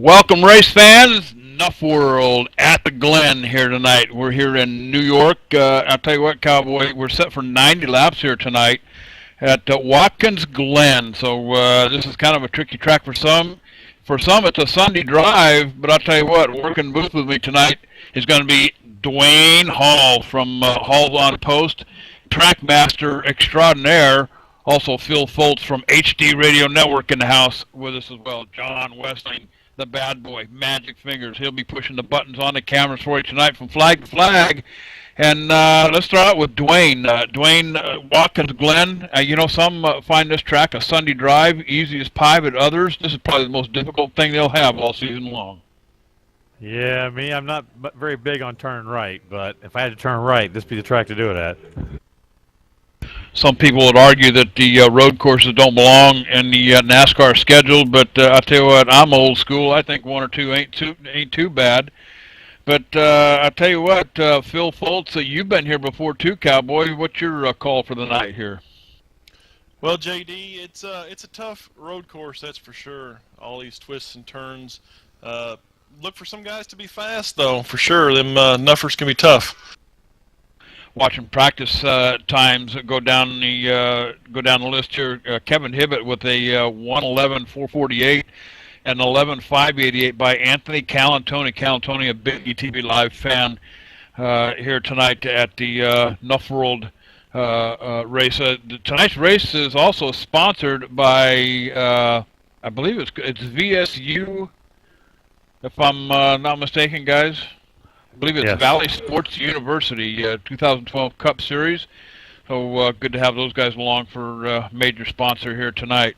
Welcome, race fans. Enough World at the Glen here tonight. We're here in New York. I'll tell you what, Cowboy, we're set for 90 laps here tonight at Watkins Glen. So this is kind of a tricky track for some. For some, it's a Sunday drive, but I'll tell you what, working booth with me tonight is going to be Dwayne Hall from Hall's on Post, Trackmaster Extraordinaire. Also, Phil Foltz from HD Radio Network in the house with us as well. John Westling, the bad boy, Magic Fingers. He'll be pushing the buttons on the cameras for you tonight from flag to flag. And let's start out with Dwayne. Dwayne, Watkins Glen. Some find this track a Sunday drive, easy as pie, but others, this is probably the most difficult thing they'll have all season long. Yeah, I'm not very big on turning right, but if I had to turn right, this would be the track to do it at. Some people would argue that the road courses don't belong in the NASCAR schedule, but I'll tell you what, I'm old school. I think one or two ain't too bad. But I'll tell you what, Phil Foltz, you've been here before too, Cowboy. What's your call for the night here? Well, JD, it's a tough road course, that's for sure. All these twists and turns. Look for some guys to be fast, though, for sure. Them nuffers can be tough. Watching practice times go down the list here. Kevin Hibbett with a 1:11.448 and 11:588 by Anthony Calantoni. Calantoni, a big ETV Live fan here tonight at the Nuff World race. Tonight's race is also sponsored by, I believe it's VSU, if I'm not mistaken, guys. I believe it's Valley Sports University 2012 Cup Series. So good to have those guys along for major sponsor here tonight.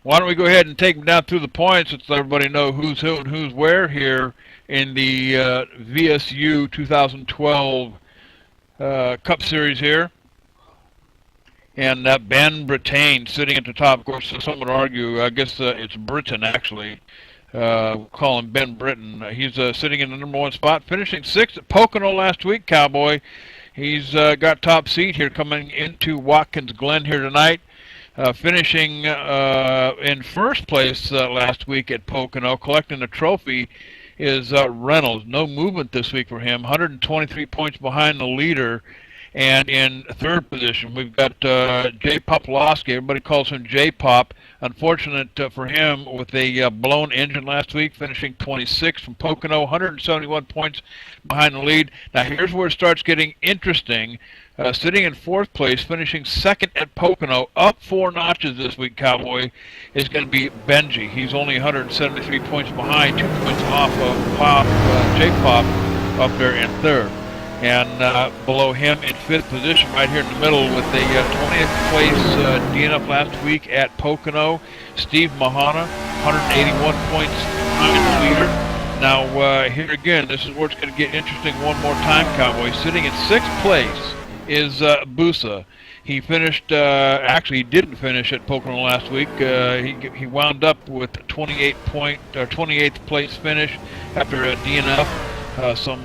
Why don't we go ahead and take them down through the points so everybody know who's who and who's where here in the VSU 2012 Cup Series here. And Ben Brittain sitting at the top. Of course, some would argue, I guess it's Britain actually. Call him Ben Britton. He's sitting in the number one spot, finishing sixth at Pocono last week, Cowboy. He's got top seat here coming into Watkins Glen here tonight. Finishing in first place last week at Pocono, collecting the trophy is Reynolds. No movement this week for him, 123 points behind the leader. And in third position, we've got Jay Popolowski. Everybody calls him J-Pop. Unfortunate for him with a blown engine last week, finishing 26th from Pocono, 171 points behind the lead. Now here's where it starts getting interesting. Sitting in fourth place, finishing second at Pocono, up 4 notches this week, Cowboy, is going to be Benji. He's only 173 points behind, 2 points off of J-Pop up there in third. And below him in fifth position, right here in the middle, with the 20th place DNF last week at Pocono, Steve Mahana, 181 points behind the leader. Now, here again, this is where it's going to get interesting one more time, Cowboy. Sitting in sixth place is Busa. He finished, actually he didn't finish at Pocono last week. He wound up with 28th place finish after a DNF. Some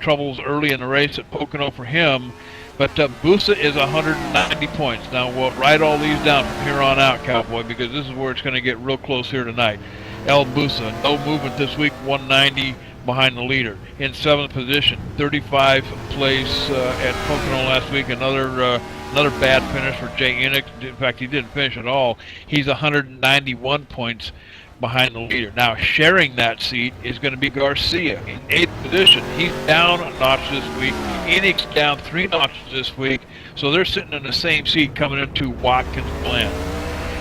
troubles early in the race at Pocono for him, but Busa is 190 points. Now we'll write all these down from here on out, Cowboy, because this is where it's going to get real close here tonight. El Busa, no movement this week, 190 behind the leader. In seventh position, 35th place at Pocono last week. Another bad finish for Jay Enoch. In fact, he didn't finish at all. He's 191 points behind the leader. Now, sharing that seat is going to be Garcia in eighth position. He's down a notch this week. Enoch's down 3 notches this week. So they're sitting in the same seat coming into Watkins Glen.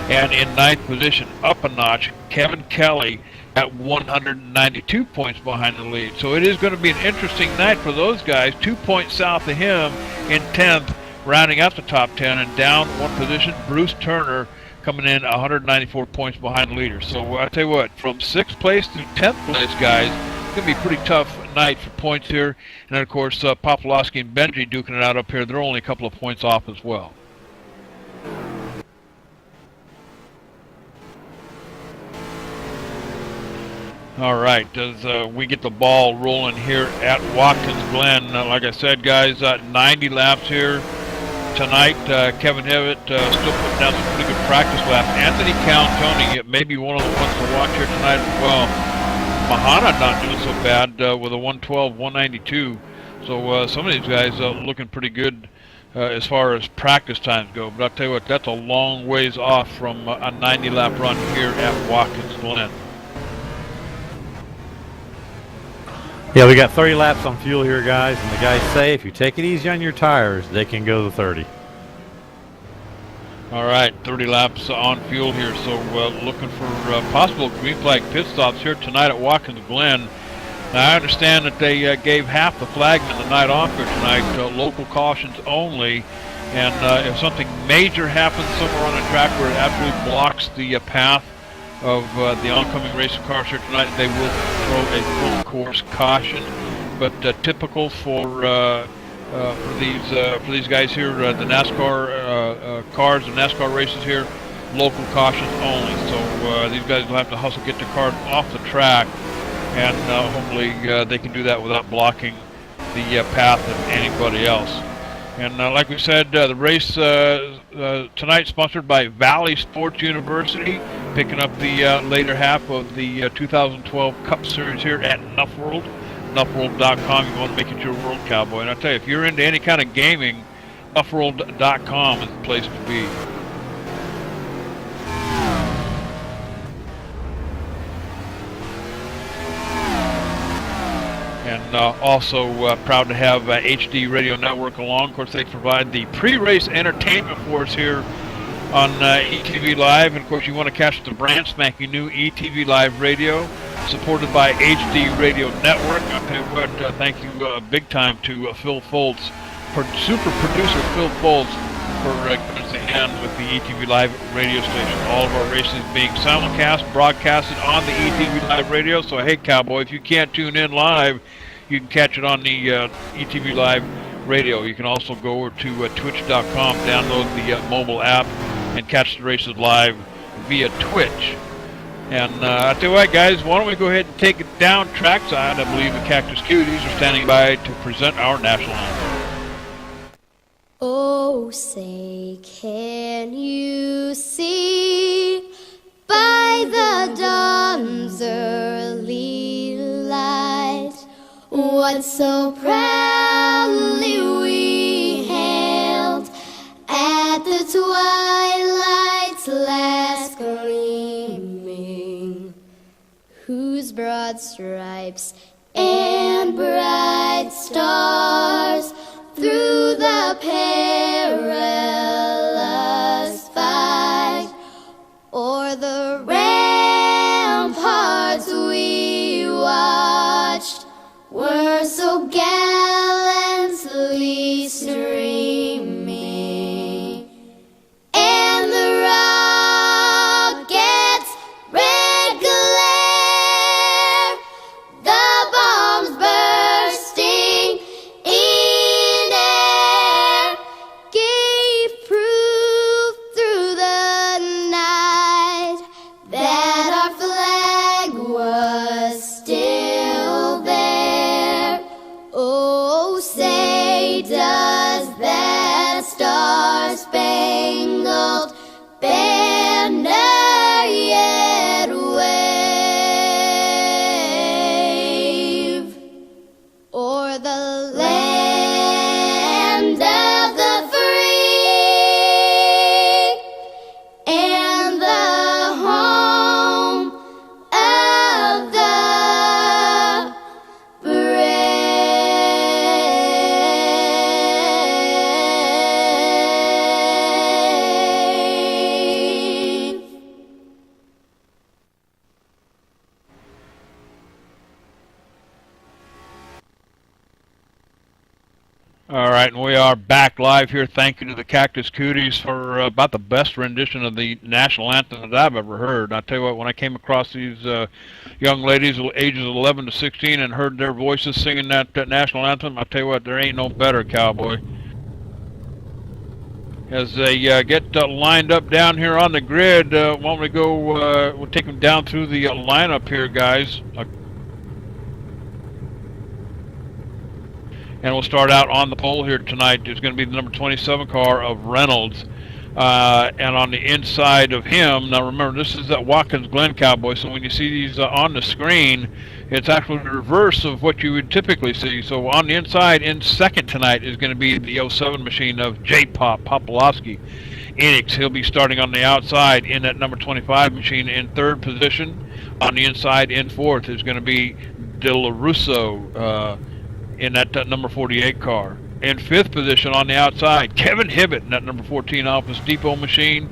And in ninth position, up a notch, Kevin Kelly at 192 points behind the lead. So it is going to be an interesting night for those guys. 2 points south of him in 10th, rounding out the top 10, and down 1 position, Bruce Turner coming in 194 points behind the leader. So I tell you what, from 6th place to 10th place, guys, it's going to be a pretty tough night for points here. And then, of course, Popolowski and Benji duking it out up here. They're only a couple of points off as well. All right, as we get the ball rolling here at Watkins Glen, like I said, guys, 90 laps here tonight. Kevin Hibbett still putting down some pretty good practice laps. Anthony Calantoni may be one of the ones to watch here tonight as well. Mahana not doing so bad with a 112, 192. So some of these guys looking pretty good as far as practice times go. But I'll tell you what, that's a long ways off from a 90-lap run here at Watkins Glen. Yeah, we got 30 laps on fuel here, guys, and the guys say if you take it easy on your tires, they can go to 30. All right, 30 laps on fuel here, so looking for possible green flag pit stops here tonight at Watkins Glen. Now, I understand that they gave half the flagmen the night off here tonight, local cautions only, and if something major happens somewhere on the track where it absolutely blocks the path of the oncoming racing cars here tonight, they will throw a full course caution. But typical for these guys here, the NASCAR cars and NASCAR races here, local cautions only. So these guys will have to hustle, get their cars off the track, and hopefully they can do that without blocking the path of anybody else. And like we said, the race tonight sponsored by Valley Sports University, picking up the later half of the 2012 Cup Series here at Nuff World. Nuffworld.com. You want to make it your world, cowboy. And I tell you, if you're into any kind of gaming, Nuffworld.com is the place to be. And also proud to have HD Radio Network along. Of course, they provide the pre-race entertainment for us here on ETV Live. And of course, you want to catch the brand spanking new ETV Live Radio, supported by HD Radio Network. I'll tell you what, thank you big time to Phil Foltz, super producer Phil Foltz, for giving us a hand with the ETV Live radio station. All of our races being simulcast, broadcasted on the ETV Live radio. So hey, cowboy, if you can't tune in live, you can catch it on the ETV Live radio. You can also go over to twitch.com, download the mobile app, and catch the races live via Twitch. And I tell you what, guys, why don't we go ahead and take it down trackside? I believe the Cactus Cuties are standing by to present our national anthem. Oh, say, can you see by the dawn's early light what so proudly we hailed at the twilight's last gleaming, whose broad stripes and bright stars through the perilous fight o'er the ramparts we watched were so gallantly streaming, and the rockets' red glare, the bombs bursting in air, gave proof through the night that our flag was still there. Oh, say, does that star-spangled banner yet wave o'er the land of the free and the home of the brave. All right, and we are back live here. Thank you to the Cactus Cooties for about the best rendition of the national anthem that I've ever heard. I tell you what, when I came across these young ladies, ages 11 to 16, and heard their voices singing that national anthem, I tell you what, there ain't no better, cowboy. As they get lined up down here on the grid, why don't we go, we'll take them down through the lineup here, guys. And we'll start out on the pole here tonight. It's going to be the number 27 car of Reynolds. And on the inside of him, now remember, this is that Watkins Glen Cowboy, so when you see these on the screen, it's actually the reverse of what you would typically see. So on the inside, in second tonight, is going to be the 07 machine of J-Pop Popolowski. Enix, he'll be starting on the outside in that number 25 machine in third position. On the inside, in fourth, is going to be De La Russo in that number 48 car. In fifth position on the outside, Kevin Hibbett in that number 14 Office Depot machine.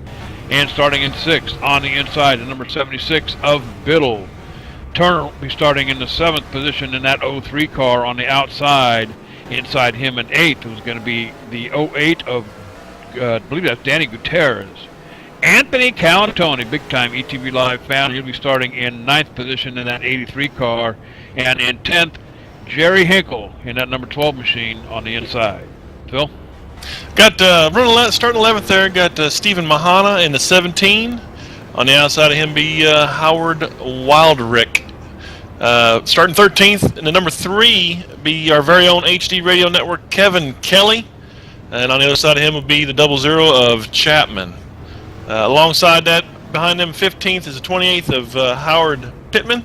And starting in sixth on the inside, the number 76 of Biddle. Turner will be starting in the seventh position in that 03 car on the outside. Inside him in eighth was going to be the 08 of, I believe that's Danny Gutierrez. Anthony Cantoni, big-time ETV Live fan, he'll be starting in ninth position in that 83 car. And in 10th, Jerry Hinkle in that number 12 machine on the inside. Phil? Got starting 11th there. Got Stephen Mahana in the 17. On the outside of him be Howard Wildrick. Starting 13th in the number 3 be our very own HD Radio Network Kevin Kelly. And on the other side of him will be the 00 of Chapman. Alongside that, behind them, 15th is the 28th of Howard Pittman.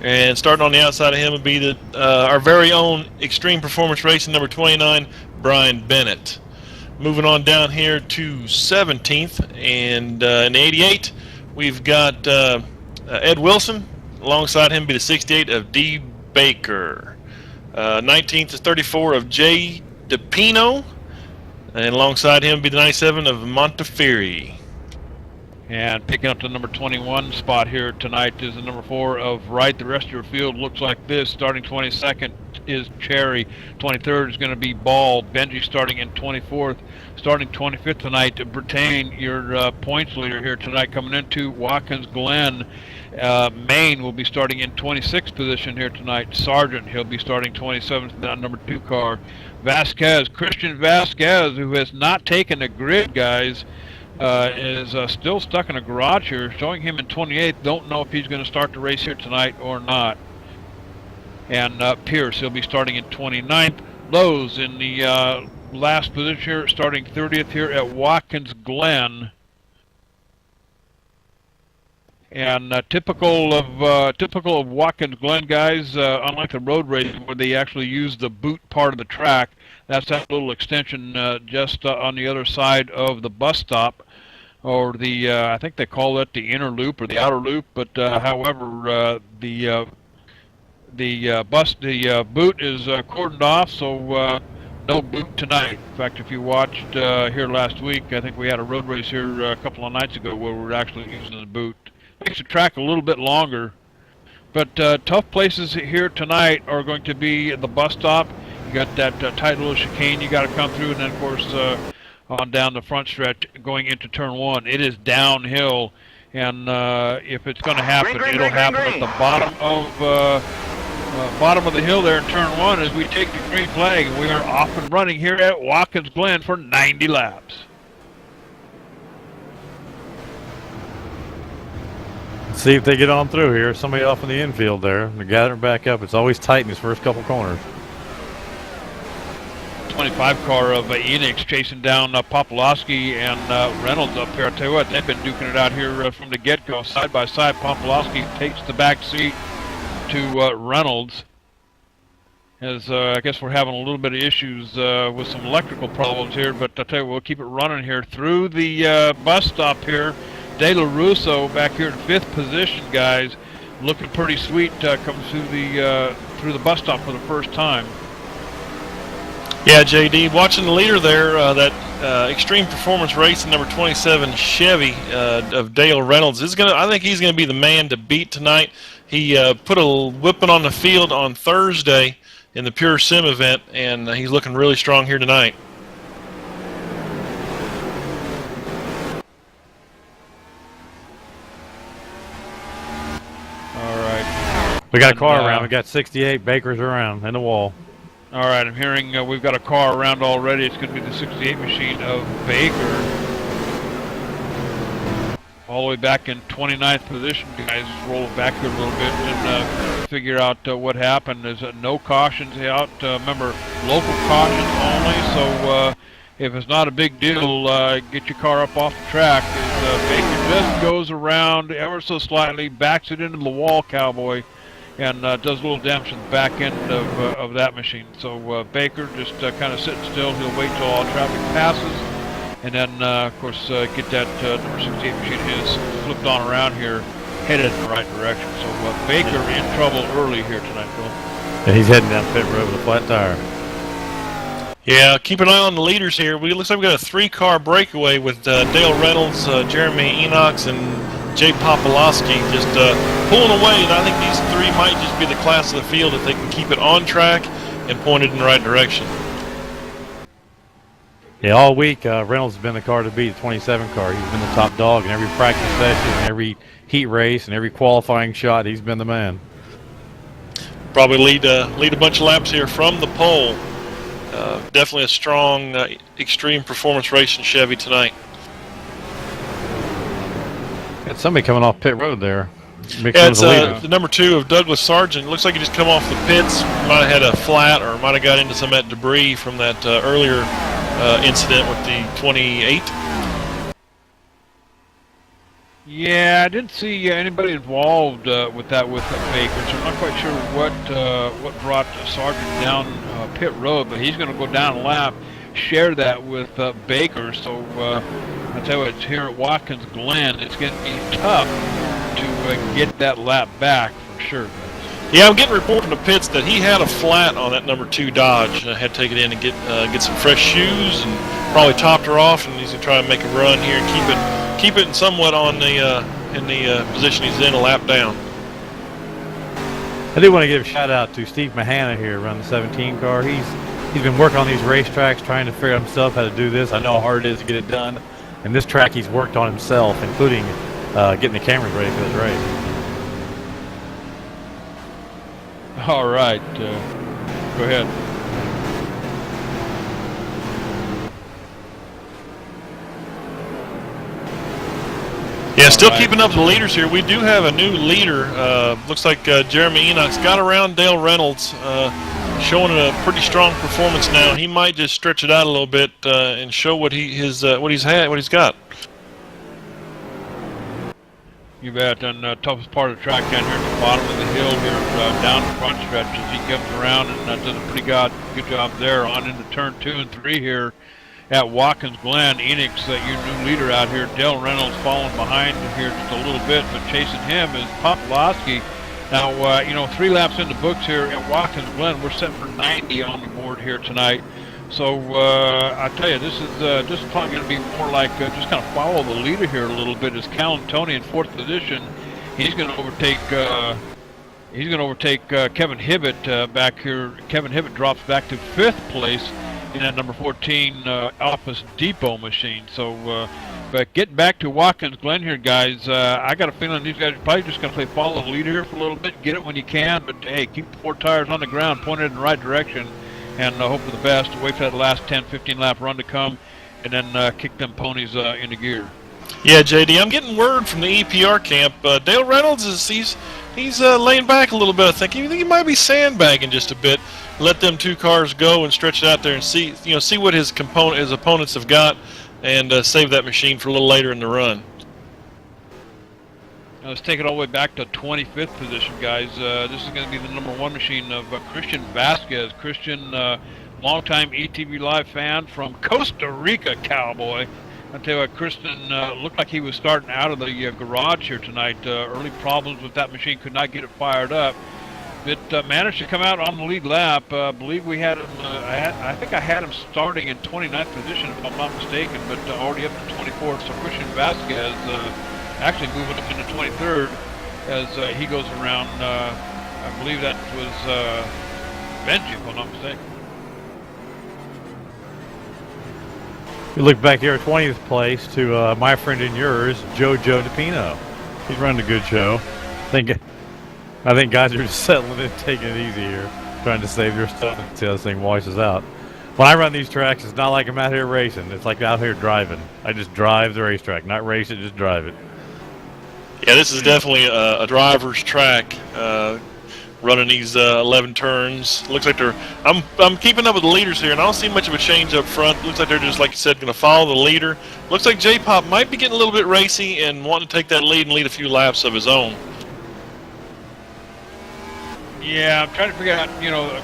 And starting on the outside of him would be our very own Extreme Performance Racing number 29, Brian Bennett. Moving on down here to 17th, and in the 88, we've got Ed Wilson. Alongside him be the 68 of D. Baker. 19th is 34 of J. DePino. And alongside him be the 97 of Montefiore. And picking up the number 21 spot here tonight is the number 4 of Wright. The rest of your field looks like this. Starting 22nd is Cherry. 23rd is going to be Ball. Benji starting in 24th. Starting 25th tonight, Brittain, your points leader here tonight, coming into Watkins Glen. Maine will be starting in 26th position here tonight. Sargent, he'll be starting 27th in that number 2 car. Vasquez, Christian Vasquez, who has not taken the grid, guys, is still stuck in a garage here, showing him in 28th. Don't know if he's going to start the race here tonight or not. And Pierce, he'll be starting in 29th. Lowe's in the last position here, starting 30th here at Watkins Glen. And typical of Watkins Glen, guys, unlike the road race where they actually use the boot part of the track, that's that little extension just on the other side of the bus stop, or the I think they call it the inner loop or the outer loop. But however, the boot is cordoned off, so no boot tonight. In fact, if you watched here last week, I think we had a road race here a couple of nights ago where we were actually using the boot. Makes the track a little bit longer, but tough places here tonight are going to be the bus stop. You got that tight little chicane you got to come through, and then of course on down the front stretch going into turn 1. It is downhill, and if it's going to happen, it'll happen at the bottom of the hill there in turn 1 as we take the green flag, and we are off and running here at Watkins Glen for 90 laps. See if they get on through here. Somebody off in the infield there. They're gathering back up. It's always tight in these first couple corners. 25 car of Enix chasing down Popolowski and Reynolds up here. I tell you what, they've been duking it out here from the get-go, side by side. Popolowski takes the back seat to Reynolds. As I guess we're having a little bit of issues with some electrical problems here, but I tell you, we'll keep it running here through the bus stop here. De La Russo back here in 5th position, guys, looking pretty sweet. Comes through the bus stop for the first time. Yeah, JD, watching the leader there, that Extreme Performance Racing number 27 Chevy of Dale Reynolds is gonna. I think he's gonna be the man to beat tonight. He put a whipping on the field on Thursday in the Pure Sim event, and he's looking really strong here tonight. We got a car around. We got 68 Bakers around in the wall. All right, I'm hearing we've got a car around already. It's going to be the 68 machine of Baker. All the way back in 29th position, guys. Roll it back here a little bit and figure out what happened. There's no cautions out. Remember, local cautions only. So if it's not a big deal, get your car up off the track. Baker just goes around ever so slightly, backs it into the wall, Cowboy, and does a little damage to the back end of that machine. So Baker just kind of sitting still. He'll wait till all traffic passes, and then, of course, get that number 68 machine of his flipped on around here, headed in the right direction. So Baker in trouble early here tonight, Phil. And he's heading down pit road with a flat tire. Yeah, keep an eye on the leaders here. Looks like we got a 3-car breakaway with Dale Reynolds, Jeremy Enox, and Jay Popolowski just pulling away. And I think these 3 might just be the class of the field if they can keep it on track and pointed in the right direction. Yeah, all week Reynolds has been the car to beat, the 27 car. He's been the top dog in every practice session, every heat race, and every qualifying shot. He's been the man. Probably lead a bunch of laps here from the pole. Definitely a strong, extreme performance racing Chevy tonight. Got somebody coming off pit road there. Yeah, it's the number 2 of Douglas Sargent. Looks like he just come off the pits. Might have had a flat or might have got into some of that debris from that earlier incident with the 28. Yeah, I didn't see anybody involved with Baker, so I'm not quite sure what brought Sargent down pit road, but he's going to go down a lap, share that with Baker. So I tell you what, it's here at Watkins Glen, it's going to be tough to get that lap back for sure. Yeah, I'm getting a report from the pits that he had a flat on that number 2 Dodge. Had to take it in and get some fresh shoes, and probably topped her off, and he's going to try and make a run here and keep it somewhat on in the position he's in, a lap down. I do want to give a shout out to Steve Mahana here around the 17 car. He's been working on these racetracks, trying to figure out himself how to do this. I know how hard it is to get it done. And this track he's worked on himself, including getting the cameras ready for this race. All right, go ahead. Yeah, still keeping up the leaders here. We do have a new leader. Looks like Jeremy Enox got around Dale Reynolds, showing a pretty strong performance now. He might just stretch it out a little bit and show what he's got. You bet. And toughest part of the track down here at the bottom of the hill here, down the front stretch as he comes around, and does a pretty good job there on into turn 2 and 3 here at Watkins Glen. Enix, your new leader out here. Dale Reynolds following behind here just a little bit, but chasing him is Popolowski. Now, 3 laps in the books here at Watkins Glen. We're set for 90 on the board here tonight. So I tell you, this is probably going to be more like just kind of follow the leader here a little bit. As Callum Tony in 4th position, he's going to overtake. Kevin Hibbett back here. Kevin Hibbett drops back to 5th place in that number 14 Office Depot machine. So, but getting back to Watkins Glen here, guys, I got a feeling these guys are probably just going to play follow the leader here for a little bit, get it when you can, but hey, keep the 4 tires on the ground, pointed in the right direction, and hope for the best. Wait for that last 10-15 lap run to come, and then kick them ponies into gear. Yeah, JD, I'm getting word from the EPR camp. Dale Reynolds is he's laying back a little bit. I think he might be sandbagging just a bit. Let them 2 cars go and stretch it out there and see what his opponents have got, and save that machine for a little later in the run. Now let's take it all the way back to 25th position, guys. This is going to be the number 1 machine of Christian Vasquez. Christian, longtime ETV Live fan from Costa Rica, Cowboy. I tell you what, Christian looked like he was starting out of the garage here tonight. Early problems with that machine, could not get it fired up. But managed to come out on the lead lap. I believe we had him, I think I had him starting in 29th position, if I'm not mistaken, but already up to 24th. So Christian Vasquez actually moving up into 23rd as he goes around, I believe that was Benji, if I'm not mistaken. We look back here at 20th place to my friend and yours, Joe DePino. He's running a good show. I think guys are just settling in, taking it easy here, trying to save their stuff until this thing washes out. When I run these tracks, it's not like I'm out here racing. It's like out here driving. I just drive the racetrack, not race it, just drive it. Yeah, this is definitely a driver's track. running these 11 turns. Looks like they're. I'm keeping up with the leaders here, and I don't see much of a change up front. Looks like they're just, like you said, going to follow the leader. Looks like J-Pop might be getting a little bit racy and wanting to take that lead and lead a few laps of his own. Yeah, I'm trying to figure out,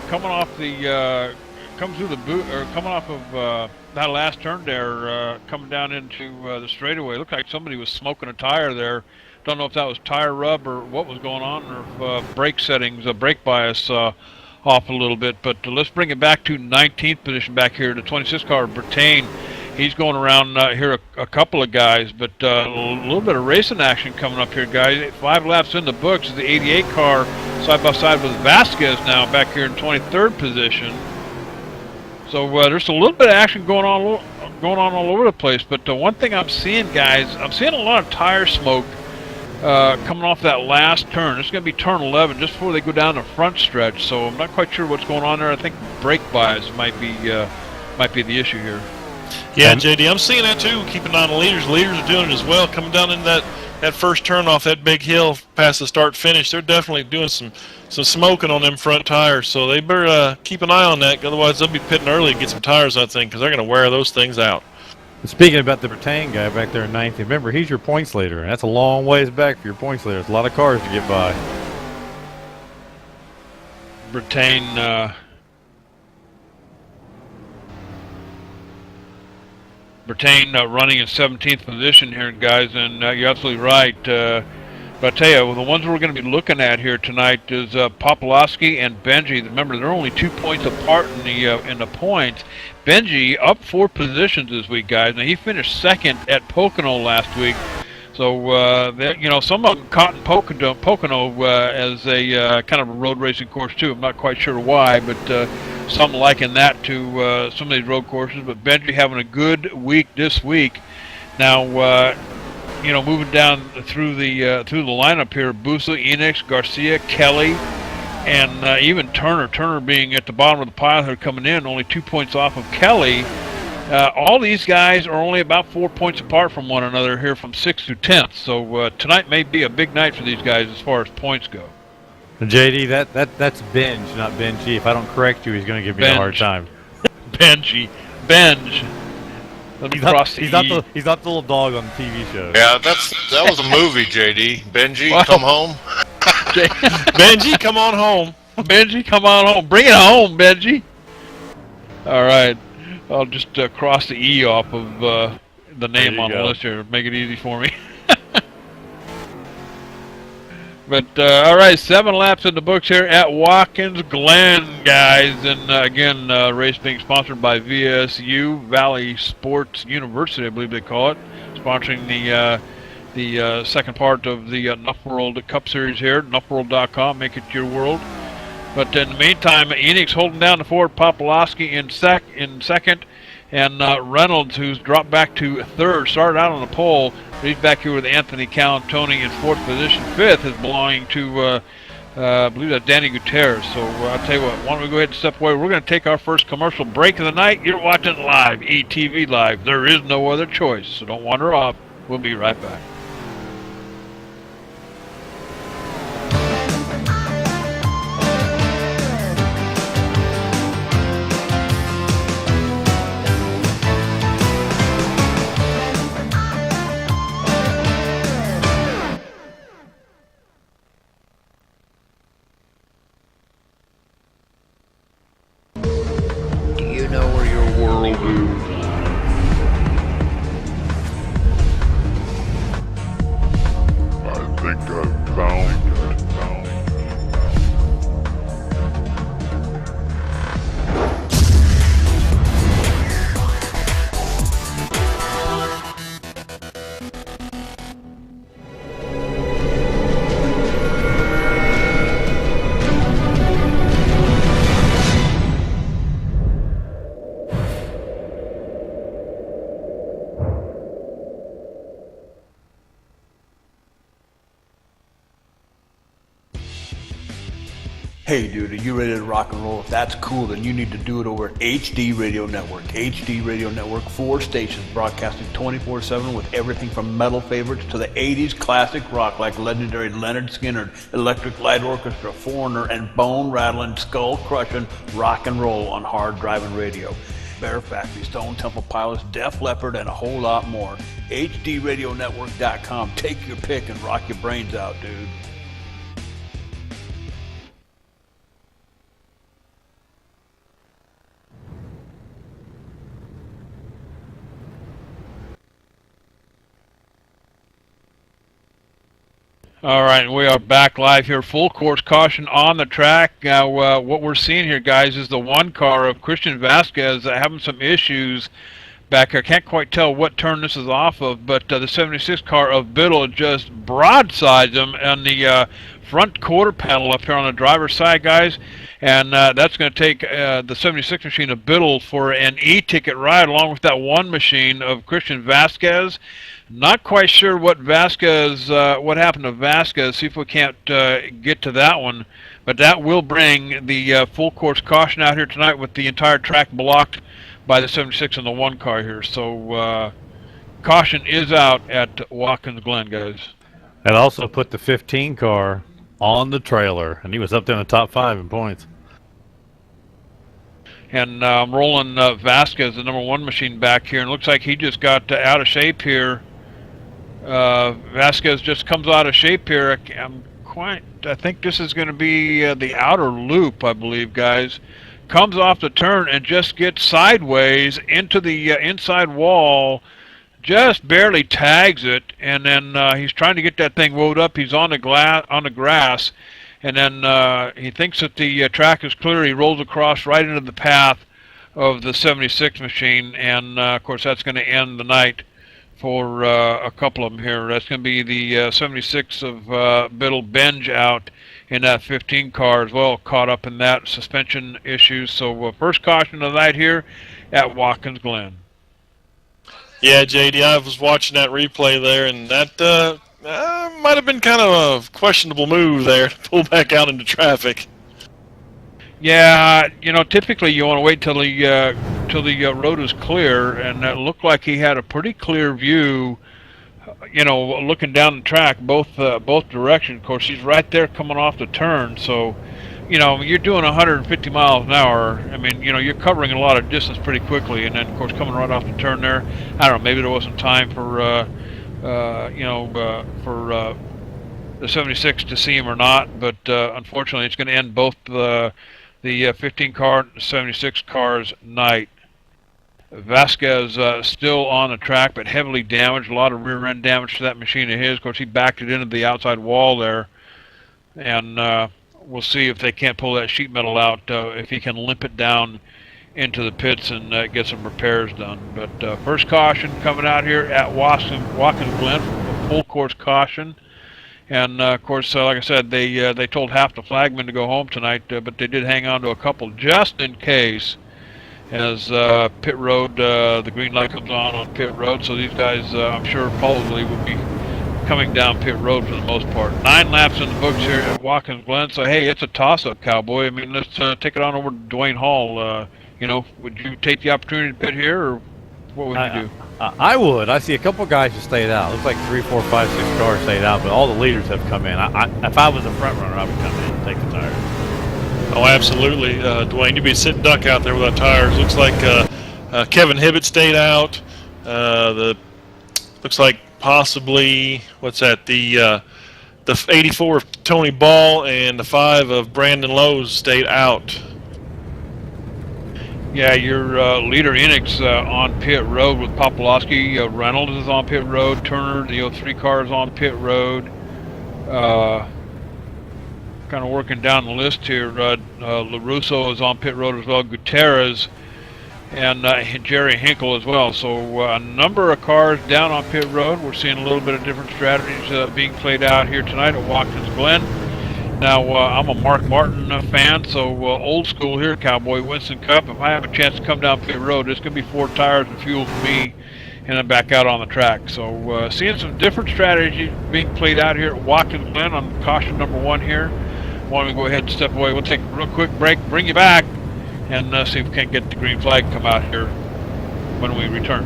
coming off the, coming through the boot, or coming off of that last turn there, coming down into the straightaway. Looked like somebody was smoking a tire there. Don't know if that was tire rub or what was going on, or if brake settings, brake bias off a little bit. But let's bring it back to 19th position back here, the 26 car, Bertain. He's going around here a couple of guys, but a little bit of racing action coming up here, guys. 5 laps in the books. The 88 car side by side with Vasquez now back here in 23rd position. So there's a little bit of action going on all over the place. But the one thing I'm seeing, guys, I'm seeing a lot of tire smoke coming off that last turn. It's going to be turn 11 just before they go down the front stretch. So I'm not quite sure what's going on there. I think brake bias might be the issue here. Yeah, JD, I'm seeing that too. Keep an eye on the leaders. The leaders are doing it as well. Coming down in that first turn off that big hill past the start finish, they're definitely doing some smoking on them front tires. So they better keep an eye on that. Otherwise, they'll be pitting early to get some tires, I think, because they're going to wear those things out. Speaking about the Bertain guy back there in 9th, remember, he's your points leader. And that's a long ways back for your points leader. It's a lot of cars to get by. Bertain running in 17th position here, guys, and you're absolutely right. But I tell you, the ones we're going to be looking at here tonight is Popolowski and Benji. Remember, they're only 2 points apart in the points. Benji up 4 positions this week, guys. Now, he finished second at Pocono last week. So, some of them caught in Pocono as a kind of a road racing course, too. I'm not quite sure why, but some liken that to some of these road courses. But Benji having a good week this week. Now, moving down through the lineup here, Busa, Enix, Garcia, Kelly, and even Turner. Turner being at the bottom of the pile here coming in, only 2 points off of Kelly. All these guys are only about 4 points apart from one another here from 6th through 10th. So tonight may be a big night for these guys as far as points go. JD, that's Benj, not Benji. If I don't correct you, he's going to give me a hard time. Benji. Benj. Let me cross the E. He's not the little dog on the TV show. Yeah, that was a movie, JD. Benji, Wow. come home. Benji, come on home. Benji, come on home. Bring it home, Benji. All right. I'll just cross the E off of the name on the list here. Make it easy for me. But, all right, 7 laps in the books here at Watkins Glen, guys. And, again, race being sponsored by VSU, Valley Sports University, I believe they call it, sponsoring the second part of the Nuff World Cup Series here, nuffworld.com, make it your world. But in the meantime, Enix holding down the Ford, Popolowski in second, and Reynolds, who's dropped back to third, started out on the pole. He's back here with Anthony Cantoni in 4th position. 5th is belonging to, I believe that's Danny Gutierrez. So I'll tell you what, why don't we go ahead and step away. We're going to take our first commercial break of the night. You're watching live, ETV Live. There is no other choice, so don't wander off. We'll be right back. Do you know where your world is? I think I found it. Hey dude, are you ready to rock and roll? If that's cool, then you need to do it over at HD Radio Network. HD Radio Network, 4 stations broadcasting 24/7 with everything from metal favorites to the 80s classic rock like legendary Leonard Skinner, Electric Light Orchestra, Foreigner, and bone-rattling, skull-crushing rock and roll on hard-driving radio. Bear Factory, Stone Temple Pilots, Def Leppard, and a whole lot more. HDRadionetwork.com. Take your pick and rock your brains out, dude. All right, we are back live here. Full course caution on the track. Now, what we're seeing here, guys, is the one car of Christian Vasquez having some issues back here. Can't quite tell what turn this is off of, but the 76 car of Biddle just broadsides him on the front quarter panel up here on the driver's side, guys. And that's going to take the 76 machine of Biddle for an E-ticket ride along with that one machine of Christian Vasquez. Not quite sure what what happened to Vasquez. See if we can't get to that one. But that will bring the full course caution out here tonight with the entire track blocked by the 76 and the one car here. So caution is out at Watkins Glen, guys. And also put the 15 car on the trailer, and he was up there in the top 5 in points. And I'm rolling Vasquez, the number 1 machine, back here, and it looks like he just got out of shape here. Vasquez just comes out of shape here. I think this is going to be the outer loop, I believe, guys. Comes off the turn and just gets sideways into the inside wall, just barely tags it, and then he's trying to get that thing wound up. He's on the grass, and then he thinks that the track is clear. He rolls across right into the path of the 76 machine, and of course that's going to end the night for a couple of them here. That's going to be the 76 of Biddle Benge out in that 15 car as well, caught up in that suspension issue. So first caution of the night here at Watkins Glen. Yeah, JD, I was watching that replay there, and that might have been kind of a questionable move there to pull back out into traffic. Yeah, typically you want to wait till the road is clear, and it looked like he had a pretty clear view, looking down the track, both directions. Of course, he's right there coming off the turn, so, you're doing 150 miles an hour. I mean, you're covering a lot of distance pretty quickly, and then, of course, coming right off the turn there, I don't know, maybe there wasn't time for, the 76 to see him or not, but unfortunately, it's going to end both the 15 car and 76 car's night. Vasquez still on the track, but heavily damaged. A lot of rear end damage to that machine of his. Of course, he backed it into the outside wall there, and we'll see if they can't pull that sheet metal out, if he can limp it down into the pits and get some repairs done. But first caution coming out here at Watkins Glen, full course caution. And of course, like I said, they told half the flagmen to go home tonight, but they did hang on to a couple just in case, as pit road, the green light comes on pit road. So these guys, I'm sure, probably will be coming down pit road for the most part. 9 laps in the books here at Watkins Glen. So hey, it's a toss-up, Cowboy. I mean, let's take it on over to Dwayne Hall. Would you take the opportunity to pit here, or what would you do? I would. I see a couple guys who stayed out. Looks like 3, 4, 5, 6 cars stayed out, but all the leaders have come in. If I was a front runner, I would come in and take the tires. Oh, absolutely, Dwayne. You'd be a sitting duck out there without tires. Looks like Kevin Hibbett stayed out. Looks like possibly the 84 of Tony Ball and the 5 of Brandon Lowe's stayed out. Yeah, your leader Enix on pit road with Popolowski. Reynolds is on pit road. Turner, the 03 car is on pit road. Kind of working down the list here. LaRusso is on pit road as well. Gutierrez and Jerry Hinkle as well. So a number of cars down on pit road. We're seeing a little bit of different strategies being played out here tonight at Watkins Glen. Now, I'm a Mark Martin fan, so old school here, Cowboy. Winston Cup, if I have a chance to come down pit road, it's going to be 4 tires and fuel for me, and then back out on the track. So seeing some different strategies being played out here at Watkins Glen on caution number 1 here why don't we go ahead and step away? We'll take a real quick break, bring you back, and see if we can't get the green flag come out here when we return.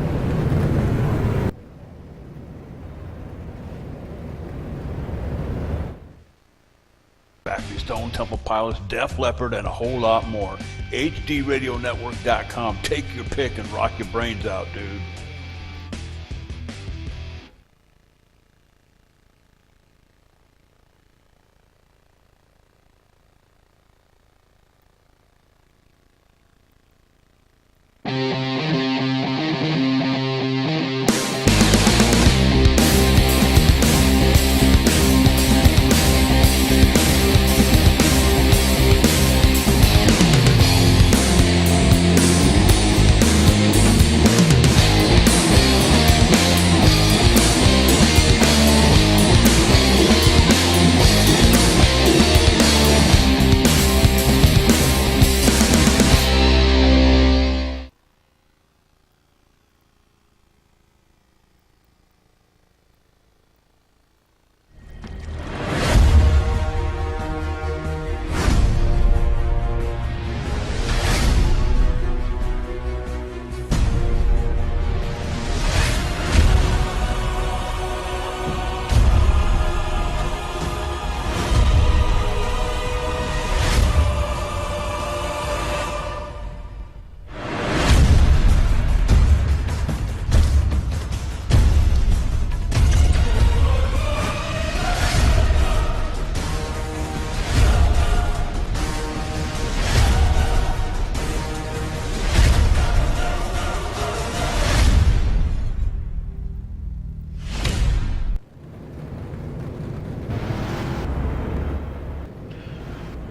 Factory Stone Temple Pilots, Def Leppard, and a whole lot more. HDRadioNetwork.com. Take your pick and rock your brains out, dude.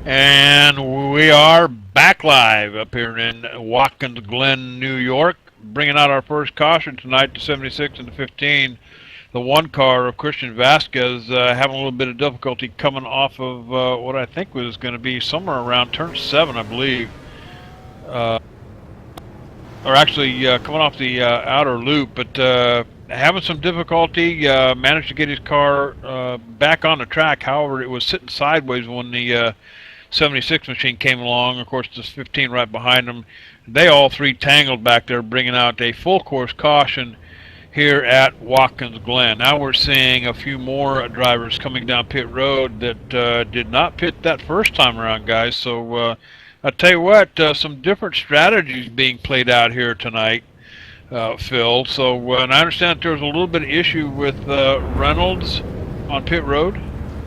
And we are back live up here in Watkins Glen, New York, bringing out our first caution tonight, the 76 and the 15. The one car of Christian Vasquez having a little bit of difficulty coming off of what I think was going to be somewhere around turn 7, I believe. Or actually coming off the outer loop, but having some difficulty, managed to get his car back on the track. However, it was sitting sideways when the 76 machine came along. Of course, this 15 right behind them. They all three tangled back there, bringing out a full course caution here at Watkins Glen. Now we're seeing a few more drivers coming down pit road that did not pit that first time around, guys. So I'll tell you what, some different strategies being played out here tonight, Phil. So and I understand that there was a little bit of issue with Reynolds on pit road.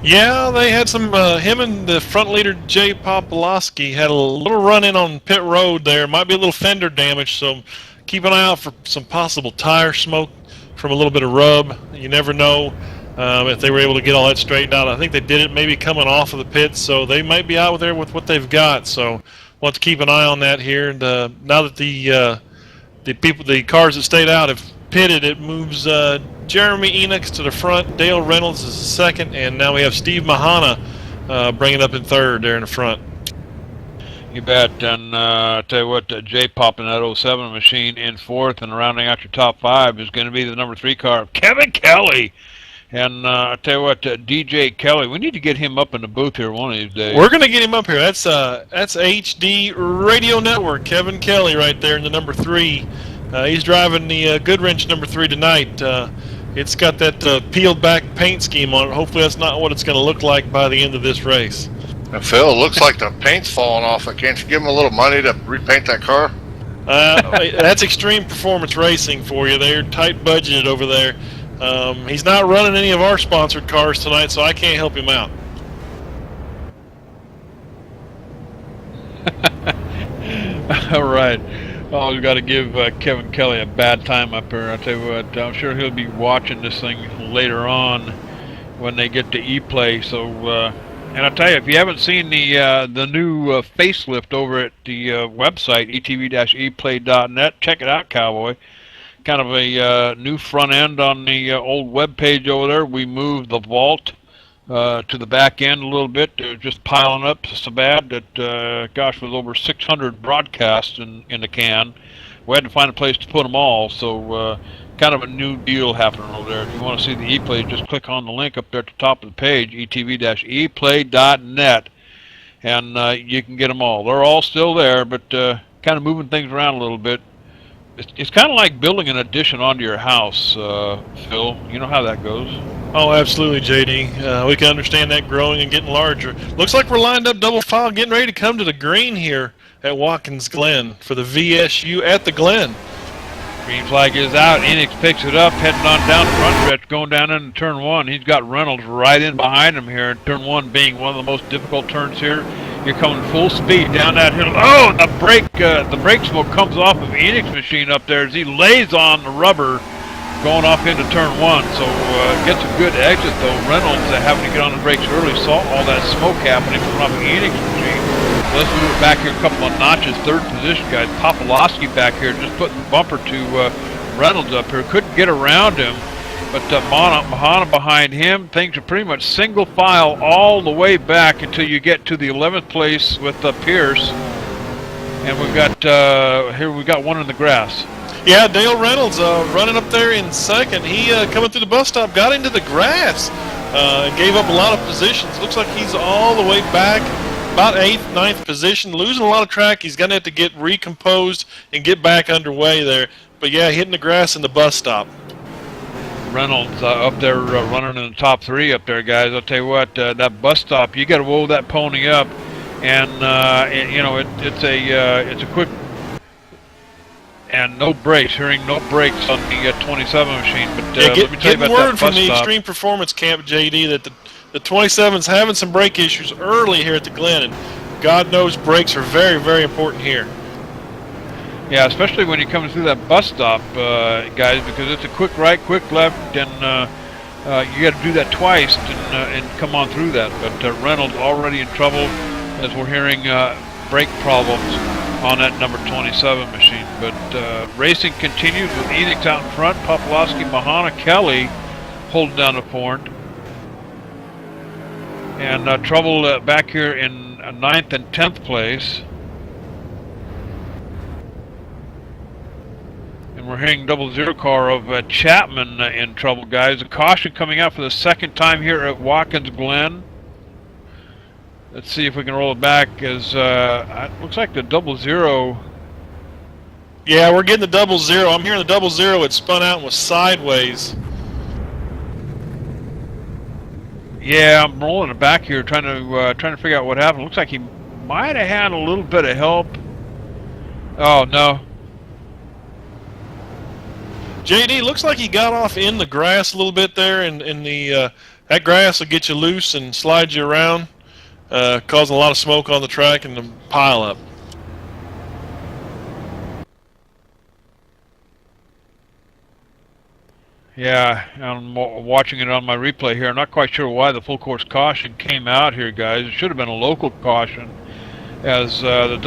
Yeah, they had some, him and the front leader, Jay Popolowski, had a little run-in on pit road there. Might be a little fender damage, so keep an eye out for some possible tire smoke from a little bit of rub. You never know if they were able to get all that straightened out. I think they did it maybe coming off of the pits, so they might be out there with what they've got. So we'll have to keep an eye on that here. And now that the cars that stayed out have pitted, it moves Jeremy Enox to the front, Dale Reynolds is the second, and now we have Steve Mahana bringing up in third there in the front. You bet. And I tell you what, Jay Pop in that 07 machine in fourth, and rounding out your top 5 is going to be the number 3 car, Kevin Kelly. And I tell you what, DJ Kelly, we need to get him up in the booth here one of these days. We're going to get him up here. That's HD Radio Network, Kevin Kelly right there in the number 3. He's driving the Goodwrench number 3 tonight. It's got that peeled back paint scheme on it. Hopefully that's not what it's going to look like by the end of this race. And Phil, it looks like the paint's falling off. Can't you give him a little money to repaint that car? That's Extreme Performance Racing for you. They're tight budgeted over there. He's not running any of our sponsored cars tonight, so I can't help him out. All right. Oh, we've got to give Kevin Kelly a bad time up here. I tell you what, I'm sure he'll be watching this thing later on when they get to E-Play. So, and I tell you, if you haven't seen the new facelift over at the website etv-eplay.net, check it out, Cowboy. Kind of a new front end on the old web page over there. We moved the vault to the back end a little bit. They're just piling up so bad that, gosh, with over 600 broadcasts in the can, we had to find a place to put them all. So kind of a new deal happening over there. If you want to see the E-Play, just click on the link up there at the top of the page, etv-eplay.net. and you can get them all. They're all still there, but kind of moving things around a little bit. It's kind of like building an addition onto your house, Phil. You know how that goes. Oh, absolutely, JD. We can understand that growing and getting larger. Looks like we're lined up double file, getting ready to come to the green here at Watkins Glen for the VSU at the Glen. Green flag is out. Enix picks it up, heading on down the front stretch, going down into turn 1. He's got Reynolds right in behind him here. Turn 1 being one of the most difficult turns here. You're coming full speed down that hill. Oh, the brake smoke comes off of Enix machine up there as he lays on the rubber going off into turn 1. So gets a good exit though. Reynolds having to get on the brakes early, saw all that smoke happening coming off of Enix machine. Let's move it back here a couple of notches. Third position, guys. Popolowski back here just putting the bumper to Reynolds up here. Couldn't get around him, but Mahana behind him. Things are pretty much single file all the way back until you get to the 11th place with Pierce. And we've got here we got one in the grass. Yeah, Dale Reynolds running up there in second. He coming through the bus stop, got into the grass, gave up a lot of positions. Looks like he's all the way back. About 8th, 9th position, losing a lot of track. He's going to have to get recomposed and get back underway there. But yeah, hitting the grass in the bus stop. Reynolds up there running in the top 3 up there, guys. I'll tell you what, that bus stop, you got to roll that pony up, and you know it's a quick and no brakes. Hearing no brakes on the 27 machine. But let me tell you about word that from bus the stop. Extreme Performance Camp, JD, that the 27's having some brake issues early here at the Glen, and God knows brakes are very, very important here. Yeah, especially when you're coming through that bus stop, guys, because it's a quick right, quick left, and you got to do that twice and come on through that. But Reynolds already in trouble, as we're hearing brake problems on that number 27 machine. But racing continues with Enix out in front, Popolowski, Mahana, Kelly holding down the fort. And trouble back here in 9th and 10th place. And we're hearing 00 car of Chapman in trouble, guys. A caution coming out for the second time here at Watkins Glen. Let's see if we can roll it back. As looks like the 00. Yeah, we're getting the 00. I'm hearing the 00. It spun out and was sideways. Yeah, I'm rolling it back here, trying to figure out what happened. Looks like he might have had a little bit of help. Oh no. JD, looks like he got off in the grass a little bit there, and the that grass will get you loose and slide you around, causing a lot of smoke on the track and the pile up. Yeah, I'm watching it on my replay here. I'm not quite sure why the full course caution came out here, guys. It should have been a local caution, as the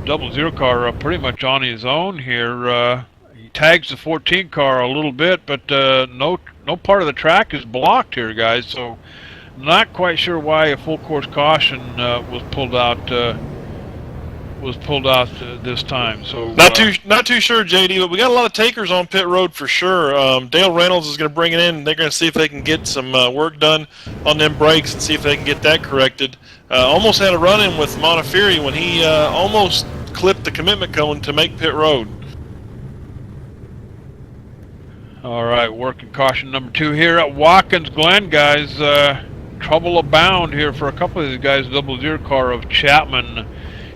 00 car pretty much on his own here. He tags the 14 car a little bit, but no part of the track is blocked here, guys. So not quite sure why a full course caution was pulled out. This time. So not too sure, JD, but we got a lot of takers on pit road for sure. Dale Reynolds is going to bring it in. They're going to see if they can get some work done on them brakes and see if they can get that corrected. Almost had a run-in with Montefiore when he almost clipped the commitment cone to make pit road. All right, working caution number 2 here at Watkins Glen, guys. Trouble abound here for a couple of these guys. 00 car of Chapman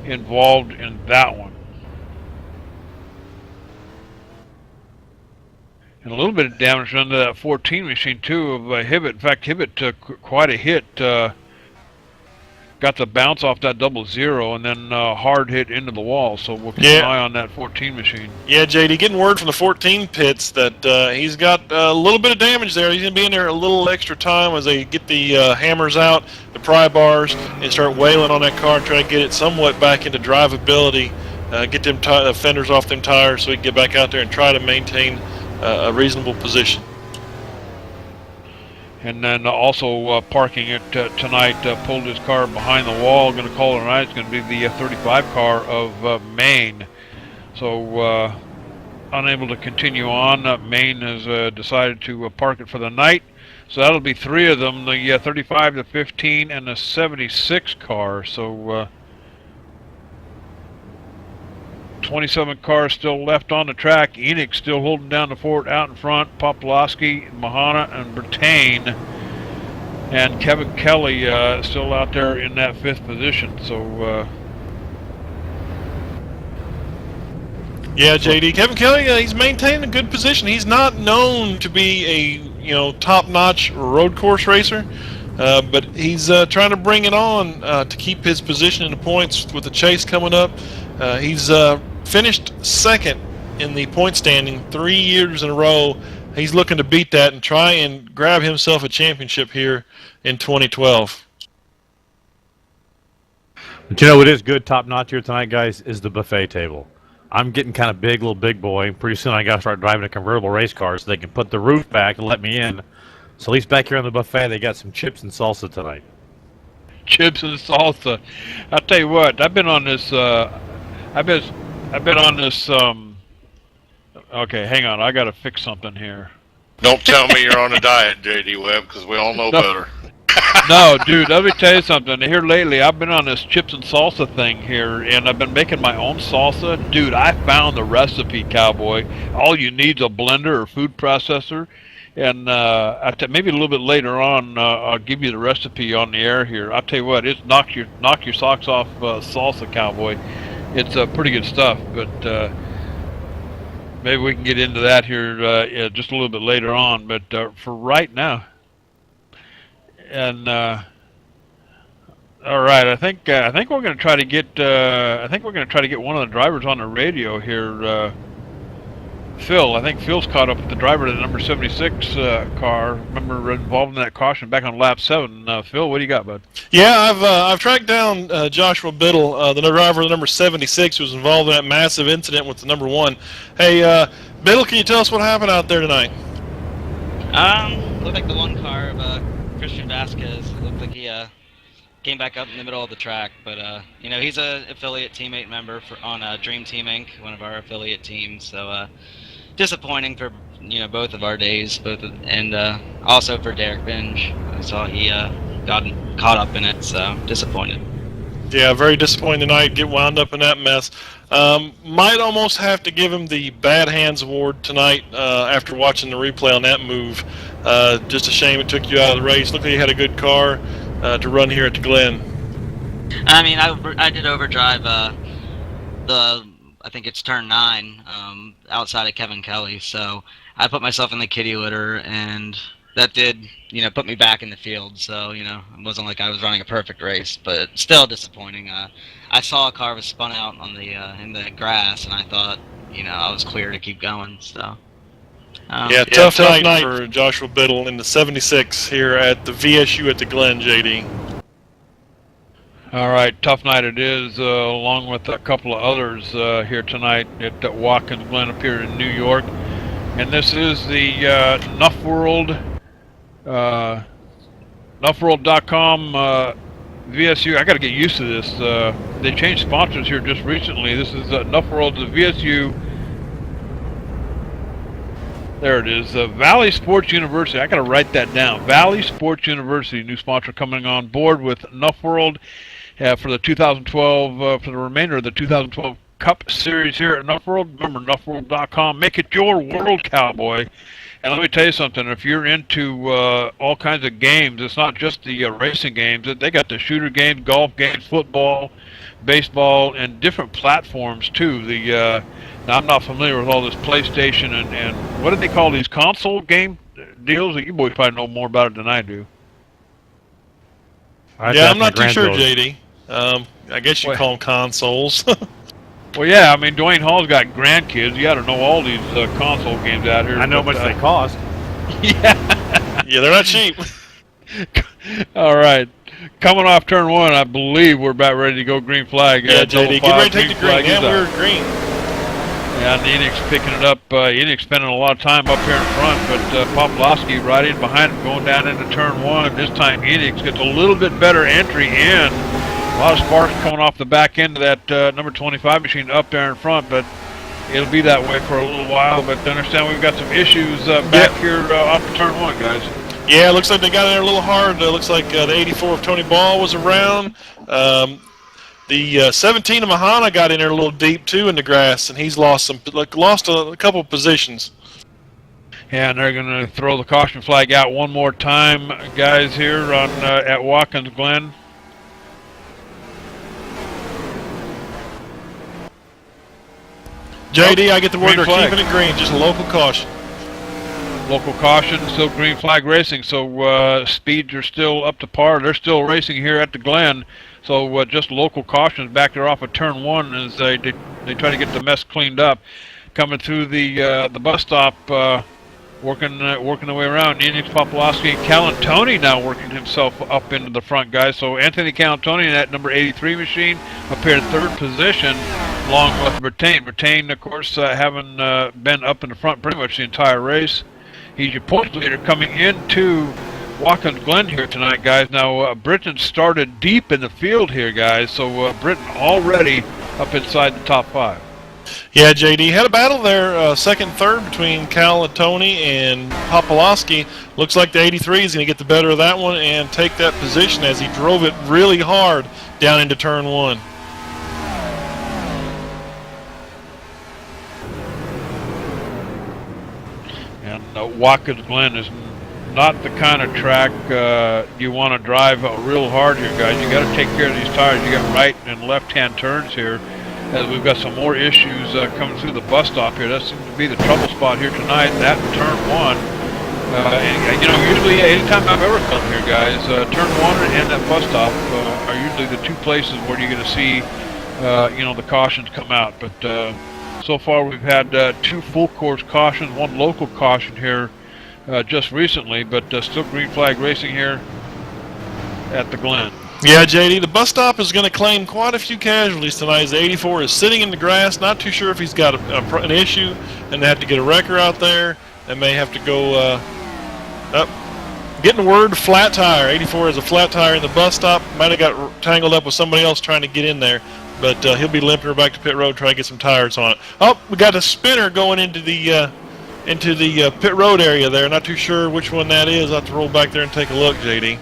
involved in that one. And a little bit of damage done to that 14 machine too of Hibbett. In fact, Hibbett took quite a hit. Got the bounce off that 00 and then hard hit into the wall. So we'll keep an eye on that 14 machine. Yeah, JD, getting word from the 14 pits that he's got a little bit of damage there. He's going to be in there a little extra time as they get the hammers out, the pry bars, and start wailing on that car and try to get it somewhat back into drivability, get them fenders off them tires so he can get back out there and try to maintain a reasonable position. And then also parking it tonight, pulled his car behind the wall. Going to call it a night. It's going to be the 35 car of Maine. So unable to continue on. Maine has decided to park it for the night. So that'll be 3 of them, the 35, the 15, and the 76 car. So 27 cars still left on the track. Enix still holding down the fort out in front. Popolowski, Mahana, and Bertain. And Kevin Kelly still out there in that 5th position. So yeah, JD. Kevin Kelly, he's maintaining a good position. He's not known to be a top-notch road course racer, but he's trying to bring it on to keep his position in the points with the chase coming up. He's finished 2nd in the point standing 3 years in a row. He's looking to beat that and try and grab himself a championship here in 2012. But you know what is good, top-notch here tonight, guys, is the buffet table. I'm getting kind of big, little big boy. Pretty soon I got to start driving a convertible race car so they can put the roof back and let me in. So at least back here on the buffet, they got some chips and salsa tonight. Chips and salsa. I'll tell you what. I've been on this. I've been on this. Okay, hang on. I got to fix something here. Don't tell me you're on a diet, JD Webb, because we all know better. No, dude, let me tell you something. Here lately, I've been on this chips and salsa thing here, and I've been making my own salsa. Dude, I found the recipe, cowboy. All you need is a blender or food processor. And maybe a little bit later on, I'll give you the recipe on the air here. I'll tell you what, it's knock your socks off salsa, cowboy. It's pretty good stuff, but maybe we can get into that here just a little bit later on. But for right now, and all right, I think we're going to try to get one of the drivers on the radio here. Phil, I think Phil's caught up with the driver of the number 76 car. Remember involved in that caution back on lap 7. Phil, what do you got, bud? Yeah, I've tracked down Joshua Biddle, the driver of the number 76, who was involved in that massive incident with the number 1. Hey, Biddle, can you tell us what happened out there tonight? Looked like the one car of Christian Vasquez. It looked like he came back up in the middle of the track, but he's an affiliate teammate member on Dream Team Inc., one of our affiliate teams. So disappointing for both of our days, and also for Derek Binge. I saw he got caught up in it, so disappointed. Yeah, very disappointing tonight. Get wound up in that mess. Might almost have to give him the bad hands award tonight after watching the replay on that move. Just a shame it took you out of the race. Looked like you had a good car to run here at the Glen. I mean, I did overdrive I think it's turn 9 outside of Kevin Kelly, so I put myself in the kitty litter, and that did put me back in the field. So it wasn't like I was running a perfect race, but still disappointing. I saw a car was spun out on the in the grass, and I thought I was clear to keep going. So tough night for Joshua Biddle in the 76 here at the VSU at the Glen, JD. All right, tough night it is, along with a couple of others here tonight at Watkins Glen up here in New York. And this is the Nuff World, nuffworld.com VSU. I got to get used to this. They changed sponsors here just recently. This is Nuff World, the VSU. There it is, Valley Sports University. I got to write that down. Valley Sports University, new sponsor coming on board with Nuff World for the 2012, for the remainder of the 2012 Cup Series here at Nuff World. Remember, nuffworld.com. Make it your world, cowboy. And let me tell you something. If you're into all kinds of games, it's not just the racing games. They got the shooter games, golf games, football, baseball, and different platforms too. Now, I'm not familiar with all this PlayStation and what do they call these console game deals? You boys probably know more about it than I do. I'm not too sure, JD. I guess you call them consoles. Well, yeah, I mean, Dwayne Hall's got grandkids. You got to know all these console games out here. I know how much they cost. Yeah. Yeah, they're not cheap. All right. Coming off turn 1, I believe we're about ready to go green flag. Yeah, JD, get ready to take the green. Yeah, we're green. Yeah, and the Enix picking it up. Enix spending a lot of time up here in front, but Popolowski right in behind him going down into turn 1. This time Enix gets a little bit better entry in. A lot of sparks coming off the back end of that number 25 machine up there in front, but it'll be that way for a little while. But understand we've got some issues back here off of turn 1, guys. Yeah, it looks like they got in there a little hard. It looks like the 84 of Tony Ball was around. The 17 of Mahana got in there a little deep too in the grass, and he's lost a couple of positions. Yeah, and they're going to throw the caution flag out one more time, guys, here on at Watkins Glen. JD, I get the word Green they're flag. keeping it green, just a local caution. Local caution, still green flag racing, so speeds are still up to par. They're still racing here at the Glen, so just local cautions back there off of turn 1 as they try to get the mess cleaned up. Coming through the bus stop, working their way around. Ian Popolowski and Calantoni now working himself up into the front, guys. So Anthony Calantoni in that number 83 machine up here in 3rd position, along with Bertain. Bertain, of course, having been up in the front pretty much the entire race. He's your points leader coming into Watkins Glen here tonight, guys. Now, Britain started deep in the field here, guys, so Britain already up inside the top 5. Yeah, JD had a battle there, second, third between Calantoni and Popolowski. Looks like the 83 is going to get the better of that one and take that position as he drove it really hard down into turn 1. And Watkins Glen is not the kind of track you want to drive real hard here, guys. You got to take care of these tires. You got right and left-hand turns here, as we've got some more issues coming through the bus stop here. That seems to be the trouble spot here tonight. That and turn 1. And, you know, usually anytime I've ever come here, guys, turn 1 and that bus stop are usually the 2 places where you're going to see, you know, the cautions come out. But so far we've had 2 full course cautions, 1 local caution here just recently, but still green flag racing here at the Glen. Yeah, JD, the bus stop is going to claim quite a few casualties tonight. The 84 is sitting in the grass, not too sure if he's got an issue, and they have to get a wrecker out there. They may have to go up. Getting the word flat tire. 84 has a flat tire in the bus stop. Might have got tangled up with somebody else trying to get in there, but he'll be limping her back to pit road trying to get some tires on it. Oh, we got a spinner going into the pit road area there. Not too sure which one that is. I'll have to roll back there and take a look, JD.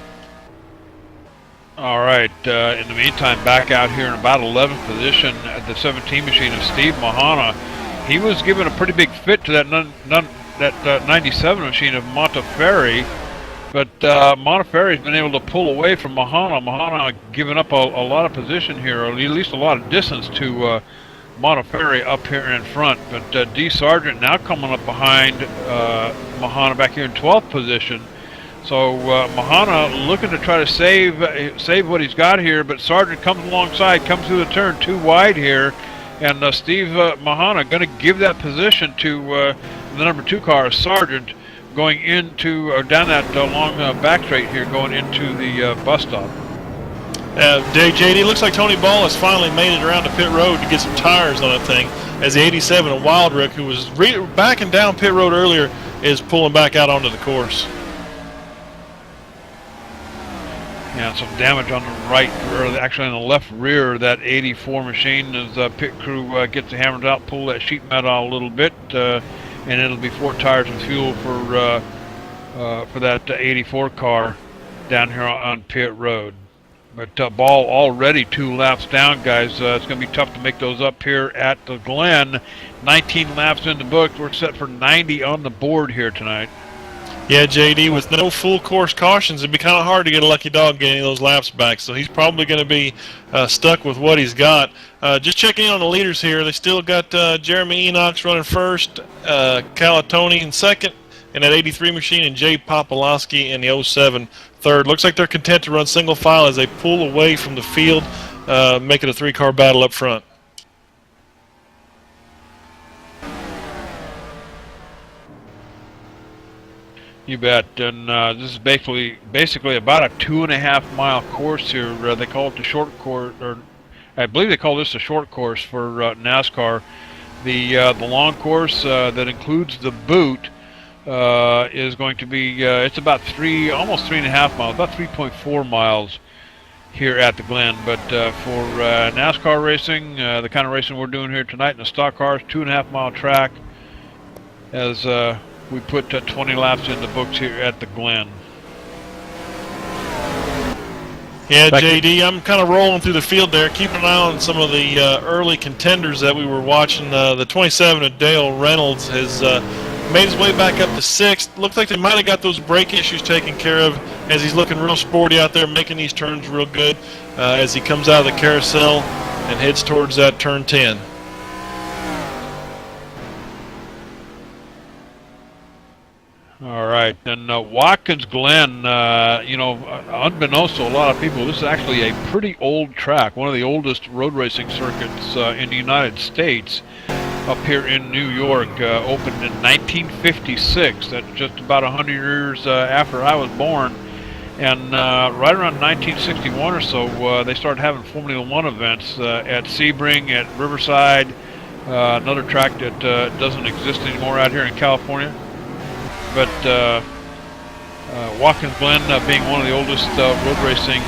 All right, in the meantime, back out here in about 11th position at the 17 machine of Steve Mahana. He was given a pretty big fit to that 97 machine of Montefiore, but Montefiore has been able to pull away from Mahana. Mahana giving up a lot of position here, or at least a lot of distance to Montefiore up here in front. But D. Sargent now coming up behind Mahana back here in 12th position. So Mahana looking to try to save what he's got here, but Sargent comes alongside, comes through the turn too wide here, and Steve Mahana going to give that position to the number 2 car, Sargent, going into down that long back straight here, going into the bus stop. JD, looks like Tony Ball has finally made it around to pit road to get some tires on that thing, as the 87 of Wildrick, who was backing down pit road earlier, is pulling back out onto the course. Yeah, some damage on the right, or actually on the left rear of that 84 machine as the pit crew gets the hammers out, pull that sheet metal out a little bit, and it'll be 4 tires and fuel for that 84 car down here on pit road. But Ball already 2 laps down, guys. It's going to be tough to make those up here at the Glen. 19 laps in the book. We're set for 90 on the board here tonight. Yeah, JD, with no full course cautions, it'd be kind of hard to get a lucky dog getting those laps back. So he's probably going to be stuck with what he's got. Just checking in on the leaders here. They still got Jeremy Enox running first, Calantoni in second, and that 83 machine, and Jay Popolowski in the 07 third. Looks like they're content to run single file as they pull away from the field, make it a 3-car battle up front. You bet. And this is basically about a 2.5-mile course here. They call it the short course, or I believe they call this a short course for NASCAR. The long course that includes the boot is going to be it's about almost 3.5 miles, about 3.4 miles here at the Glen. But for NASCAR racing, the kind of racing we're doing here tonight in the stock cars, 2.5-mile track, as we put 20 laps in the books here at the Glen. Yeah, Back JD, I'm kind of rolling through the field there, keeping an eye on some of the early contenders that we were watching. The 27 of Dale Reynolds has made his way back up to 6th. Looks like they might have got those brake issues taken care of, as he's looking real sporty out there, making these turns real good as he comes out of the carousel and heads towards that turn 10. All right, and Watkins Glen, unbeknownst to a lot of people, this is actually a pretty old track, one of the oldest road racing circuits in the United States, up here in New York. Opened in 1956. That's just about 100 years after I was born. And right around 1961 or so, they started having Formula One events at Sebring, at Riverside, another track that doesn't exist anymore out here in California. But Watkins Glen being one of the oldest road racing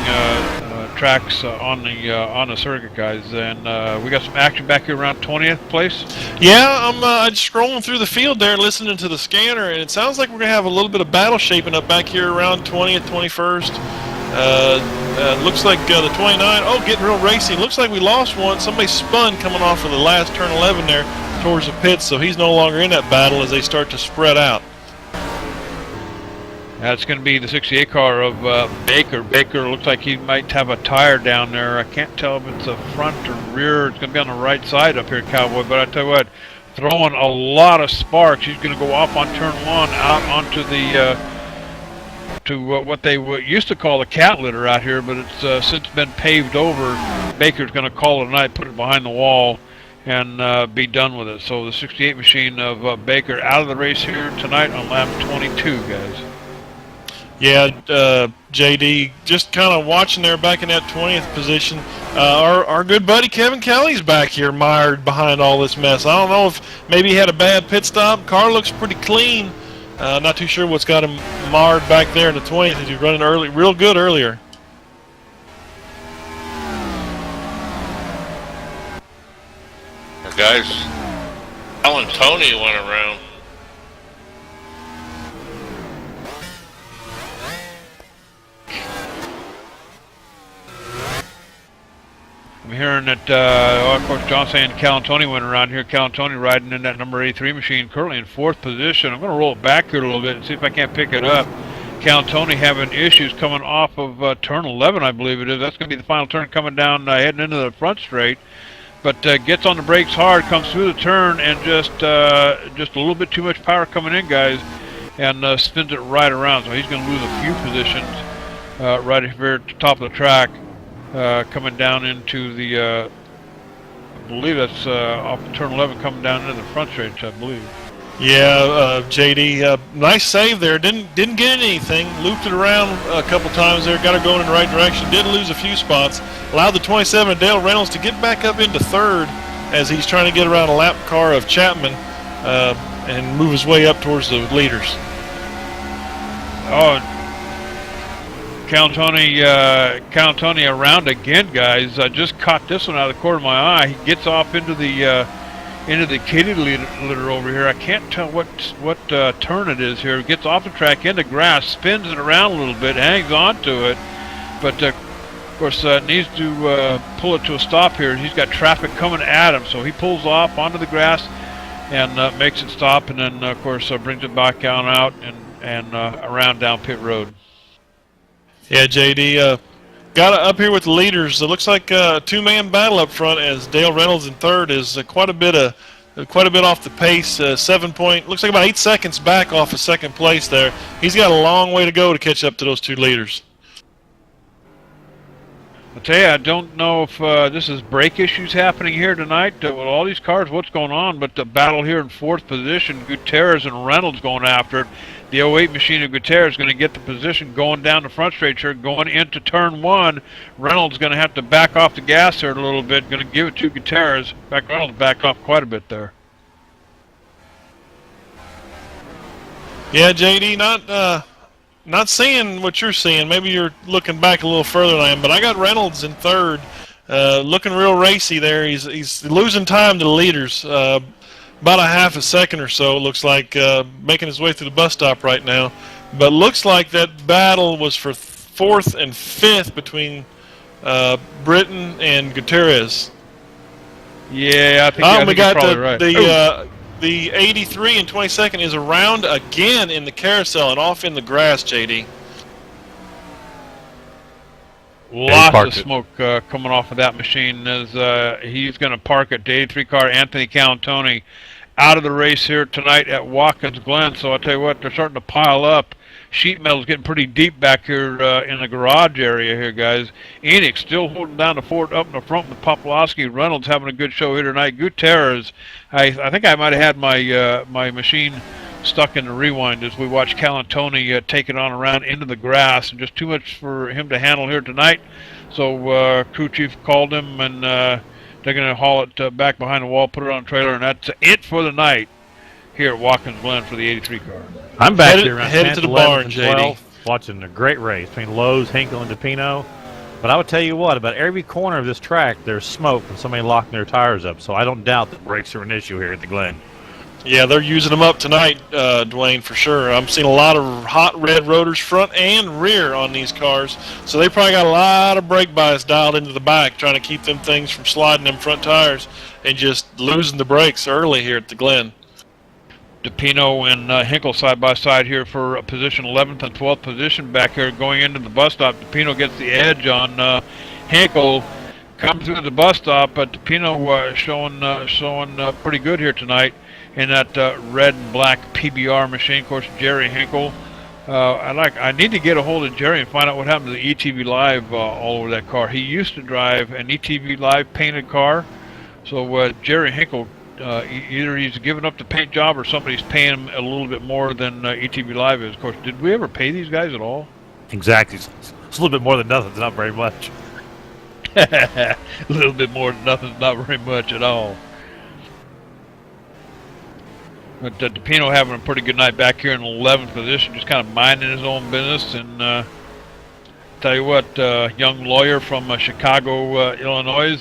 tracks on the circuit, guys, and we got some action back here around 20th place. Yeah, I'm just scrolling through the field there, listening to the scanner, and it sounds like we're gonna have a little bit of battle shaping up back here around 20th, 21st. Looks like the 29. Oh, getting real racy. Looks like we lost one. Somebody spun coming off of the last turn 11 there towards the pits, so he's no longer in that battle as they start to spread out. That's going to be the 68 car of Baker. Baker looks like he might have a tire down there. I can't tell if it's a front or rear. It's going to be on the right side up here, Cowboy. But I tell you what, throwing a lot of sparks. He's going to go off on turn 1 out onto the what they used to call the cat litter out here, but it's since been paved over. Baker's going to call it a night, put it behind the wall, and be done with it. So the 68 machine of Baker out of the race here tonight on lap 22, guys. Yeah, JD, just kind of watching there back in that 20th position. Our good buddy Kevin Kelly's back here mired behind all this mess. I don't know if maybe he had a bad pit stop. Car looks pretty clean. Not too sure what's got him marred back there in the 20th. He's running early, real good earlier. Guys, Alan Tony went around. I'm hearing that, of course, John saying Calantoni went around here. Calantoni riding in that number 83 machine, currently in 4th position. I'm going to roll it back here a little bit and see if I can't pick it up. Calantoni having issues coming off of turn 11, I believe it is. That's going to be the final turn coming down, heading into the front straight. But gets on the brakes hard, comes through the turn, and just a little bit too much power coming in, guys, and spins it right around. So he's going to lose a few positions right here at the top of the track. Coming down into the, I believe that's off of turn 11, coming down into the front stretch, I believe. Yeah, JD, nice save there. Didn't get anything. Looped it around a couple times there. Got her going in the right direction. Did lose a few spots. Allowed the 27 of Dale Reynolds to get back up into 3rd as he's trying to get around a lap car of Chapman and move his way up towards the leaders. Oh. Calantoni around again, guys. I just caught this one out of the corner of my eye. He gets off into the kitty litter over here. I can't tell what turn it is here. He gets off the track into grass, spins it around a little bit, hangs on to it, but of course needs to pull it to a stop here. He's got traffic coming at him, so he pulls off onto the grass and makes it stop, and then of course brings it back out and around down pit road. Yeah, JD, got up here with the leaders. It looks like a two-man battle up front as Dale Reynolds in 3rd is quite a bit off the pace. Looks like about 8 seconds back off of 2nd place there. He's got a long way to go to catch up to those two leaders. I'll tell you, I don't know if this is brake issues happening here tonight with all these cars, what's going on, but the battle here in 4th position, Gutierrez and Reynolds going after it. The 08 machine of Gutierrez is going to get the position going down the front straight here, going into turn 1. Reynolds is going to have to back off the gas there a little bit, going to give it to Gutierrez. In fact, Reynolds backed off quite a bit there. Yeah, JD, not seeing what you're seeing. Maybe you're looking back a little further than I am, but I got Reynolds in 3rd, looking real racy there. He's losing time to the leaders. About a half a second or so, it looks like, making his way through the bus stop right now. But looks like that battle was for 4th and 5th between Britton and Gutierrez. Yeah, I think you're probably right. The 83 and 22nd is around again in the carousel and off in the grass, JD. Lots of smoke coming off of that machine as he's going to park at the 83 car. Anthony Cantoni out of the race here tonight at Watkins Glen. So I'll tell you what, they're starting to pile up. Sheet metal's getting pretty deep back here in the garage area here, guys. Enix still holding down the fort up in the front with Popolowski. Reynolds having a good show here tonight. Gutierrez, I think I might have had my my machine stuck in the rewind as we watch Cantoni take it on around into the grass, and just too much for him to handle here tonight. So crew chief called him, and they're going to haul it back behind the wall, put it on a trailer, and that's it for the night here at Watkins Glen for the 83 car. I'm back here around headed to the barn, JD. Watching a great race between Lowe's, Hinkle, and DePino. But I would tell you what, about every corner of this track, there's smoke from somebody locking their tires up. So I don't doubt that brakes are an issue here at the Glen. Yeah, they're using them up tonight, Dwayne, for sure. I'm seeing a lot of hot red rotors front and rear on these cars. So they probably got a lot of brake bias dialed into the back, trying to keep them things from sliding them front tires and just losing the brakes early here at the Glen. DePino and Hinkle side by side here for position 11th and 12th position back here going into the bus stop. DePino gets the edge on Hinkle. Comes through the bus stop, but DePino showing pretty good here tonight in that red and black PBR machine. Of course, Jerry Hinkle. I need to get a hold of Jerry and find out what happened to the ETV Live all over that car. He used to drive an ETV Live painted car. So Jerry Hinkle, either he's given up the paint job or somebody's paying him a little bit more than ETV Live is. Of course, did we ever pay these guys at all? Exactly. It's a little bit more than nothing. It's not very much. A little bit more than nothing. Not very much at all. But DePino having a pretty good night back here in 11th position, just kind of minding his own business. And tell you what, young lawyer from Chicago, Illinois,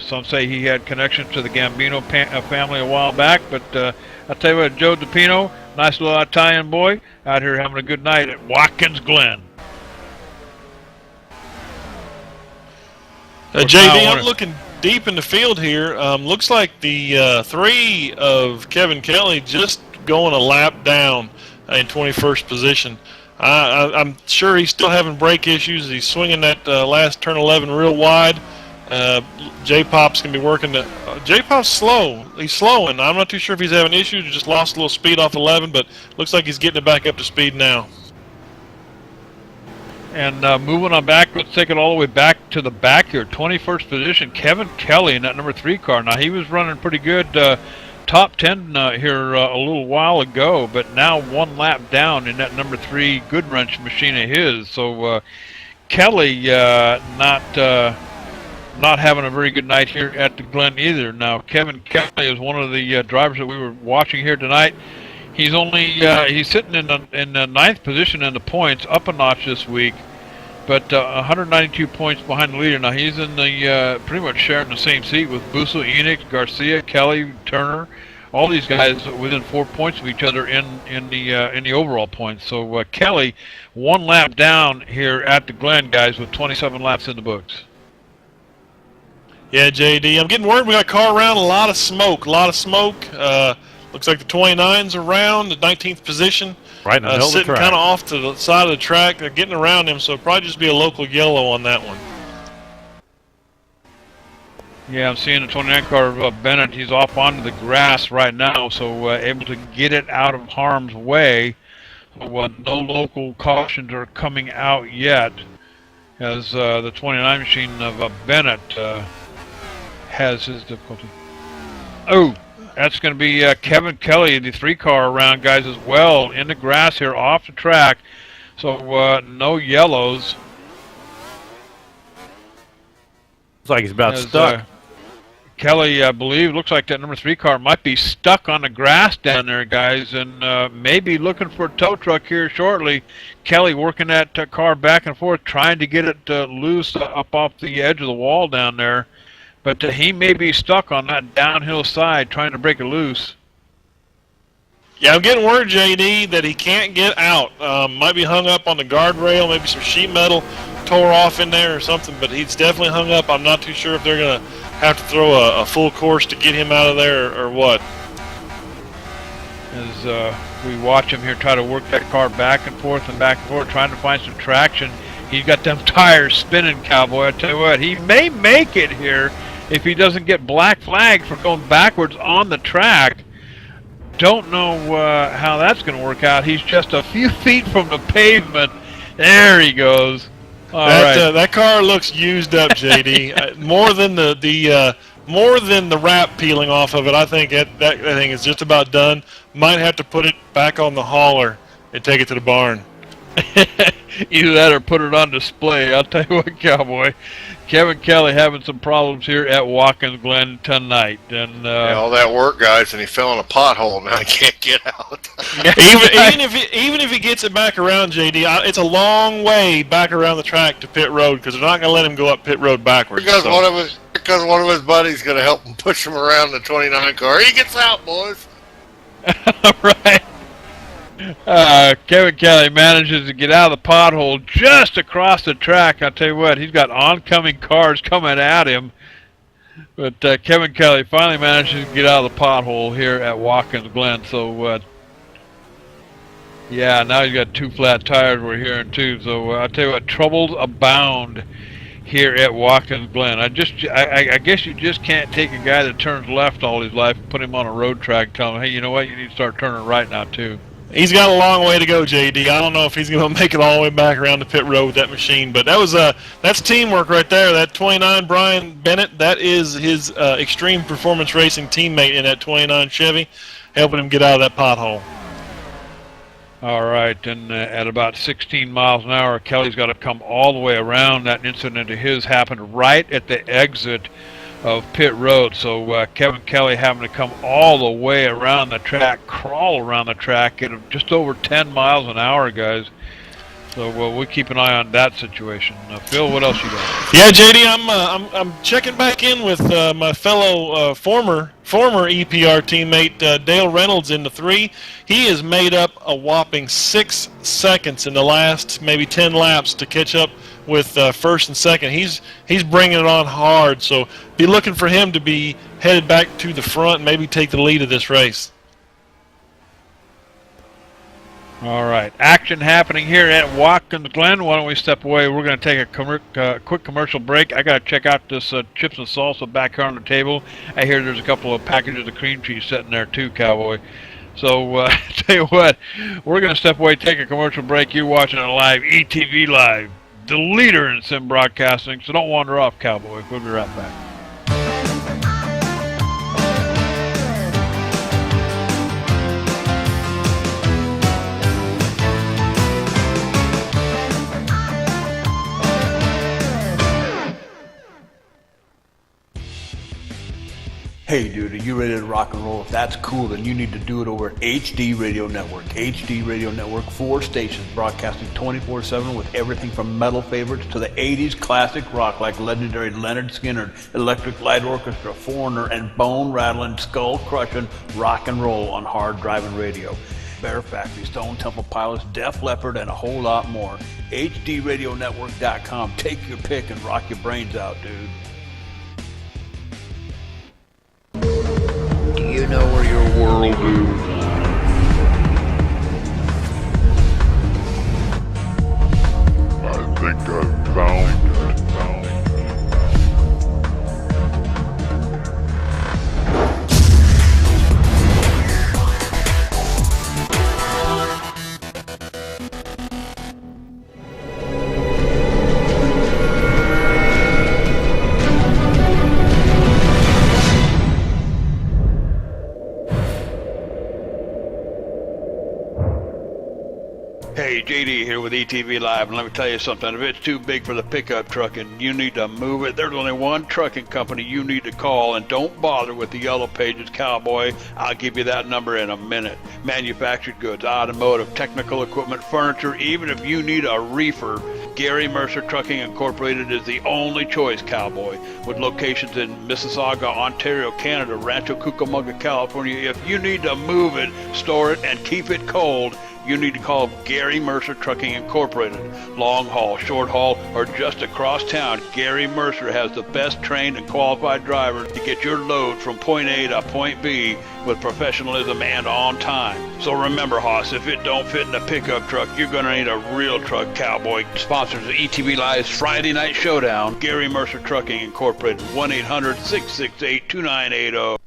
some say he had connections to the Gambino family a while back. But I'll tell you what, Joe DePino, nice little Italian boy, out here having a good night at Watkins Glen. JD, I'm looking deep in the field here. Looks like the 3 of Kevin Kelly just going a lap down in 21st position. I'm sure he's still having brake issues. He's swinging that last turn 11 real wide. J-Pop's going to be working the... J-Pop's slow. He's slowing. I'm not too sure if he's having issues. He just lost a little speed off 11, but looks like he's getting it back up to speed now. And moving on back, let's take it all the way back to the back here. 21st position, Kevin Kelly in that number 3 car. Now, he was running pretty good top 10 here a little while ago, but now 1 lap down in that number 3 Goodwrench machine of his. So Kelly not having a very good night here at the Glen either. Now, Kevin Kelly is one of the drivers that we were watching here tonight. He's only he's sitting in the 9th position in the points, up a notch this week, but 192 points behind the leader. Now he's in the pretty much sharing the same seat with Busso, Enix, Garcia, Kelly, Turner, all these guys within 4 points of each other in the overall points. So Kelly 1 lap down here at the Glen, guys, with 27 laps in the books. Yeah, JD, I'm getting worried. We got a car around, a lot of smoke. Looks like the 29's around, the 19th position. Right in the middle of the track. Sitting kind of off to the side of the track. They're getting around him, so it'll probably just be a local yellow on that one. Yeah, I'm seeing the 29 car, Bennett. He's off onto the grass right now, so able to get it out of harm's way. No local cautions are coming out yet, as the 29 machine of Bennett has his difficulty. Oh! That's going to be Kevin Kelly, the 3 car around, guys, as well, in the grass here off the track. So no yellows. Looks like he's about stuck. Kelly, I believe, looks like that number 3 car might be stuck on the grass down there, guys, and maybe looking for a tow truck here shortly. Kelly working that car back and forth, trying to get it loose up off the edge of the wall down there. But he may be stuck on that downhill side trying to break it loose. Yeah, I'm getting word, JD, that he can't get out. Might be hung up on the guardrail, maybe some sheet metal tore off in there or something, but he's definitely hung up. I'm not too sure if they're going to have to throw a full course to get him out of there or what. As we watch him here try to work that car back and forth, trying to find some traction. He's got them tires spinning, Cowboy. I tell you what, he may make it here if he doesn't get black flag for going backwards on the track. Don't know how that's going to work out. He's just a few feet from the pavement. There he goes. All right. That car looks used up, JD. More than the wrap peeling off of it. I think that thing is just about done. Might have to put it back on the hauler and take it to the barn. Either that or put it on display. I'll tell you what, Cowboy. Kevin Kelly having some problems here at Watkins Glen tonight, and all that work, guys, and he fell in a pothole. Now he can't get out. even if he gets it back around, JD, it's a long way back around the track to pit road because they're not going to let him go up pit road backwards. Because one of his buddies going to help him push him around the 29 car. He gets out, boys. Right. Kevin Kelly manages to get out of the pothole just across the track. I'll tell you what, he's got oncoming cars coming at him. But Kevin Kelly finally manages to get out of the pothole here at Watkins Glen. So, yeah, now he's got two flat tires we're hearing too. So I'll tell you what, troubles abound here at Watkins Glen. I guess you just can't take a guy that turns left all his life and put him on a road track and tell him, hey, you know what, you need to start turning right now too. He's got a long way to go, JD. I don't know if he's going to make it all the way back around the pit road with that machine, but that's teamwork right there. That 29 Brian Bennett, that is his Extreme Performance Racing teammate in that 29 Chevy, helping him get out of that pothole. All right, and at about 16 miles an hour, Kelly's got to come all the way around. That incident of his happened right at the exit of pit road, so Kevin Kelly having to come all the way around the track, crawl around the track at just over 10 miles an hour, guys. So we'll keep an eye on that situation. Phil, what else you got? Yeah, JD, I'm checking back in with my fellow former EPR teammate Dale Reynolds in the 3. He has made up a whopping 6 seconds in the last maybe 10 laps to catch up with first and second. He's bringing it on hard, so be looking for him to be headed back to the front and maybe take the lead of this race. All right, action happening here at Watkins Glen. Why don't we step away? We're going to take a quick commercial break. I got to check out this chips and salsa back here on the table. I hear there's a couple of packages of cream cheese sitting there too, Cowboy. So tell you what, we're going to step away, take a commercial break. You're watching it live, ETV Live, the leader in sim broadcasting. So don't wander off, Cowboy. We'll be right back. Hey dude, are you ready to rock and roll? If that's cool, then you need to do it over at HD Radio Network. HD Radio Network, 4 stations broadcasting 24/7 with everything from metal favorites to the 80s classic rock like legendary Leonard Skinner, Electric Light Orchestra, Foreigner, and bone-rattling, skull-crushing rock and roll on hard-driving radio. Bear Factory, Stone Temple Pilots, Def Leppard, and a whole lot more. HDRadionetwork.com. Take your pick and rock your brains out, dude. Do you know where your world is? I think I found it. Hey, JD here with ETV Live, and let me tell you something. If it's too big for the pickup truck and you need to move it, there's only one trucking company you need to call, and don't bother with the Yellow Pages, Cowboy. I'll give you that number in a minute. Manufactured goods, automotive, technical equipment, furniture, even if you need a reefer, Gary Mercer Trucking Incorporated is the only choice, cowboy. With locations in Mississauga, Ontario, Canada, Rancho Cucamonga, California, if you need to move it, store it, and keep it cold, you need to call Gary Mercer Trucking Incorporated. Long haul, short haul, or just across town, Gary Mercer has the best trained and qualified drivers to get your load from point A to point B with professionalism and on time. So remember, Hoss, if it don't fit in a pickup truck, you're going to need a real truck, cowboy. Sponsors of ETV Live's Friday Night Showdown, Gary Mercer Trucking Incorporated, 1-800-668-2980.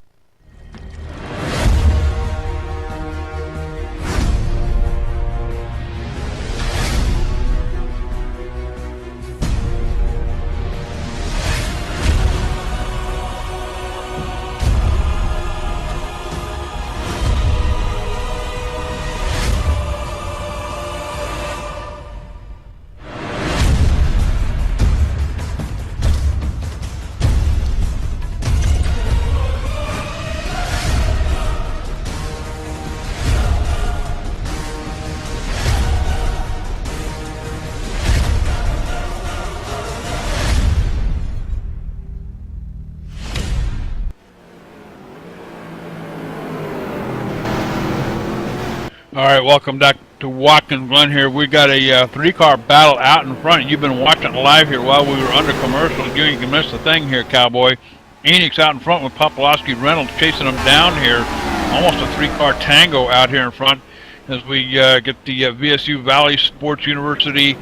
All right, welcome back to Watkins Glen here. We got a three-car battle out in front. You've been watching live here while we were under commercial. You can miss the thing here, cowboy. Enix out in front with Popolowski Reynolds chasing them down here. Almost a three-car tango out here in front as we get the VSU Valley Sports University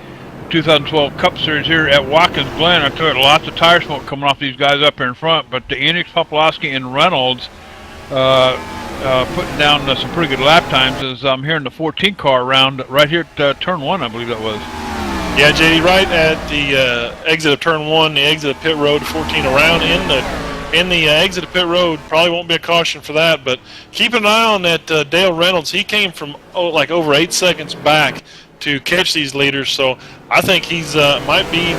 2012 Cup Series here at Watkins Glen. I tell you, lots of tire smoke coming off these guys up here in front, but the Enix, Popolowski, and Reynolds putting down some pretty good lap times as I'm here in the 14 car around right here at turn 1, I believe that was. Yeah, JD, right at the exit of turn 1, the exit of pit road 14 around in the exit of pit road. Probably won't be a caution for that, but keep an eye on that Dale Reynolds. He came from like over 8 seconds back to catch these leaders, so I think he's might be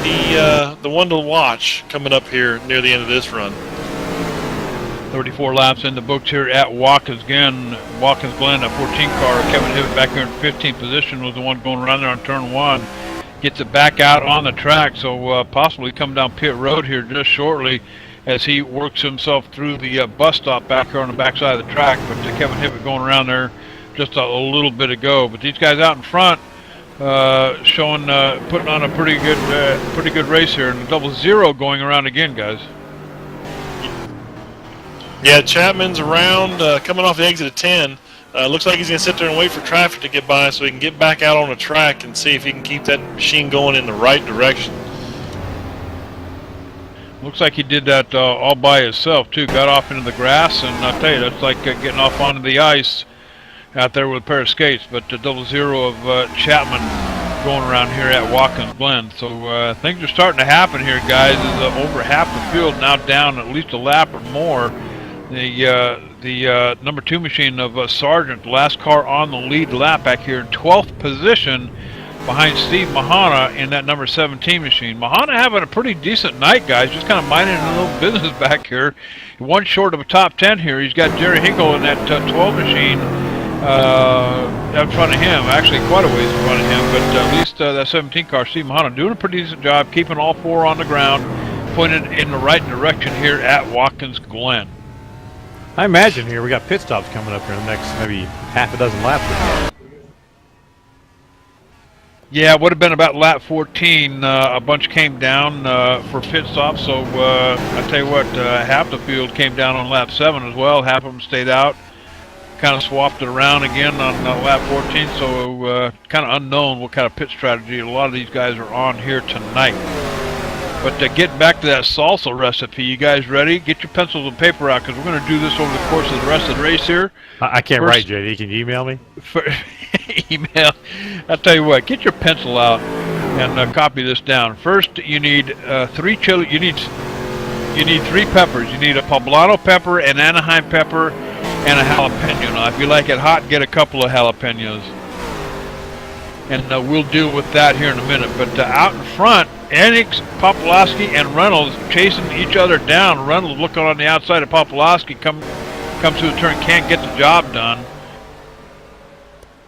the one to watch coming up here near the end of this run. 34 laps in the books here at Watkins Glen. A 14 car. Kevin Hibbett back here in 15th position was the one going around there on turn 1. Gets it back out on the track, so possibly come down pit road here just shortly as he works himself through the bus stop back here on the backside of the track. But Kevin Hibbett going around there just a little bit ago. But these guys out in front showing putting on a pretty good race here, and the 00 going around again, guys. Yeah, Chapman's around, coming off the exit of 10. Looks like he's going to sit there and wait for traffic to get by so he can get back out on the track and see if he can keep that machine going in the right direction. Looks like he did that all by himself, too. Got off into the grass, and I'll tell you, that's like getting off onto the ice out there with a pair of skates. But the 00 of Chapman going around here at Watkins Glen. So things are starting to happen here, guys. Is over half the field now down at least a lap or more. The number 2 machine of Sargent, the last car on the lead lap back here in 12th position behind Steve Mahana in that number 17 machine. Mahana having a pretty decent night, guys, just kind of minding a little business back here. One short of a top 10 here. He's got Jerry Hinkle in that 12 machine in front of him, actually quite a ways in front of him, but at least that 17 car, Steve Mahana, doing a pretty decent job keeping all 4 on the ground, pointed in the right direction here at Watkins Glen. I imagine here we got pit stops coming up here in the next maybe half a dozen laps or so. Yeah, it would have been about lap 14. A bunch came down for pit stops, so I tell you what, half the field came down on lap 7 as well. Half of them stayed out. Kind of swapped it around again on lap 14, so kind of unknown what kind of pit strategy a lot of these guys are on here tonight. But getting back to that salsa recipe, you guys ready? Get your pencils and paper out, because we're going to do this over the course of the rest of the race here. I can't write, JD. Can you email me? Email. I'll tell you what. Get your pencil out and copy this down. First, you need 3 chili. You need 3 peppers. You need a poblano pepper, an Anaheim pepper, and a jalapeno. Now, if you like it hot, get a couple of jalapenos. And we'll deal with that here in a minute. But out in front, Enix, Popolowski, and Reynolds chasing each other down. Reynolds looking on the outside of Popolowski, comes to the turn, can't get the job done.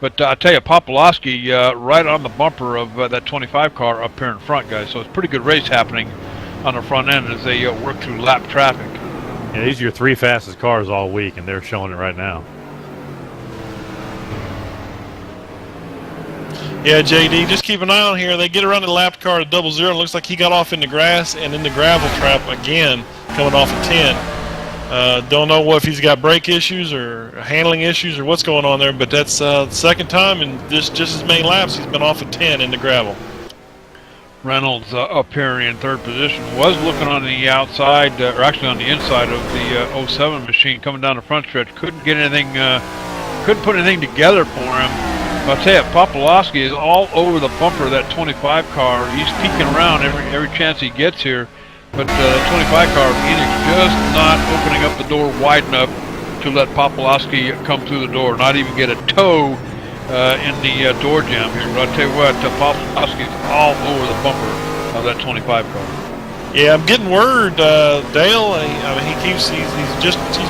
But I tell you, Popolowski right on the bumper of that 25 car up here in front, guys. So it's a pretty good race happening on the front end as they work through lap traffic. Yeah, these are your 3 fastest cars all week, and they're showing it right now. Yeah, JD, just keep an eye on here. They get around the lap car at 00. It looks like he got off in the grass and in the gravel trap again, coming off of 10. Don't know if he's got brake issues or handling issues or what's going on there, but that's the second time in just as many laps he's been off of 10 in the gravel. Reynolds up here in third position was looking on the outside, or actually on the inside of the 07 machine coming down the front stretch. Couldn't get anything, couldn't put anything together for him. I'll tell you, Popolowski is all over the bumper of that 25 car. He's peeking around every chance he gets here. But the 25 car of Phoenix just not opening up the door wide enough to let Popolowski come through the door, not even get a toe in the door jam here. But I'll tell you what, Popolowski's all over the bumper of that 25 car. Yeah, I'm getting word, Dale. I mean, he's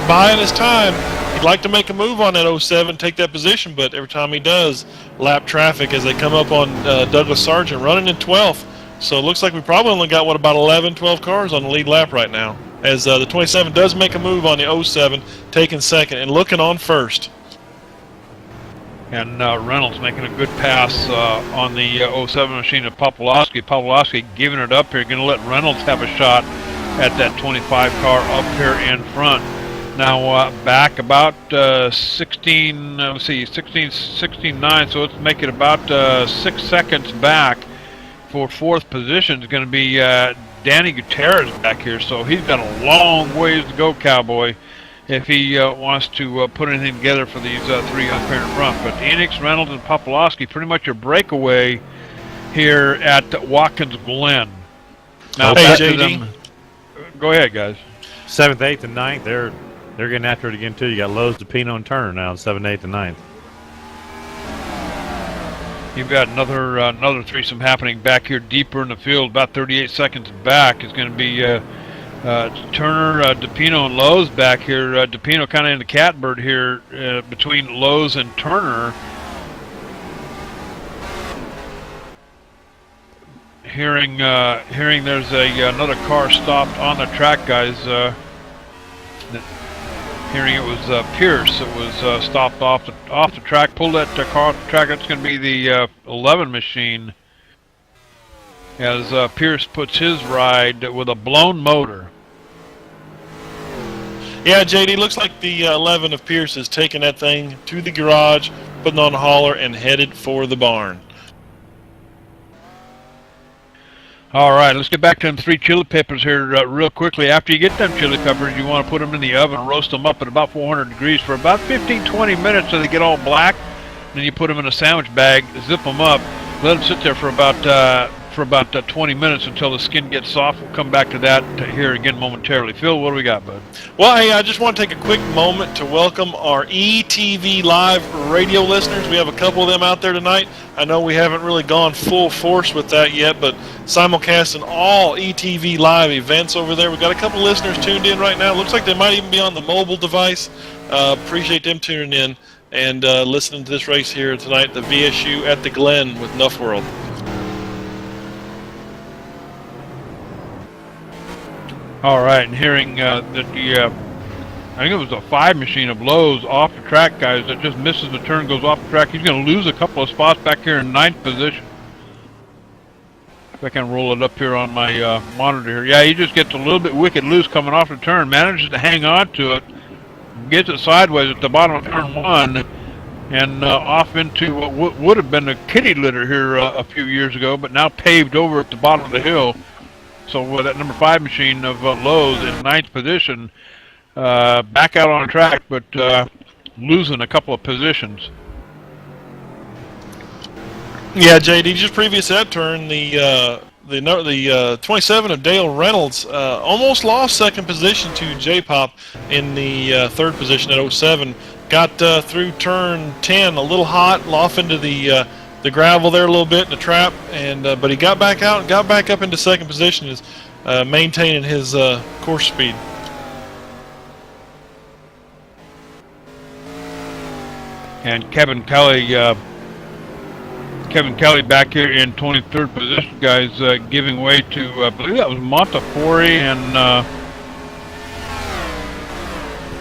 buying his time. He'd like to make a move on that 07, take that position, but every time he does, lap traffic as they come up on Douglas Sargent running in 12th. So it looks like we probably only got, about 11, 12 cars on the lead lap right now. As the 27 does make a move on the 07, taking second and looking on first. And Reynolds making a good pass on the 07 machine to Popolowski. Popolowski giving it up here, going to let Reynolds have a shot at that 25 car up here in front. Now back about 16.9, so let's make it about 6 seconds back for fourth position. Is going to be Danny Gutierrez back here, so he's got a long ways to go, Cowboy, if he wants to put anything together for these 3 up here in front. But Enix, Reynolds, and Popolowski pretty much a breakaway here at Watkins Glen. Now hey, back JD. to them. Go ahead, guys. 7th, 8th, and 9th, they're getting after it again, too. You got Lowe's, DePino, and Turner now in 7th, 8th, and 9th. You've got another threesome happening back here deeper in the field, about 38 seconds back. Is going to be Turner, DePino, and Lowe's back here. DePino kind of in the catbird here between Lowe's and Turner. Hearing there's another car stopped on the track, guys. Hearing it was Pierce. It was stopped off the track. Pulled that car off the track. That's going to be the 11 machine. As Pierce puts his ride with a blown motor. Yeah, JD, looks like the 11 of Pierce is taking that thing to the garage, putting on a hauler, and headed for the barn. All right, let's get back to them 3 chili peppers here real quickly. After you get them chili peppers, you want to put them in the oven, roast them up at about 400 degrees for about 15-20 minutes so they get all black. Then you put them in a sandwich bag, zip them up, let them sit there for about 20 minutes until the skin gets soft. We'll come back to that here again momentarily. Phil, what do we got, bud? Well, hey, I just want to take a quick moment to welcome our ETV Live radio listeners. We have a couple of them out there tonight. I know we haven't really gone full force with that yet, but simulcasting all ETV Live events over there. We've got a couple listeners tuned in right now. Looks like they might even be on the mobile device. Appreciate them tuning in and listening to this race here tonight, the VSU at the Glen with Nuff World. All right, and hearing that the, I think it was a 5 machine of Lowe's off the track, guys, that just misses the turn, goes off the track. He's going to lose a couple of spots back here in 9th position. If I can roll it up here on my monitor here. Yeah, he just gets a little bit wicked loose coming off the turn, manages to hang on to it, gets it sideways at the bottom of turn 1, and off into what would have been a kitty litter here a few years ago, but now paved over at the bottom of the hill. So that number 5 machine of Lowe's in 9th position, back out on track, but losing a couple of positions. Yeah, JD, just previous to that turn, the 27 of Dale Reynolds almost lost second position to J-Pop in the 3rd position at 07. Got through turn 10 a little hot, off into the gravel there a little bit in the trap, and but he got back out and got back up into 2nd position, is maintaining his course speed. and Kevin Kelly back here in 23rd position, guys, giving way to, I believe that was Montefiore and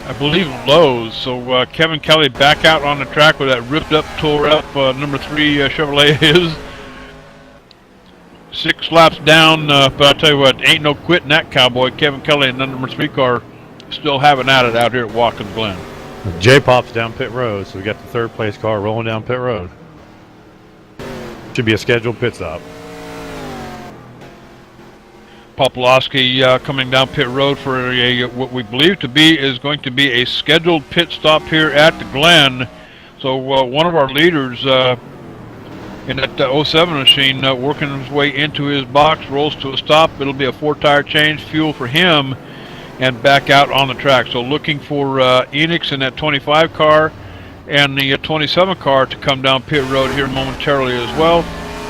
I believe Lowe's. So Kevin Kelly back out on the track with that ripped up, tore up number 3 Chevrolet is. 6 laps down, but I tell you what, ain't no quitting that cowboy. Kevin Kelly and the number 3 car still having at it out here at Watkins Glen. J-Pop's down pit road, so we got the 3rd place car rolling down pit road. Should be a scheduled pit stop. Popolowski coming down pit road for what we believe to be is going to be a scheduled pit stop here at the Glen. So one of our leaders in that 07 machine working his way into his box, rolls to a stop. It'll be a 4-tire change, fuel for him, and back out on the track. So looking for Enix in that 25 car and the 27 car to come down pit road here momentarily as well.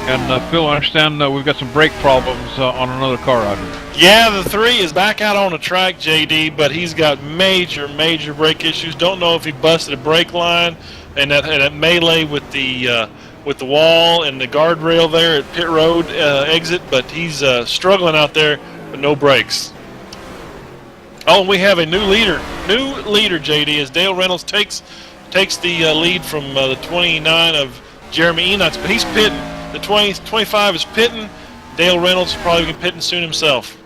And Phil, I understand we've got some brake problems on another car out here. Yeah, the 3 is back out on the track, JD, but he's got major brake issues. Don't know if he busted a brake line and that melee with the wall and the guardrail there at pit road exit, but he's struggling out there with no brakes. Oh, we have a new leader, JD, as Dale Reynolds takes the lead from the 29 of Jeremy Enox, but he's pitting. The 25 is pitting. Dale Reynolds is probably pitting soon himself.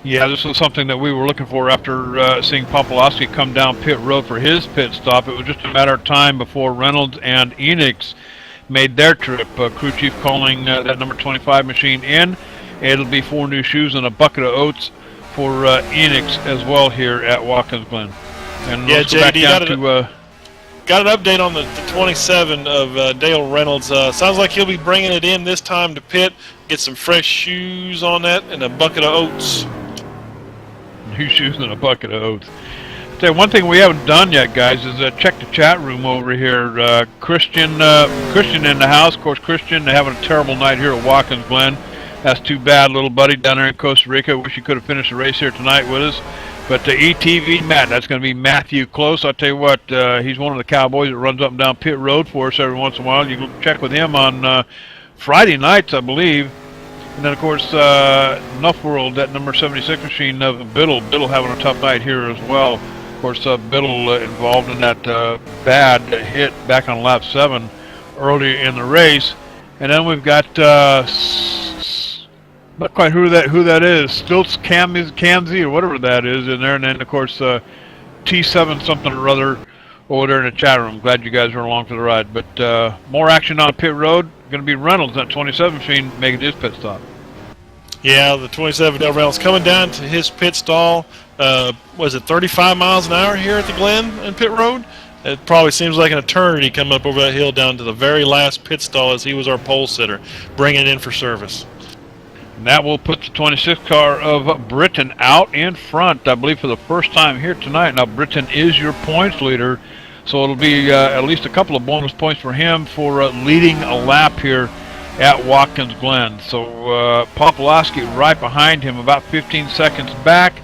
Yeah, this was something that we were looking for after seeing Popolowski come down pit road for his pit stop. It was just a matter of time before Reynolds and Enix made their trip. Crew chief calling that number 25 machine in. It'll be 4 new shoes and a bucket of oats for Enix as well here at Watkins Glen. And yeah, let's go back JD, down to... got an update on the 27 of Dale Reynolds. Sounds like he'll be bringing it in this time to pit, get some fresh shoes on that, and a bucket of oats. New shoes and a bucket of oats. Say one thing we haven't done yet, guys, is check the chat room over here. Christian in the house. Of course, Christian having a terrible night here at Watkins Glen. That's too bad, little buddy down there in Costa Rica. Wish he could have finished the race here tonight with us. But ETV Matt, that's going to be Matthew Close. I'll tell you what, he's one of the cowboys that runs up and down pit road for us every once in a while. You can check with him on Friday nights, I believe. And then, of course, Enough World, that number 76 machine of Biddle. Biddle having a tough night here as well. Of course, Biddle involved in that bad hit back on lap 7 earlier in the race. And then we've got... not quite who that is. Stilts Camzy or whatever that is in there, and then of course T7 something or other over there in the chat room. Glad you guys are along for the ride. But more action on pit road. Going to be Reynolds, that 27 machine, making his pit stop. Yeah, the 27 Dale Reynolds coming down to his pit stall. Was it 35 miles an hour here at the Glen and pit road? It probably seems like an eternity coming up over that hill down to the very last pit stall as he was our pole sitter, bringing it in for service. And that will put the 26 car of Britton out in front, I believe, for the first time here tonight. Now, Britton is your points leader, so it'll be at least a couple of bonus points for him for leading a lap here at Watkins Glen. So Popolowski right behind him, about 15 seconds back.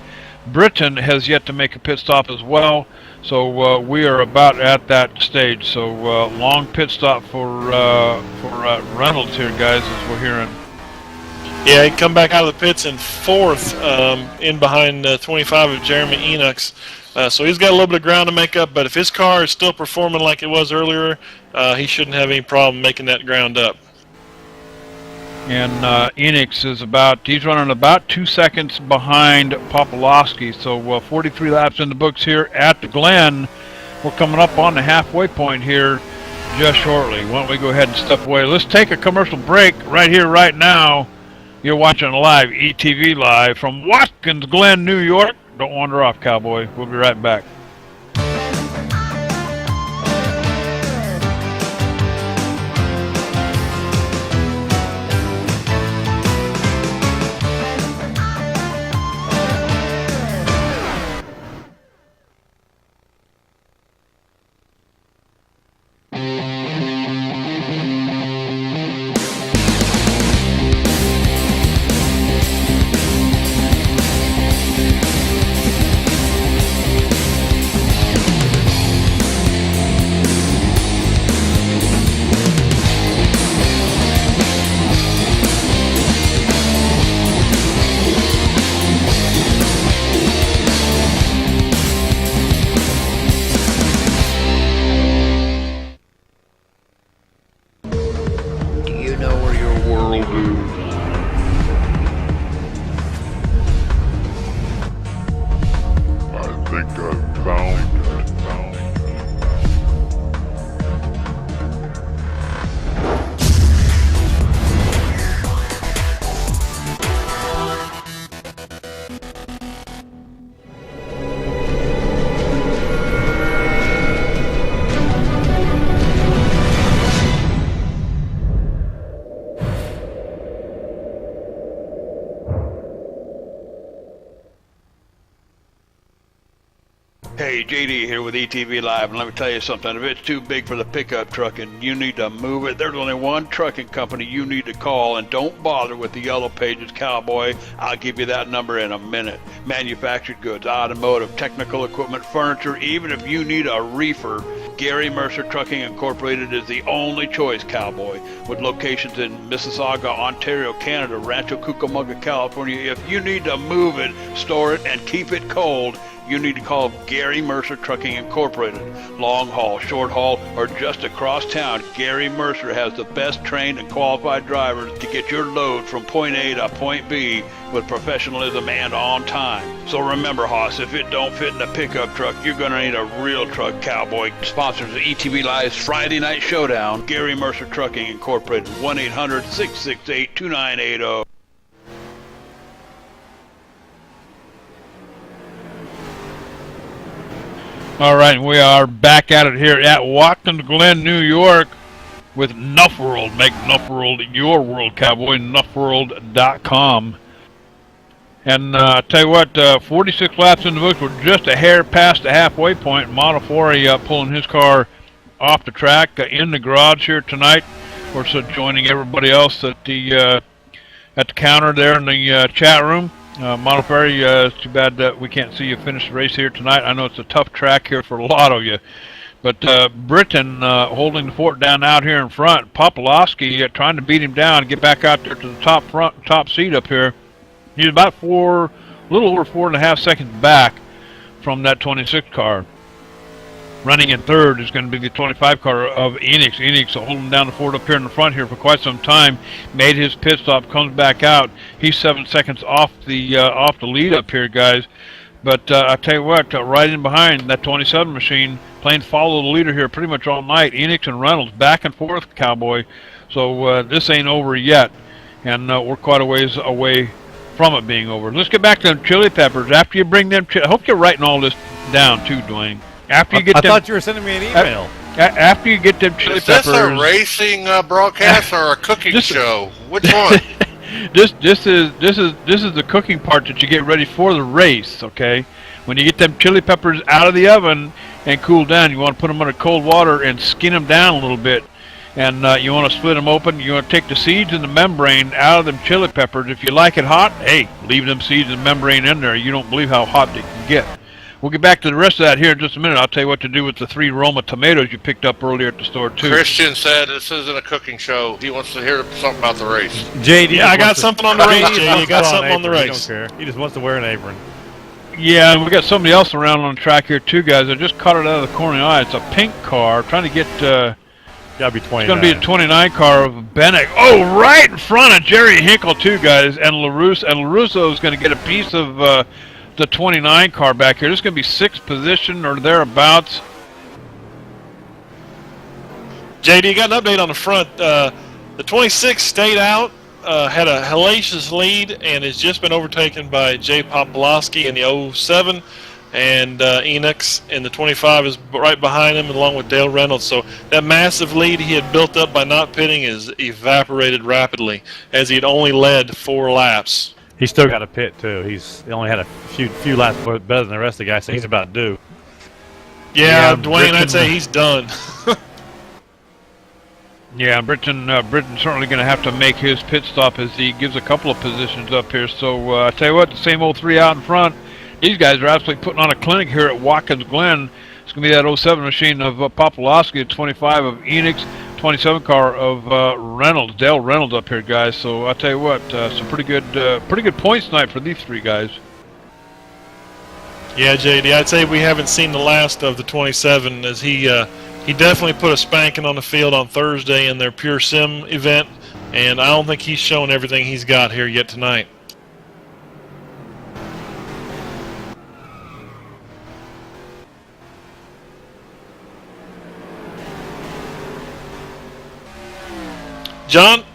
Britton has yet to make a pit stop as well, so we are about at that stage. So long pit stop for Reynolds here, guys, as we're hearing. Yeah, he come back out of the pits in 4th, in behind 25 of Jeremy Enox. So he's got a little bit of ground to make up, but if his car is still performing like it was earlier, he shouldn't have any problem making that ground up. And Enix is he's running about 2 seconds behind Popolowski. So 43 laps in the books here at the Glen. We're coming up on the halfway point here just shortly. Why don't we go ahead and step away? Let's take a commercial break right here, right now. You're watching live, ETV Live from Watkins Glen, New York. Don't wander off, cowboy. We'll be right back. JD here with ETV Live, and let me tell you something. If it's too big for the pickup truck and you need to move it, there's only one trucking company you need to call, and don't bother with the Yellow Pages, cowboy. I'll give you that number in a minute. Manufactured goods, automotive, technical equipment, furniture, even if you need a reefer, Gary Mercer Trucking Incorporated is the only choice, cowboy. With locations in Mississauga, Ontario, Canada, Rancho Cucamonga, California, if you need to move it, store it, and keep it cold, you need to call Gary Mercer Trucking Incorporated. Long haul, short haul, or just across town, Gary Mercer has the best trained and qualified drivers to get your load from point A to point B with professionalism and on time. So remember, Hoss, if it don't fit in a pickup truck, you're going to need a real truck, cowboy. Sponsors of ETV Live's Friday Night Showdown, Gary Mercer Trucking Incorporated, 1-800-668-2980. All right, we are back at it here at Watkins Glen, New York, with Nuff World. Make Nuff World your world, cowboy. NuffWorld.com. And I tell you what, 46 laps in the books. We're just a hair past the halfway point. Montefiore pulling his car off the track in the garage here tonight. Of course, joining everybody else at the counter there in the chat room. Montefiore, it's too bad that we can't see you finish the race here tonight. I know it's a tough track here for a lot of you. But Britton holding the fort down out here in front. Popolowski trying to beat him down and get back out there to the top seat up here. He's about a little over 4.5 seconds back from that 26 car. Running in third is going to be the 25 car of Enix. Enix holding down the fort up here in the front here for quite some time. Made his pit stop, comes back out. He's 7 seconds off the lead up here, guys. But I tell you what, right in behind that 27 machine, playing follow the leader here pretty much all night. Enix and Reynolds back and forth, cowboy. So this ain't over yet, and we're quite a ways away from it being over. Let's get back to them chili peppers. After you bring them, I hope you're writing all this down too, Dwayne. After you get I them, thought you were sending me an email. After you get them chili peppers. Is this a racing broadcast or a cooking show? Which one? This is the cooking part that you get ready for the race. Okay, when you get them chili peppers out of the oven and cool down, you want to put them under cold water and skin them down a little bit. And you want to split them open. You want to take the seeds and the membrane out of them chili peppers. If you like it hot, hey, leave them seeds and membrane in there. You don't believe how hot they can get. We'll get back to the rest of that here in just a minute. I'll tell you what to do with the 3 Roma tomatoes you picked up earlier at the store, too. Christian said this isn't a cooking show. He wants to hear something about the race. JD, Yeah, I got something on the race, JD. You got something on the race. He don't care. He just wants to wear an apron. Yeah, and we got somebody else around on the track here, too, guys. I just caught it out of the corner of the eye. It's a pink car. Trying to get... Gotta be 29. It's going to be a 29 car of Bennett. Oh, right in front of Jerry Hinkle, too, guys. And LaRusso is going to get a piece of the 29 car back here. This is going to be 6th position or thereabouts. JD, you got an update on the front. The 26 stayed out, had a hellacious lead, and has just been overtaken by Jay Popolowski in the 07. And Enix in the 25 is right behind him, along with Dale Reynolds. So that massive lead he had built up by not pitting is evaporated rapidly, as he had only led 4 laps. He's still got a pit too. He only had a few laps better than the rest of the guys, so he's about due. Yeah, Dwayne, I'd say he's done. Yeah, Britton's certainly going to have to make his pit stop as he gives a couple of positions up here. So I tell you what, the same old 3 out in front. These guys are absolutely putting on a clinic here at Watkins Glen. It's going to be that 07 machine of Popolowski, 25 of Enix, 27 car of Reynolds, Dale Reynolds up here, guys. So I'll tell you what, some pretty good points tonight for these 3 guys. Yeah, JD, I'd say we haven't seen the last of the 27, as he definitely put a spanking on the field on Thursday in their Pure Sim event, and I don't think he's shown everything he's got here yet tonight. John?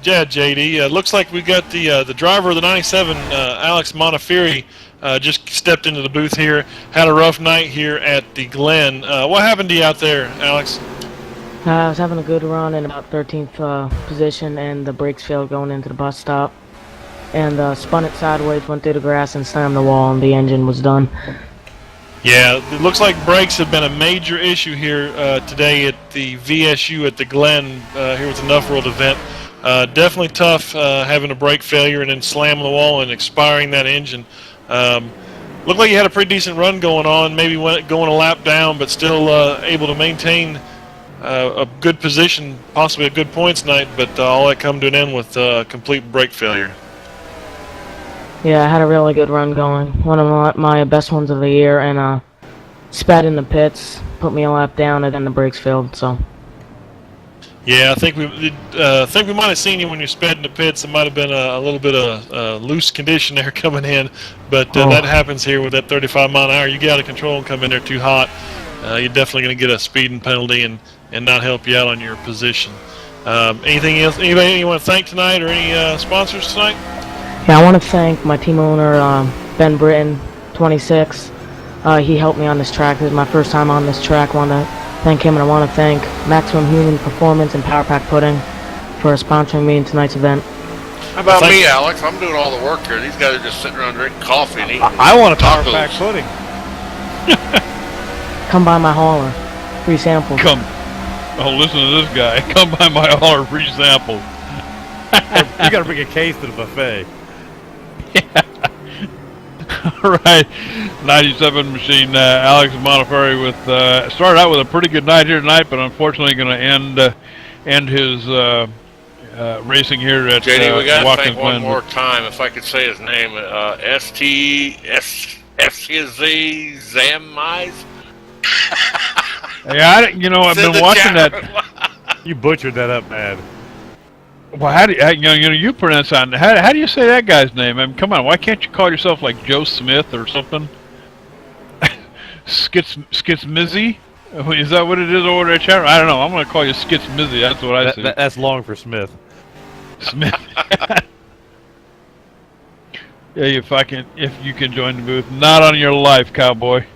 Yeah, JD. Looks like we got the driver of the 97, Alex Montefiore, just stepped into the booth here. Had a rough night here at the Glen. What happened to you out there, Alex? I was having a good run in about 13th position, and the brakes failed going into the bus stop. And spun it sideways, went through the grass, and slammed the wall, and the engine was done. Yeah, it looks like brakes have been a major issue here today at the VSU at the Glen here with the Nuff World event. Definitely tough having a brake failure and then slamming the wall and expiring that engine. Looked like you had a pretty decent run going on, maybe going a lap down, but still able to maintain a good position, possibly a good points night, but all that come to an end with complete brake failure. Yeah, I had a really good run going. One of my best ones of the year, and sped in the pits, put me a lap down, and then the brakes failed, so. Yeah, I think we might have seen you when you sped in the pits. It might have been a little bit of loose condition there coming in, but that happens here with that 35 mile an hour. You get out of control and come in there too hot, you're definitely going to get a speeding penalty and not help you out on your position. Anything else? Anybody you want to thank tonight, or any sponsors tonight? Yeah, I want to thank my team owner, Ben Britton, 26. He helped me on this track. This is my first time on this track. I want to thank him, and I want to thank Maximum Human Performance and Power Pack Pudding for sponsoring me in tonight's event. How about me, Alex? I'm doing all the work here. These guys are just sitting around drinking coffee and eating I want a Power tacos. Pack Pudding. Come by my hauler. Free samples. Come. Oh, listen to this guy. Come by my hauler, free samples. You got to bring a case to the buffet. All right, 97 machine. Alex Montefiore with started out with a pretty good night here tonight, but unfortunately going to end his racing here at JD, we got to Watkins thank one Glen. more time, if I could say his name, STFCZ Zamize. Yeah, I've been watching that. You butchered that up, man. Well, how do you pronounce that? How do you say that guy's name? I mean, come on, why can't you call yourself like Joe Smith or something? Skitsmizzy? Is that what it is over there, chat? I don't know. I'm going to call you Skitsmizzy. That's what I see. That's long for Smith. Smith. Yeah, if you can join the booth, not on your life, cowboy.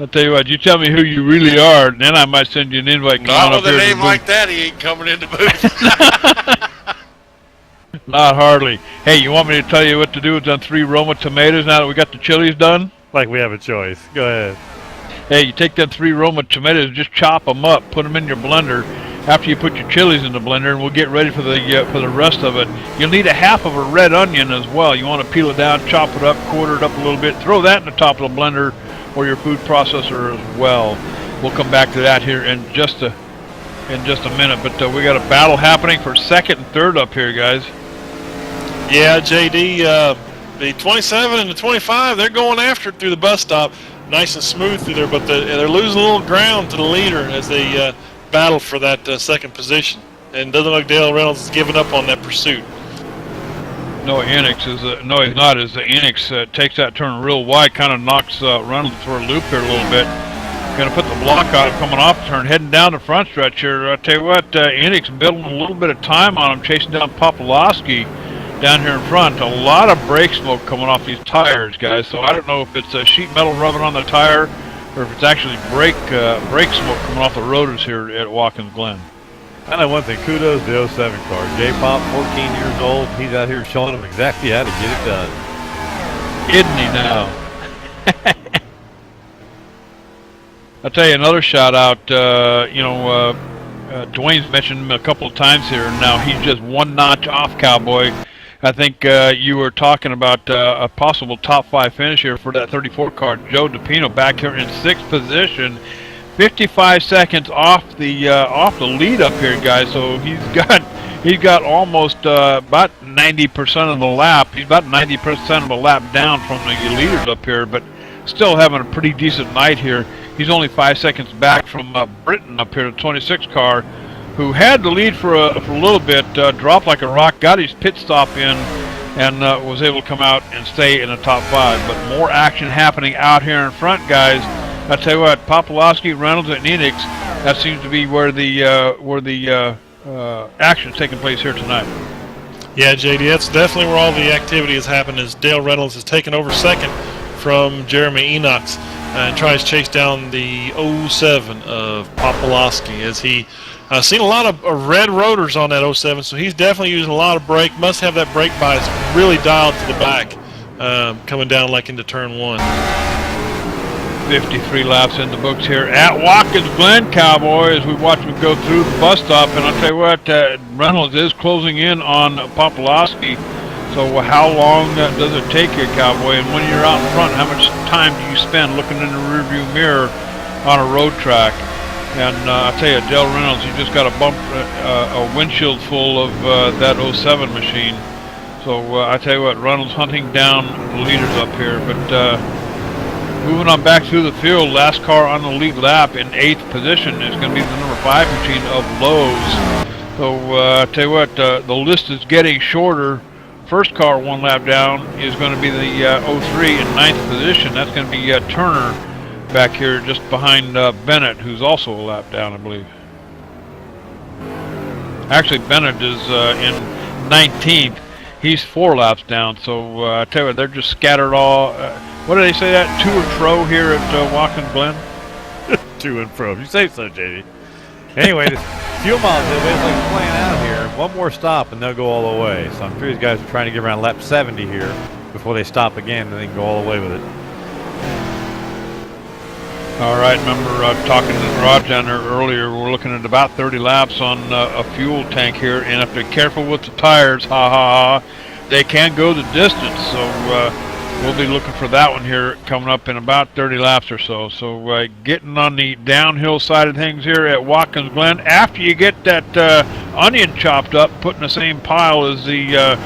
I'll tell you what. You tell me who you really are, and then I might send you an invite. Not with a name like that, he ain't coming in the booth. Not hardly. Hey, you want me to tell you what to do with them 3 Roma tomatoes now that we got the chilies done? Like we have a choice. Go ahead. Hey, you take them 3 Roma tomatoes, just chop them up, put them in your blender. After you put your chilies in the blender, and we'll get ready for the rest of it. You'll need a half of a red onion as well. You want to peel it down, chop it up, quarter it up a little bit, throw that in the top of the blender or your food processor as well. We'll come back to that here in just a minute. But we got a battle happening for second and third up here, guys. Yeah, JD, the 27 and the 25, they're going after it through the bus stop, nice and smooth through there, but they're losing a little ground to the leader as they battle for that second position. And doesn't look like Dale Reynolds is giving up on that pursuit. No, Enix is no, he's not. As the Enix takes that turn real wide, kind of knocks Reynolds for a loop here a little bit. Going to put the block out, coming off the turn, heading down the front stretch here. I tell you what, Enix building a little bit of time on him, chasing down Popolowski down here in front. A lot of brake smoke coming off these tires, guys. So I don't know if it's sheet metal rubbing on the tire, or if it's actually brake smoke coming off the rotors here at Watkins Glen. I know one thing, kudos to the 07 car. J-Pop, 14 years old, he's out here showing them exactly how to get it done. Isn't he now? I'll tell you another shout out, Dwayne's mentioned him a couple of times here, and now he's just one notch off Cowboy. I think you were talking about a possible top 5 finish here for that 34 car. Joe DePino back here in 6th position. 55 seconds off the lead up here, guys. So he's got almost about 90% of the lap. He's about 90% of the lap down from the leaders up here, but still having a pretty decent night here. He's only 5 seconds back from Britton up here, the 26 car, who had the lead for a little bit, dropped like a rock, got his pit stop in, and was able to come out and stay in the top 5. But more action happening out here in front, guys. I tell you what, Popolowski, Reynolds, and Enix, that seems to be where the action's taking place here tonight. Yeah, JD, that's definitely where all the activity has happened. As Dale Reynolds has taken over second from Jeremy Enox and tries to chase down the 07 of Popolowski, as he seen a lot of red rotors on that 07, so he's definitely using a lot of brake. Must have that brake bias really dialed to the back, coming down like into turn 1. 53 laps in the books here at Watkins Glen, Cowboy, as we watch him go through the bus stop. And I'll tell you what, Reynolds is closing in on Popolowski. So how long does it take you, Cowboy? And when you're out in front, how much time do you spend looking in the rearview mirror on a road track? And I'll tell you, Dale Reynolds, you just got a windshield full of that 07 machine. So I tell you what, Reynolds hunting down the leaders up here. But moving on back through the field, last car on the lead lap in 8th position is going to be the number 5 machine of Lowe's. So I tell you what, the list is getting shorter. First car 1 lap down is going to be the 03 in 9th position. That's going to be Turner back here just behind Bennett, who's also a lap down, I believe. Actually, Bennett is in 19th. He's 4 laps down. So I tell you what, they're just scattered all. What do they say that? To and fro here at Watkins Glen? To and fro. You say so, JD. Anyway, this fuel miles is basically playing out here. One more stop and they'll go all the way. So I'm sure these guys are trying to get around lap 70 here before they stop again and they can go all the way with it. All right, remember talking to the garage down there earlier, we're looking at about 30 laps on a fuel tank here, and if they're careful with the tires, they can go the distance. So we'll be looking for that one here coming up in about 30 laps or so. So getting on the downhill side of things here at Watkins Glen, after you get that onion chopped up, put in the same pile as the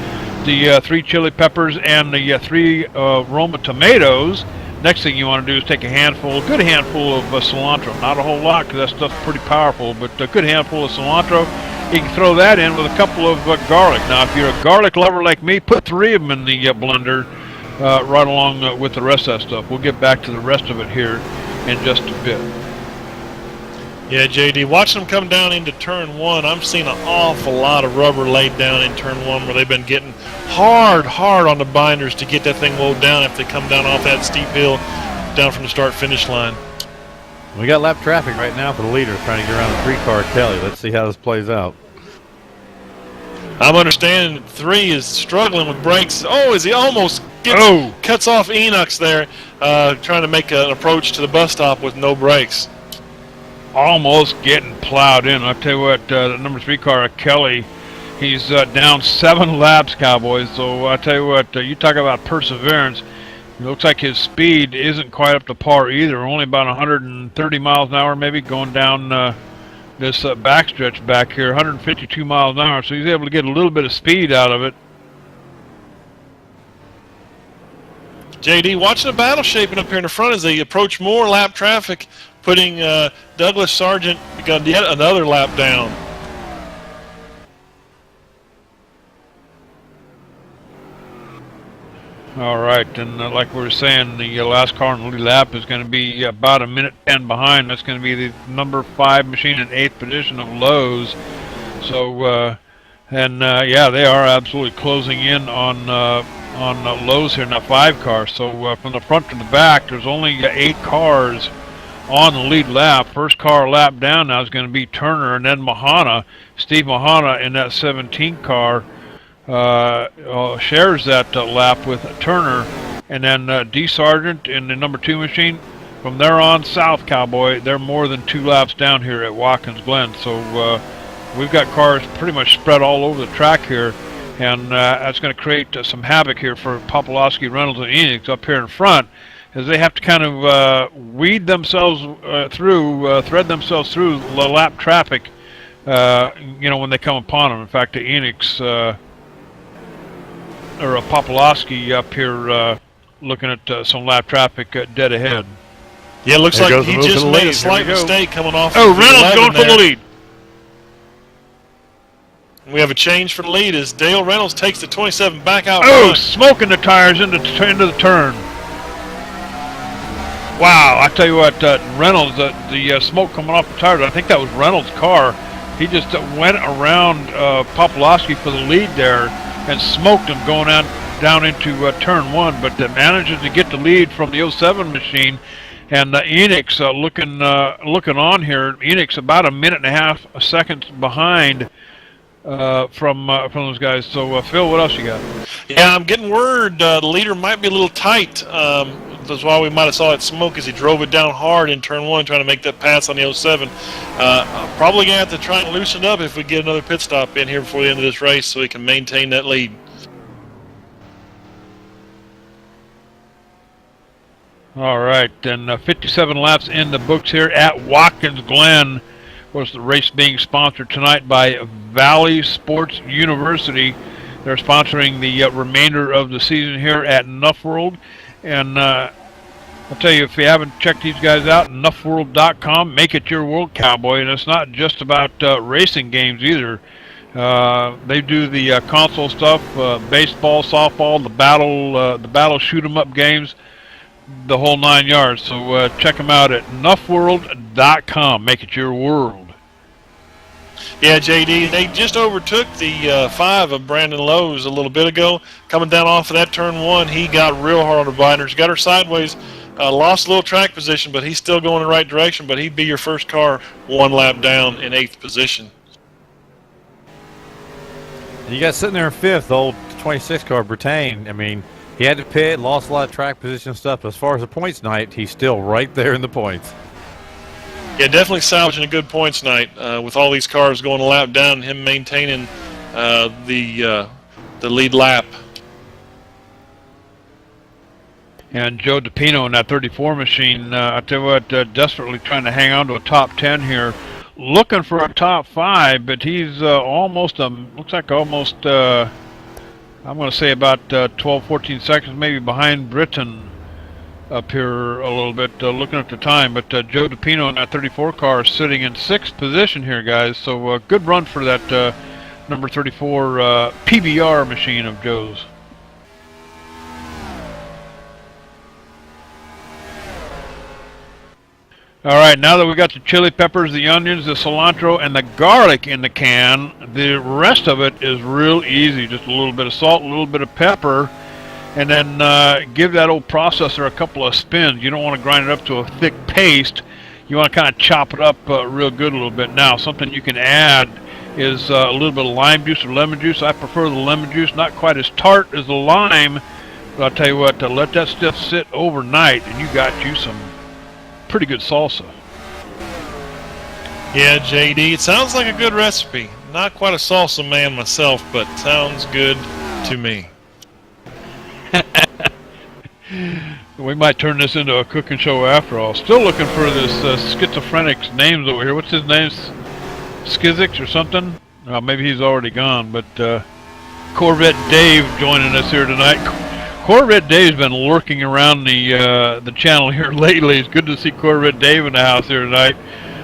3 chili peppers and the 3 Roma tomatoes. Next thing you want to do is take a good handful of cilantro. Not a whole lot, because that stuff's pretty powerful, but a good handful of cilantro. You can throw that in with a couple of garlic. Now, if you're a garlic lover like me, put 3 of them in the blender right along with the rest of that stuff. We'll get back to the rest of it here in just a bit. Yeah, JD, watching them come down into turn 1, I'm seeing an awful lot of rubber laid down in turn 1 where they've been getting hard on the binders to get that thing rolled down if they come down off that steep hill down from the start-finish line. We got lap traffic right now for the leader trying to get around the 3-car Kelly. Let's see how this plays out. I'm understanding that 3 is struggling with brakes. Oh, as he almost cuts off Enox there, trying to make an approach to the bus stop with no brakes. Almost getting plowed in. I'll tell you what, the number 3 car, Kelly, he's down 7 laps, Cowboys. So I'll tell you what, you talk about perseverance. It looks like his speed isn't quite up to par either. Only about 130 miles an hour maybe going down this backstretch back here, 152 miles an hour. So he's able to get a little bit of speed out of it. JD, watching the battle shaping up here in the front as they approach more lap traffic, putting Douglas Sargent got yet another lap down. All right, and like we were saying, the last car on the lead lap is going to be about 1:10 behind. That's going to be the number 5 machine in 8th position of Lowe's. So, yeah, they are absolutely closing in on Lowe's here, not 5 cars. So from the front to the back, there's only 8 cars on the lead lap. First car lap down now is going to be Turner, and then Mahana. Steve Mahana in that 17 car shares that lap with Turner, and then D. Sargent in the number 2 machine. From there on south, Cowboy, they're more than 2 laps down here at Watkins Glen. So we've got cars pretty much spread all over the track here, and that's going to create some havoc here for Popolowski, Reynolds, and Enox up here in front, as they have to kind of weed themselves thread themselves through the lap traffic, when they come upon them. In fact, the Enox or a Popolowski up here looking at some lap traffic dead ahead. Yeah, it looks like he just made a slight mistake coming off. Oh, Reynolds going for the lead. We have a change for the lead as Dale Reynolds takes the 27 back out. Oh, smoking the tires into the turn. Wow, I tell you what, Reynolds, the smoke coming off the tires, I think that was Reynolds' car. He just went around Popolowski for the lead there and smoked him going down into turn 1, but manages to get the lead from the 07 machine. And Enox looking on here. Enox about 1.5 seconds behind from those guys. So Phil, what else you got? Yeah, I'm getting word the leader might be a little tight. That's why we might have saw that smoke as he drove it down hard in turn 1, trying to make that pass on the 07. Probably going to have to try and loosen it up if we get another pit stop in here before the end of this race so he can maintain that lead. All right, then 57 laps in the books here at Watkins Glen. Was the race being sponsored tonight by Valley Sports University. They're sponsoring the remainder of the season here at Nuff World. And I'll tell you, if you haven't checked these guys out, nuffworld.com, make it your world, cowboy. And it's not just about racing games either. They do the console stuff, baseball, softball, the battle shoot 'em up games, the whole 9 yards. So check them out at nuffworld.com. Make it your world. Yeah, JD, they just overtook the 5 of Brandon Lowe's a little bit ago. Coming down off of that turn 1, he got real hard on the binders, got her sideways, lost a little track position, but he's still going in the right direction. But he'd be your first car 1 lap down in 8th position. You got sitting there in 5th, the old 26 car, Bertain. I mean, he had to pit, lost a lot of track position stuff. As far as the points night, he's still right there in the points. Yeah, definitely salvaging a good points night with all these cars going a lap down and him maintaining the lead lap. And Joe DePino in that 34 machine, I tell you what, desperately trying to hang on to a top 10 here. Looking for a top 5, but he's almost, looks like almost, I'm going to say about 12, 14 seconds maybe behind Britton up here a little bit, looking at the time. But Joe DePino in that 34 car is sitting in 6th position here, guys. So good run for that number 34 PBR machine of Joe's. All right, now that we got the chili peppers, the onions, the cilantro, and the garlic in the can, the rest of it is real easy. Just a little bit of salt, a little bit of pepper, and then give that old processor a couple of spins. You don't want to grind it up to a thick paste. You want to kind of chop it up real good a little bit. Now, something you can add is a little bit of lime juice or lemon juice. I prefer the lemon juice, not quite as tart as the lime. But I'll tell you what, let that stuff sit overnight, and you got you some pretty good salsa. Yeah, JD, it sounds like a good recipe. Not quite a salsa man myself, but sounds good to me. We might turn this into a cooking show after all. Still looking for this schizophrenic's names over here. What's his name? Skizix or something? Maybe he's already gone, but Corvette Dave joining us here tonight. Corvette Dave's been lurking around the channel here lately. It's good to see Corvette Dave in the house here tonight.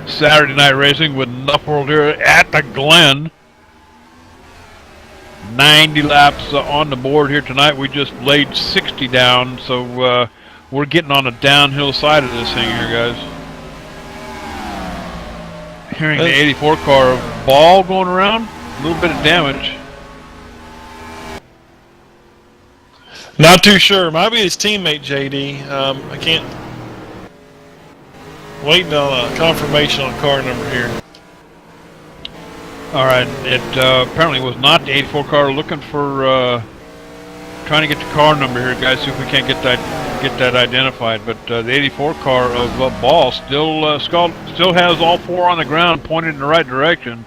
Saturday night racing with Nuff World here at the Glen. 90 laps on the board here tonight. We just laid 60 down, so we're getting on the downhill side of this thing here, guys. Hearing the 84 car ball going around, a little bit of damage. Not too sure. Might be his teammate, JD. I can't. Waiting on a confirmation on car number here. All right, it apparently was not the 84 car. Looking for trying to get the car number here, guys. See if we can't get that identified. But the 84 car of Ball still has all 4 on the ground, pointed in the right direction.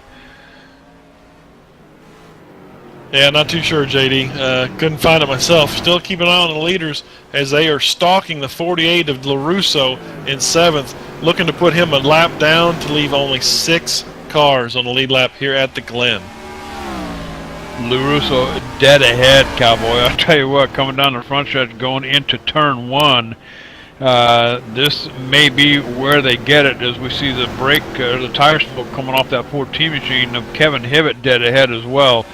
Yeah, not too sure, JD. Couldn't find it myself. Still keep an eye on the leaders as they are stalking the 48 of LaRusso in 7th, looking to put him a lap down to leave only 6 cars on the lead lap here at the Glen. LaRusso dead ahead, cowboy. I'll tell you what, coming down the front stretch, going into turn 1, this may be where they get it, as we see the brake, the tire smoke coming off that 14 machine of Kevin Hibbett dead ahead as well.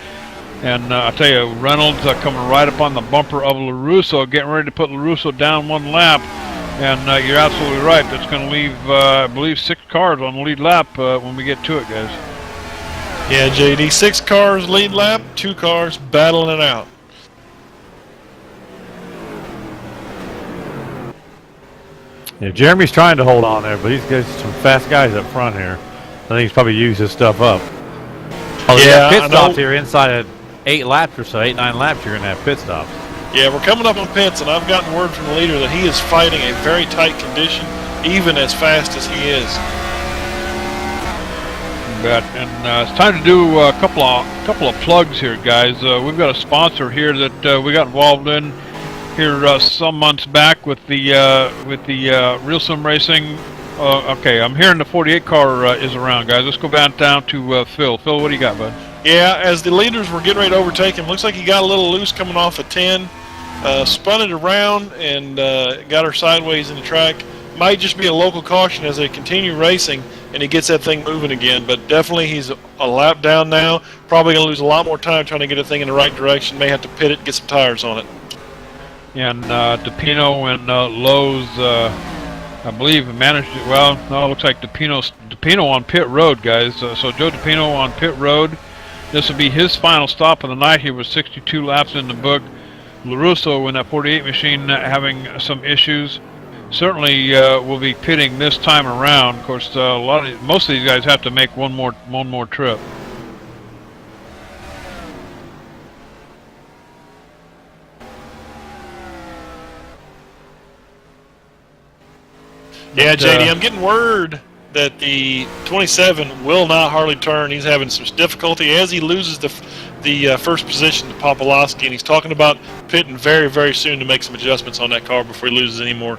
And I tell you, Reynolds coming right up on the bumper of LaRusso, getting ready to put LaRusso down 1 lap. And you're absolutely right. That's going to leave, I believe, 6 cars on the lead lap when we get to it, guys. Yeah, JD, 6 cars lead lap, 2 cars battling it out. Yeah, Jeremy's trying to hold on there, but he's got some fast guys up front here. I think he's probably used his stuff up. Oh, yeah, pit stops here inside of 8 laps or so, 8, 9 laps you're going to have pit stops. Yeah, we're coming up on pits, and I've gotten word from the leader that he is fighting a very tight condition, even as fast as he is. Bet. And it's time to do a couple of plugs here, guys. We've got a sponsor here that we got involved in here some months back with the Real Sim Racing. Okay, I'm hearing the 48 car is around, guys. Let's go back down to Phil. Phil, what do you got, bud? Yeah, as the leaders were getting ready to overtake him, looks like he got a little loose coming off a 10, spun it around and got her sideways in the track. Might just be a local caution as they continue racing and he gets that thing moving again, but definitely he's a lap down now. Probably going to lose a lot more time trying to get the thing in the right direction. May have to pit it and get some tires on it. And DePino and Lowe's, I believe, managed it. Well, no, it looks like DePino on pit road, guys. So Joe DePino on pit road. This will be his final stop of the night. He was 62 laps in the book. LaRusso in that 48 machine having some issues. Certainly will be pitting this time around. Of course, most of these guys have to make one more trip. Yeah, JD, I'm getting word that the 27 will not hardly turn. He's having some difficulty as he loses the first position to Popolowski, and he's talking about pitting very, very soon to make some adjustments on that car before he loses any more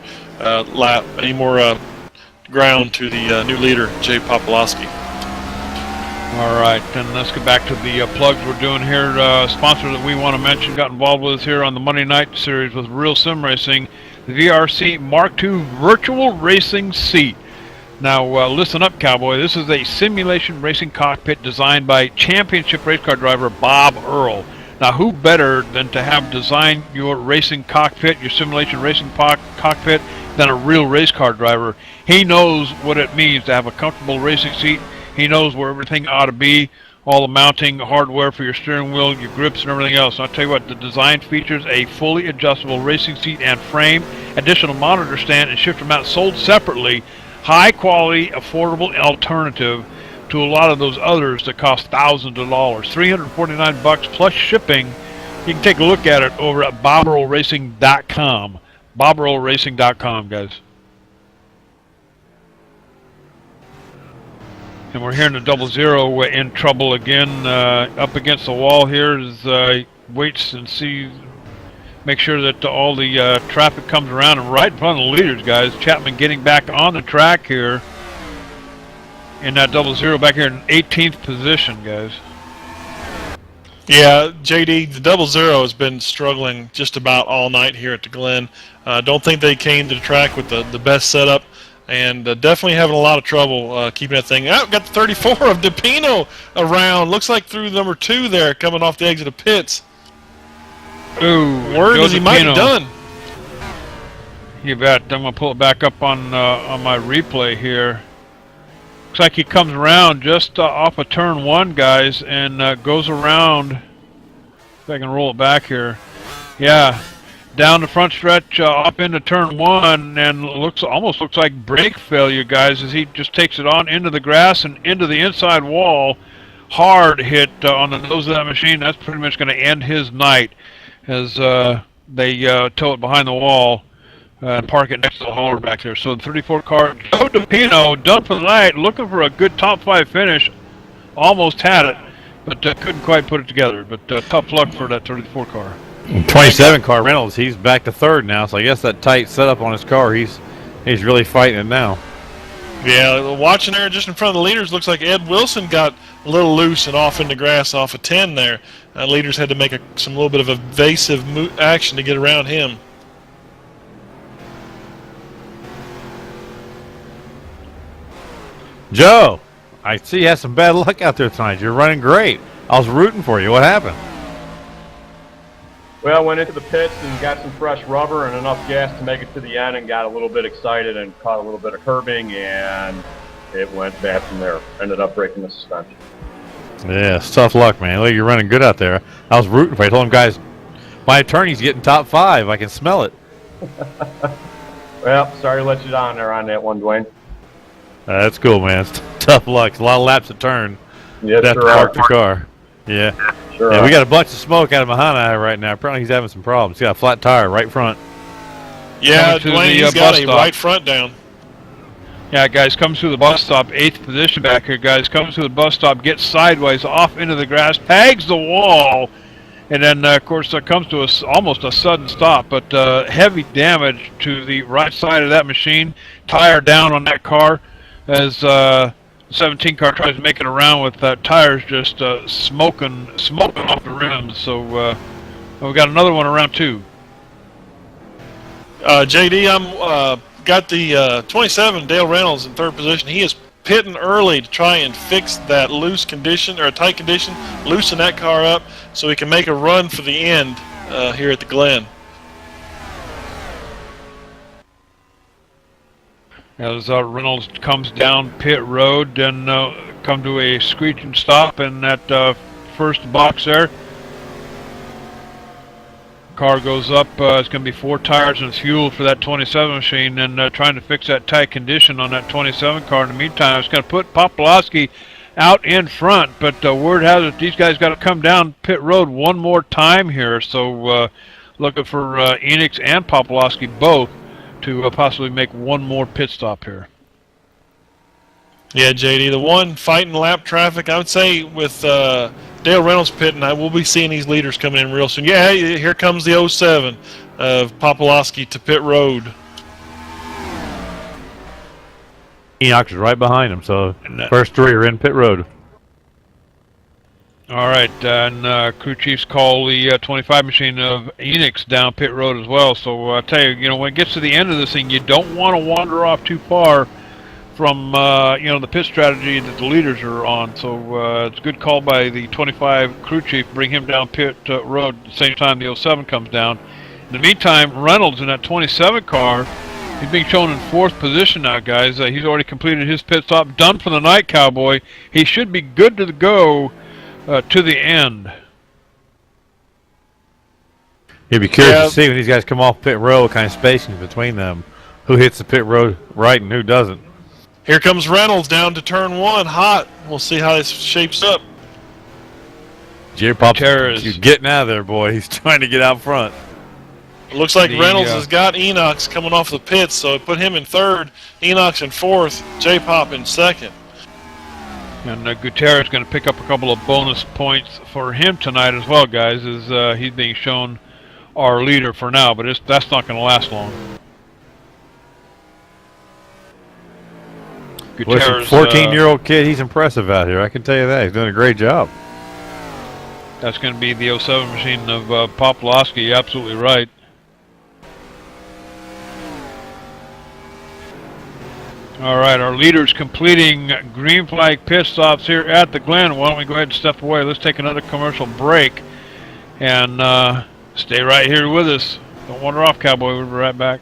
ground to the new leader, Jay Popolowski. All right, and let's get back to the plugs we're doing here. Sponsor that we want to mention got involved with us here on the Monday Night Series with Real Sim Racing, the VRC Mark II Virtual Racing Seat. Now, listen up, Cowboy. This is a simulation racing cockpit designed by championship race car driver Bob Earl. Now, who better than to have designed your racing cockpit, your simulation racing cockpit, than a real race car driver? He knows what it means to have a comfortable racing seat. He knows where everything ought to be, all the mounting hardware for your steering wheel, your grips, and everything else. And I'll tell you what, the design features a fully adjustable racing seat and frame, additional monitor stand, and shifter mount sold separately. High quality, affordable alternative to a lot of those others that cost thousands of dollars. $349 plus shipping. You can take a look at it over at BobEarlRacing.com. BobEarlRacing.com, guys. And we're hearing the 00 in trouble again, up against the wall here as waits and sees. Make sure that all the traffic comes around and right in front of the leaders, guys. Chapman getting back on the track here in that 00 back here in 18th position, guys. Yeah, JD, the 00 has been struggling just about all night here at the Glen. Don't think they came to the track with the best setup, and definitely having a lot of trouble keeping that thing out. Got the 34 of DePino around. Looks like through number 2 there, coming off the exit of pits. Ooh, word is he might be done. You bet. I'm gonna pull it back up on my replay here. Looks like he comes around just off of turn 1, guys, and goes around. If I can roll it back here. Yeah, down the front stretch, up into turn 1, and almost looks like brake failure, guys, as he just takes it on into the grass and into the inside wall. Hard hit on the nose of that machine. That's pretty much going to end his night, as they tow it behind the wall and park it next to the hauler back there. So the 34 car, Joe DePino, done for the night, looking for a good top 5 finish. Almost had it, but couldn't quite put it together. But tough luck for that 34 car. 27 car Reynolds, he's back to 3rd now, so I guess that tight setup on his car, he's really fighting it now. Yeah, watching there just in front of the leaders, looks like Ed Wilson got a little loose and off in the grass off of 10 there. Leaders had to make a little bit of evasive action to get around him. Joe, I see you had some bad luck out there tonight. You're running great. I was rooting for you. What happened? Well, I went into the pits and got some fresh rubber and enough gas to make it to the end, and got a little bit excited and caught a little bit of curbing, and it went bad from there. Ended up breaking the suspension. Yeah, it's tough luck, man. Look, you're running good out there. I was rooting for you. I told him, guys, my attorney's getting top 5. I can smell it. Well, sorry to let you down there on that one, Dwayne. That's cool, man. It's tough luck. It's a lot of laps to turn. Yes, Have to park the car. Yeah. Sure. Yeah, we got a bunch of smoke out of Mahana right now. Apparently he's having some problems. He's got a flat tire right front. Yeah, Coming to Dwayne, the, he's got bus a stop. right front down. Yeah, guys, comes through the bus stop, 8th position back here, guys. Comes through the bus stop, gets sideways off into the grass, tags the wall, and then, of course, comes to almost a sudden stop. But heavy damage to the right side of that machine. Tire down on that car as the 17 car tries to make it around with tires just smoking off the rims. So we got another one around too. JD, I'm got the 27 Dale Reynolds in 3rd position. He is pitting early to try and fix that loose condition or a tight condition, loosen that car up so he can make a run for the end here at the Glen. As Reynolds comes down pit road, then come to a screeching stop in that first box there. Car goes up. It's going to be 4 tires and fuel for that 27 machine, and trying to fix that tight condition on that 27 car. In the meantime, it's going to put Popolowski out in front, but word has it these guys got to come down pit road one more time here. So looking for Enix and Popolowski both to possibly make one more pit stop here. Yeah, JD, the one fighting lap traffic, I would say with Dale Reynolds pitting, I will be seeing these leaders coming in real soon. Yeah, here comes the 07 of Popolowski to pit road. Enoch is right behind him, so first 3 are in pit road. All right, and crew chiefs call the 25 machine of Enix down pit road as well. So I tell you, when it gets to the end of this thing, you don't want to wander off too far from the pit strategy that the leaders are on. So it's a good call by the 25 crew chief, bring him down pit road at the same time the 07 comes down. In the meantime, Reynolds in that 27 car, he's being shown in 4th position now, guys. He's already completed his pit stop, done for the night, Cowboy. He should be good to go to the end. You'd be curious to see when these guys come off pit road, what kind of spacing between them, who hits the pit road right and who doesn't. Here comes Reynolds down to turn 1, hot. We'll see how this shapes up. Jerry Pops, you're getting out of there, boy. He's trying to get out front. It looks like Reynolds has got Enox coming off the pits, so it put him in 3rd, Enox in 4th, J-Pop in 2nd. And Gutierrez is going to pick up a couple of bonus points for him tonight as well, guys, as he's being shown our leader for now, but that's not going to last long. Gutierrez, 14-year-old kid, he's impressive out here. I can tell you that. He's doing a great job. That's going to be the 07 machine of Popolowski. Absolutely right. All right, our leaders completing green flag pit stops here at the Glen. Why don't we go ahead and step away? Let's take another commercial break and stay right here with us. Don't wander off, Cowboy. We'll be right back.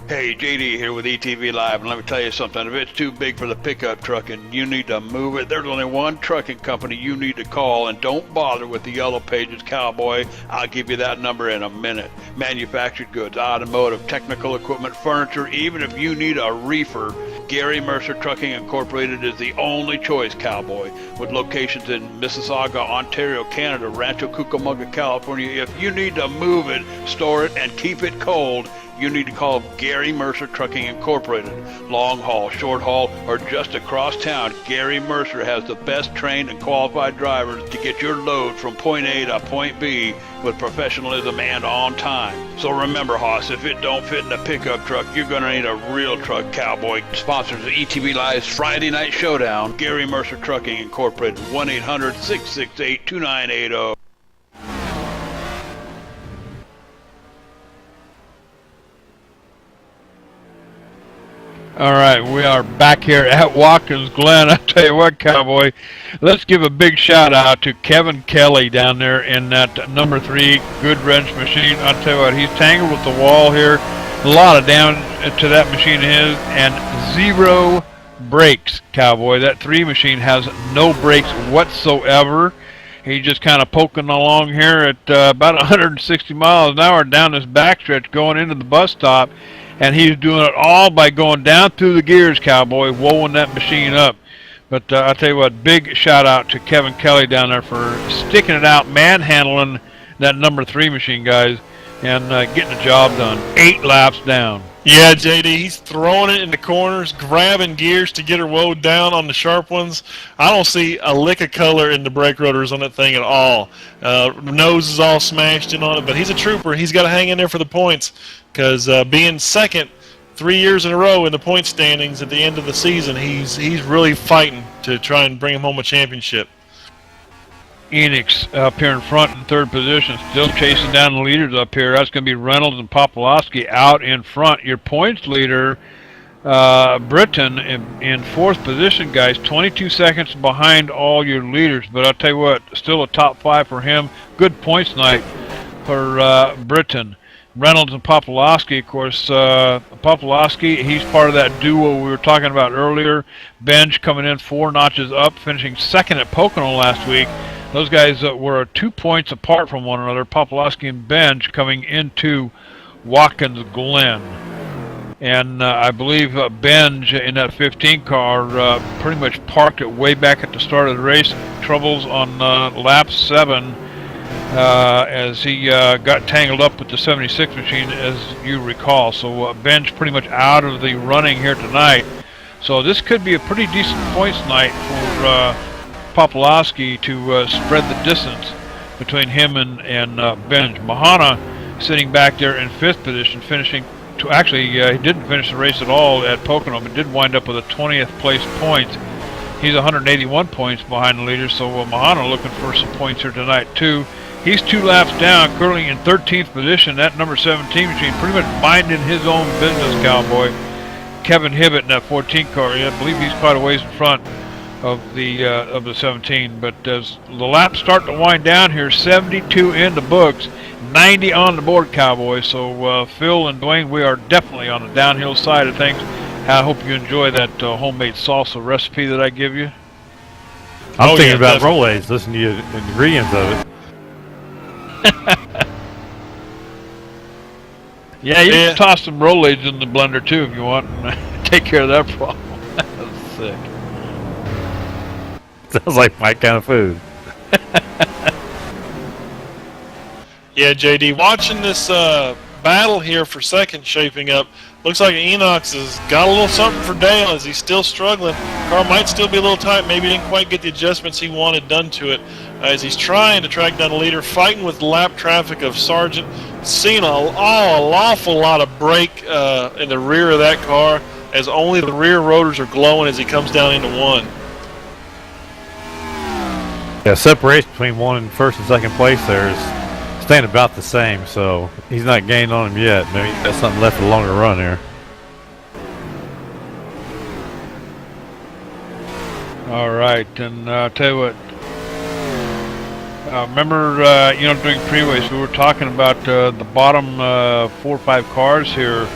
Hey, JD here with ETV Live, and let me tell you something. If it's too big for the pickup truck and you need to move it, there's only one trucking company you need to call, and don't bother with the Yellow Pages, cowboy. I'll give you that number in a minute. Manufactured goods, automotive, technical equipment, furniture, even if you need a reefer, Gary Mercer Trucking Incorporated is the only choice, cowboy. With locations in Mississauga, Ontario, Canada, Rancho Cucamonga, California, if you need to move it, store it, and keep it cold, you need to call Gary Mercer Trucking Incorporated. Long haul, short haul, or just across town, Gary Mercer has the best trained and qualified drivers to get your load from point A to point B with professionalism and on time. So remember, Hoss, if it don't fit in a pickup truck, you're going to need a real truck, cowboy. Sponsors of ETV Live's Friday Night Showdown, Gary Mercer Trucking Incorporated, 1-800-668-2980. All right, we are back here at Watkins Glen. I tell you what, cowboy, let's give a big shout out to Kevin Kelly down there in that number 3 good wrench machine. I tell you what, he's tangled with the wall here. A lot of damage to that machine is, and 0 brakes, cowboy. That 3 machine has no brakes whatsoever. He's just kind of poking along here at about 160 miles an hour down this backstretch going into the bus stop. And he's doing it all by going down through the gears, cowboy, wowing that machine up. But I'll tell you what, big shout out to Kevin Kelly down there for sticking it out, manhandling that number 3 machine, guys, and getting the job done. 8 laps down. Yeah, JD, he's throwing it in the corners, grabbing gears to get her woed down on the sharp ones. I don't see a lick of color in the brake rotors on that thing at all. Nose is all smashed in on it, but he's a trooper. He's got to hang in there for the points because being second 3 years in a row in the point standings at the end of the season, he's really fighting to try and bring him home a championship. Enix up here in front in 3rd position, still chasing down the leaders up here. That's going to be Reynolds and Popolowski out in front. Your points leader, Britton, in 4th position, guys, 22 seconds behind all your leaders. But I'll tell you what, still a top 5 for him. Good points night for Britton. Reynolds and Popolowski, of course. Popolowski, he's part of that duo we were talking about earlier. Benj coming in 4 notches up, finishing 2nd at Pocono last week. Those guys were 2 points apart from one another, Popolowski and Benj, coming into Watkins Glen. And I believe Benj in that 15 car pretty much parked it way back at the start of the race. Troubles on lap 7 as he got tangled up with the 76 machine, as you recall. So Benj pretty much out of the running here tonight. So this could be a pretty decent points night for Popolowski to spread the distance between him and Benj. Mahana sitting back there in 5th position, finishing to actually he didn't finish the race at all at Pocono, but did wind up with a 20th place points. He's 181 points behind the leader, so Mahana looking for some points here tonight too. He's 2 laps down, currently in 13th position. That number 17 machine pretty much minding his own business, cowboy. Kevin Hibbett in that 14 car, I believe he's quite a ways in front of the 17, but as the laps start to wind down here, 72 in the books, 90 on the board, cowboys. So Phil and Dwayne, we are definitely on the downhill side of things. I hope you enjoy that homemade salsa recipe that I give you. I'm thinking about Rolaids, listen to the ingredients of it. Yeah, you can toss some Rolaids in the blender too if you want, and take care of that problem. That's sick. Sounds like my kind of food. Yeah, JD, watching this battle here for second shaping up, looks like Enox has got a little something for Dale as he's still struggling. Car might still be a little tight, maybe didn't quite get the adjustments he wanted done to it as he's trying to track down the leader, fighting with lap traffic of Sargent. Seeing an awful lot of brake in the rear of that car as only the rear rotors are glowing as he comes down into 1. Yeah, separation between 1 and 1st and 2nd place there is staying about the same, so he's not gaining on him yet. Maybe he's got something left for a longer run here. All right, and I'll tell you what. Remember, during pre-race we were talking about the bottom 4 or 5 cars here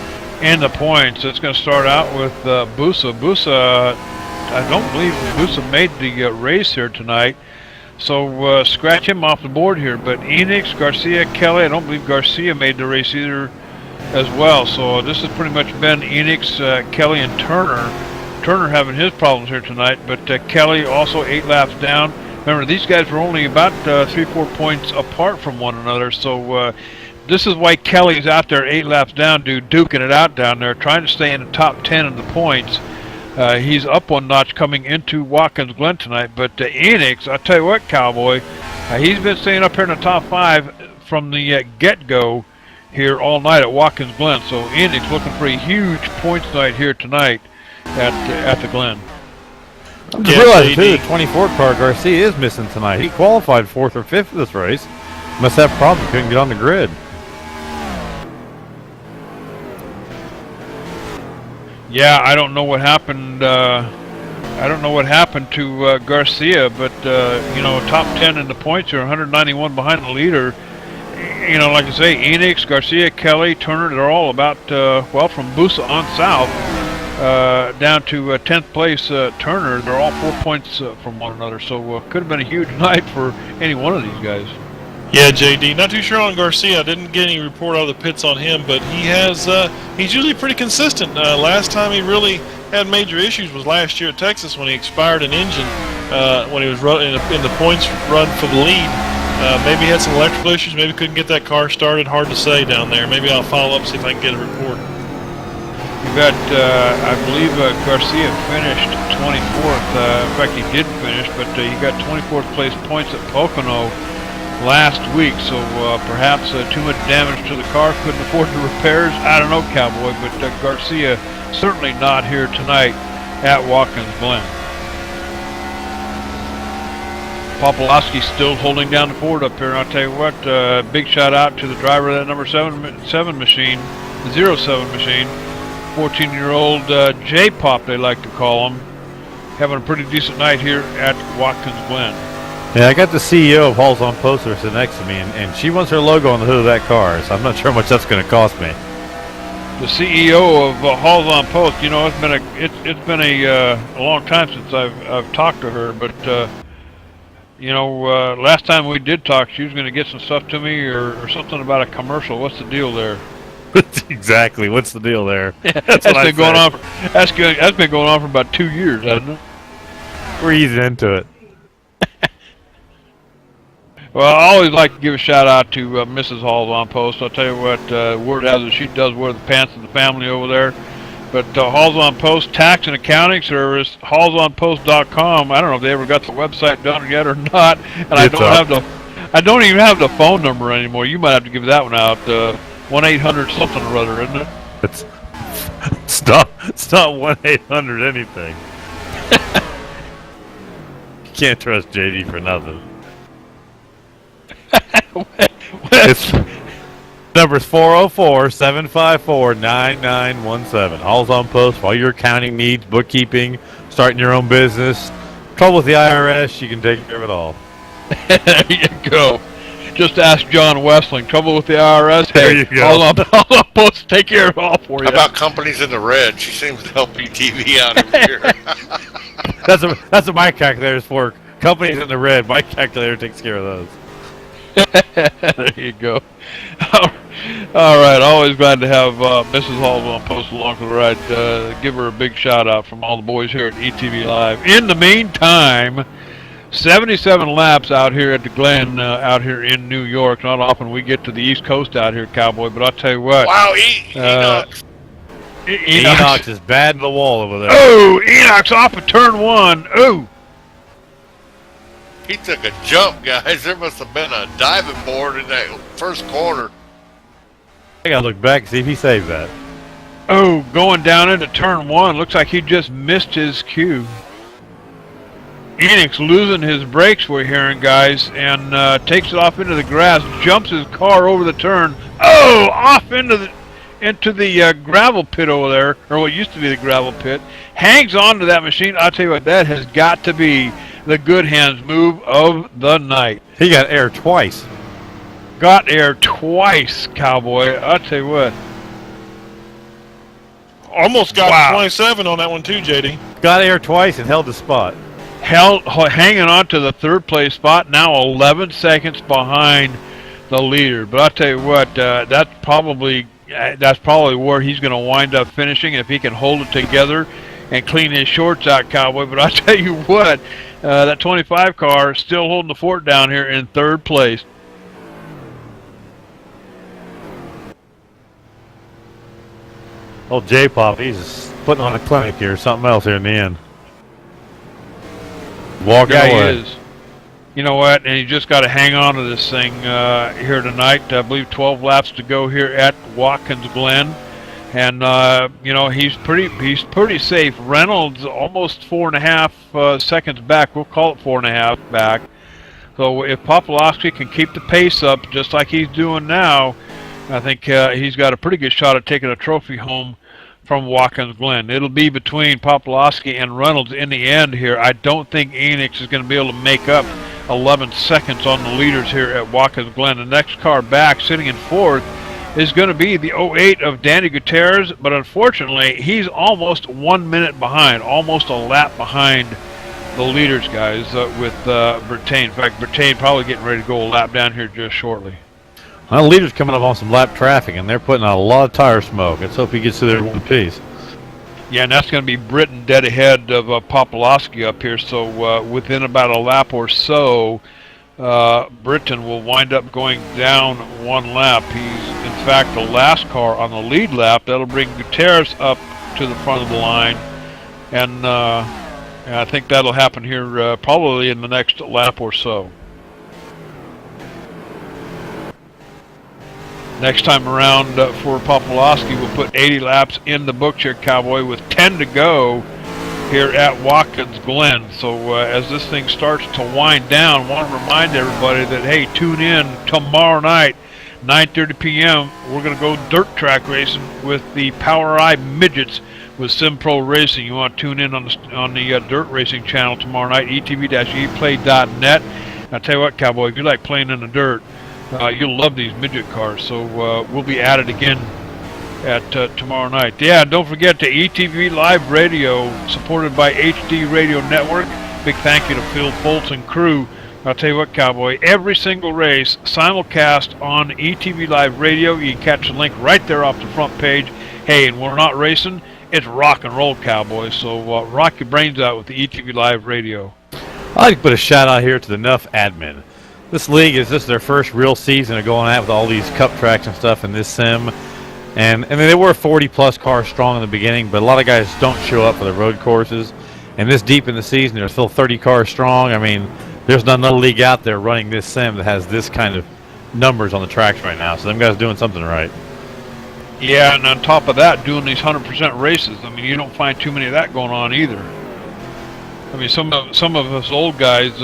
in the points. It's going to start out with Busa. Busa, I don't believe Busa made the race here tonight. So scratch him off the board here. But Enix, Garcia, Kelly, I don't believe Garcia made the race either as well. So this has pretty much been Enix, Kelly, and Turner. Turner having his problems here tonight, but Kelly also 8 laps down. Remember, these guys were only about 3-4 points apart from one another. So this is why Kelly's out there 8 laps down, duking it out down there, trying to stay in the top 10 of the points. He's up one notch coming into Watkins Glen tonight, but Enix, I'll tell you what, Cowboy, he's been staying up here in the top 5 from the get-go here all night at Watkins Glen. So Enix looking for a huge points night here tonight at the Glen. I just realized too, the 24 car Garcia is missing tonight. He qualified 4th or 5th of this race. Must have problems, couldn't get on the grid. Yeah, I don't know what happened. I don't know what happened to Garcia, but you know, top 10 in the points are 191 behind the leader. You know, like I say, Enix, Garcia, Kelly, Turner, they're all about well, from Busa on south down to 10th place. Turner, they're all 4 points from one another. So could have been a huge night for any one of these guys. Yeah, JD. Not too sure on Garcia. I didn't get any report out of the pits on him, but he has. He's usually pretty consistent. Last time he really had major issues was last year at Texas when he expired an engine when he was running in the points run for the lead. Maybe he had some electrical issues. Maybe couldn't get that car started. Hard to say down there. Maybe I'll follow up see if I can get a report. You bet. I believe Garcia finished 24th. In fact, he did finish, but he got 24th place points at Pocono last week, so perhaps too much damage to the car, couldn't afford the repairs. I don't know, Cowboy, but Garcia certainly not here tonight at Watkins Glen. Popolowski still holding down the fort up here. I'll tell you what, big shout out to the driver of that number 7 machine, the 07 machine, 14-year-old J-Pop, they like to call him, having a pretty decent night here at Watkins Glen. Yeah, I got the CEO of Halls on Post sitting next to me, and she wants her logo on the hood of that car, so I'm not sure how much that's going to cost me. The CEO of Halls on Post, you know, it's been a long time since I've talked to her, but you know, last time we did talk, she was going to get some stuff to me or something about a commercial. What's the deal there? Exactly. What's the deal there? That's been going on. That's been going on for about 2 years, hasn't it? We're easing into it. Well, I always like to give a shout out to Mrs. Halls on Post. I'll tell you what, word has it she does wear the pants of the family over there. But Halls on Post Tax and Accounting Service, hallsonpost.com. I don't know if they ever got the website done yet or not, and I don't even have the phone number anymore. You might have to give that one out. 1-800 something or other, isn't it? It's not 1-800 anything. You can't trust JD for nothing. It's number's 404-754-9917. Halls on Post for all your accounting needs, bookkeeping, starting your own business, trouble with the IRS, you can take care of it all. There you go. Just ask John Westling. Trouble with the IRS? There you go. Halls on Post take care of it all for you. How about companies in the red? She seems to help ETV out over here. That's what my calculator is for. Companies in the red, my calculator takes care of those. There you go. All right, always glad to have Mrs. Halls on Post along for the ride. Give her a big shout out from all the boys here at ETV Live. In the meantime, 77 laps out here at the Glen, out here in New York. Not often we get to the East Coast out here, Cowboy, but I'll tell you what. Wow, Enoch. Enoch is bad in the wall over there. Oh, Enoch's off of turn 1. Oh. He took a jump, guys. There must have been a diving board in that first corner. I gotta look back and see if he saved that. Oh, going down into turn 1. Looks like he just missed his cue. Enix losing his brakes, we're hearing, guys, and takes it off into the grass, jumps his car over the turn. Oh, off into the gravel pit over there, or what used to be the gravel pit. Hangs on to that machine. I'll tell you what, that has got to be the good hands move of the night. He got air twice. Got air twice, Cowboy. I'll tell you what. Almost got Wow. 27 on that one too, JD. Got air twice and held the spot. Hanging on to the third place spot, now 11 seconds behind the leader. But I'll tell you what, that's probably where he's going to wind up finishing if he can hold it together and clean his shorts out, Cowboy. But I'll tell you what, that 25 car is still holding the fort down here in third place. Old J-Pop, he's putting on a clinic here, something else here in the end. Walking away. He is. You know what? And you just got to hang on to this thing here tonight. I believe 12 laps to go here at Watkins Glen, and you know, he's pretty safe. Reynolds almost 4.5 seconds back. We'll call it 4.5 back. So if Popolowski can keep the pace up just like he's doing now, I think he's got a pretty good shot at taking a trophy home from Watkins Glen. It'll be between Popolowski and Reynolds in the end here. I don't think Enix is going to be able to make up 11 seconds on the leaders here at Watkins Glen. The next car back, sitting in fourth, is going to be the 08 of Danny Gutierrez, but unfortunately, he's almost 1 minute behind, almost a lap behind the leaders, guys, with Bertain. In fact, Bertain probably getting ready to go a lap down here just shortly. Well, the leader's coming up on some lap traffic, and they're putting out a lot of tire smoke. Let's hope he gets to there in one piece. Yeah, and that's going to be Britton dead ahead of Popolowski up here. So within about a lap or so, Britton will wind up going down one lap. He's, in fact, the last car on the lead lap. That'll bring Gutierrez up to the front of the line. And I think that'll happen here probably in the next lap or so. Next time around for Popolowski, we'll put 80 laps in the books here, Cowboy, with 10 to go here at Watkins Glen. So as this thing starts to wind down, I want to remind everybody that, hey, tune in tomorrow night, 9:30 p.m. We're going to go dirt track racing with the POWRi Midgets with SimPro Racing. You want to tune in on the dirt racing channel tomorrow night, etv-eplay.net. I'll tell you what, Cowboy, if you like playing in the dirt, you'll love these midget cars. So we'll be at it again at tomorrow night. Yeah, don't forget to ETV Live Radio, supported by HD Radio Network. Big thank you to Phil Foltz and crew. I'll tell you what, Cowboy, every single race simulcast on ETV Live Radio. You can catch the link right there off the front page. Hey, and we're not racing, it's rock and roll, Cowboy. So rock your brains out with the ETV Live Radio. I'd like to put a shout out here to the Nuff admin. This league is just their first real season of going at with all these cup tracks and stuff in this sim. And I mean, they were 40-plus cars strong in the beginning, but a lot of guys don't show up for the road courses. And this deep in the season, they're still 30 cars strong. I mean, there's not another league out there running this sim that has this kind of numbers on the tracks right now. So them guys doing something right. Yeah, and on top of that, doing these 100% races. I mean, you don't find too many of that going on either. I mean, some of us old guys,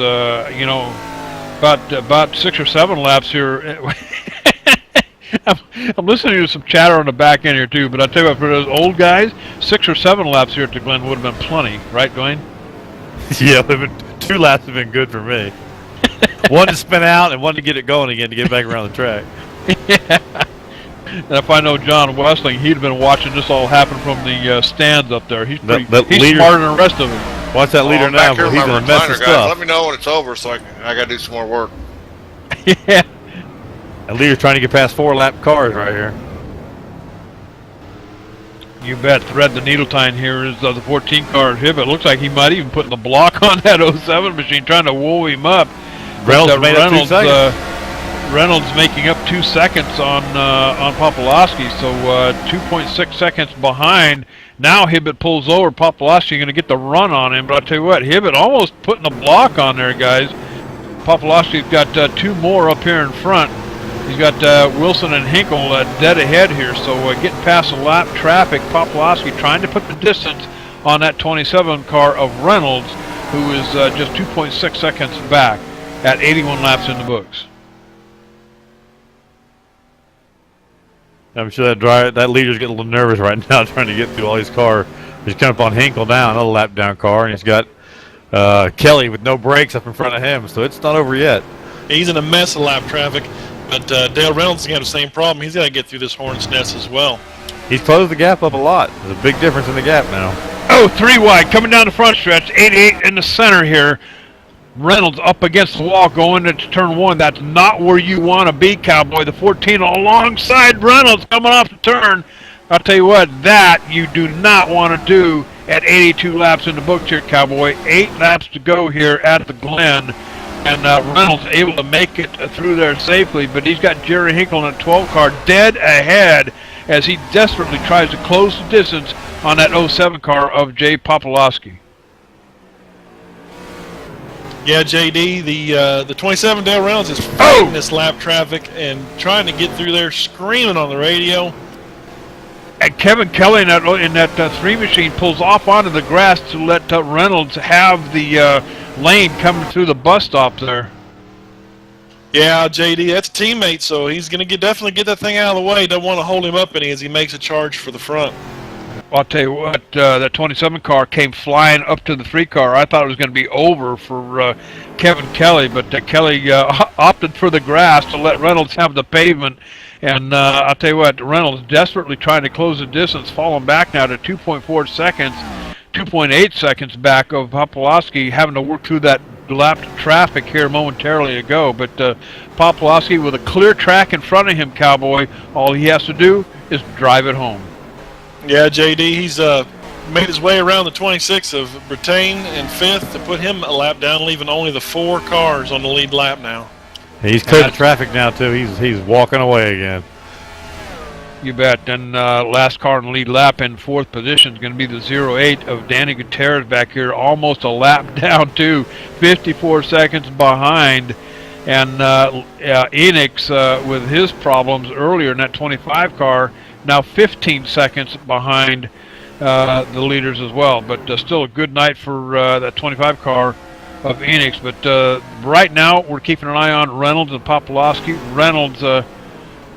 you know, about 6 or 7 laps here. I'm listening to some chatter on the back end here too, but I tell you what, for those old guys, 6 or 7 laps here at the Glen would have been plenty, right, Dwayne? Yeah, 2 laps have been good for me. One to spin out and one to get it going again to get back around the track. Yeah. And if I know John Westling, he'd been watching this all happen from the stands up there. He's pretty, he's smarter than the rest of them. Watch that leader now, but he's gonna mess his stuff. Let me know when it's over, so I gotta do some more work. Yeah. That leader's trying to get past 4-lap cars right here. You bet. Thread the needle time here is the 14 car Hibbett. Looks like he might even put the block on that 07 machine, trying to woo him up. Reynolds made up 2 seconds. Reynolds making up 2 seconds on Popolowski, so 2.6 seconds behind. Now Hibbett pulls over. Popolowski going to get the run on him, but I'll tell you what, Hibbett almost putting a block on there, guys. Popolowski's got 2 more up here in front. He's got Wilson and Hinkle dead ahead here, so getting past the lap traffic. Popolowski trying to put the distance on that 27 car of Reynolds, who is just 2.6 seconds back at 81 laps in the books. I'm sure that leader's getting a little nervous right now trying to get through all these cars. He's coming up on Hinkle now, another lap down car, and he's got Kelly with no brakes up in front of him, so it's not over yet. He's in a mess of lap traffic. But Dale Reynolds is going to have the same problem. He's got to get through this hornet's nest as well. He's closed the gap up a lot. There's a big difference in the gap now. Oh, 3 wide, coming down the front stretch, 88 in the center here. Reynolds up against the wall going into turn 1. That's not where you want to be, Cowboy. The 14 alongside Reynolds coming off the turn. I'll tell you what, that you do not want to do at 82 laps in the books here, Cowboy. 8 laps to go here at the Glen. And Reynolds able to make it through there safely, but he's got Jerry Hinkle in a 12 car dead ahead as he desperately tries to close the distance on that 07 car of Jay Popolowski. Yeah, JD, the 27 Dale Reynolds is fighting this lap traffic and trying to get through there, screaming on the radio. And Kevin Kelly in that 3 machine pulls off onto the grass to let Reynolds have the lane coming through the bus stop there. Yeah, JD, that's a teammate, so he's going to definitely get that thing out of the way. Don't want to hold him up any as he makes a charge for the front. I'll tell you what, that 27 car came flying up to the 3 car. I thought it was going to be over for Kevin Kelly, but Kelly opted for the grass to let Reynolds have the pavement. And I'll tell you what, Reynolds desperately trying to close the distance, falling back now to 2.4 seconds, 2.8 seconds back of Popolowski, having to work through that lapped traffic here momentarily ago. But Popolowski with a clear track in front of him, Cowboy, all he has to do is drive it home. Yeah, JD, he's made his way around the 26 of Brittain in 5th to put him a lap down, leaving only the 4 cars on the lead lap now. He's cleared the traffic now, too. He's walking away again. You bet. Then last car in the lead lap in 4th position is going to be the 08 of Danny Gutierrez back here, almost a lap down, too, 54 seconds behind. And Enix, with his problems earlier in that 25 car, now 15 seconds behind the leaders as well. But still a good night for that 25 car of Enix. But right now we're keeping an eye on Reynolds and Popolowski. Reynolds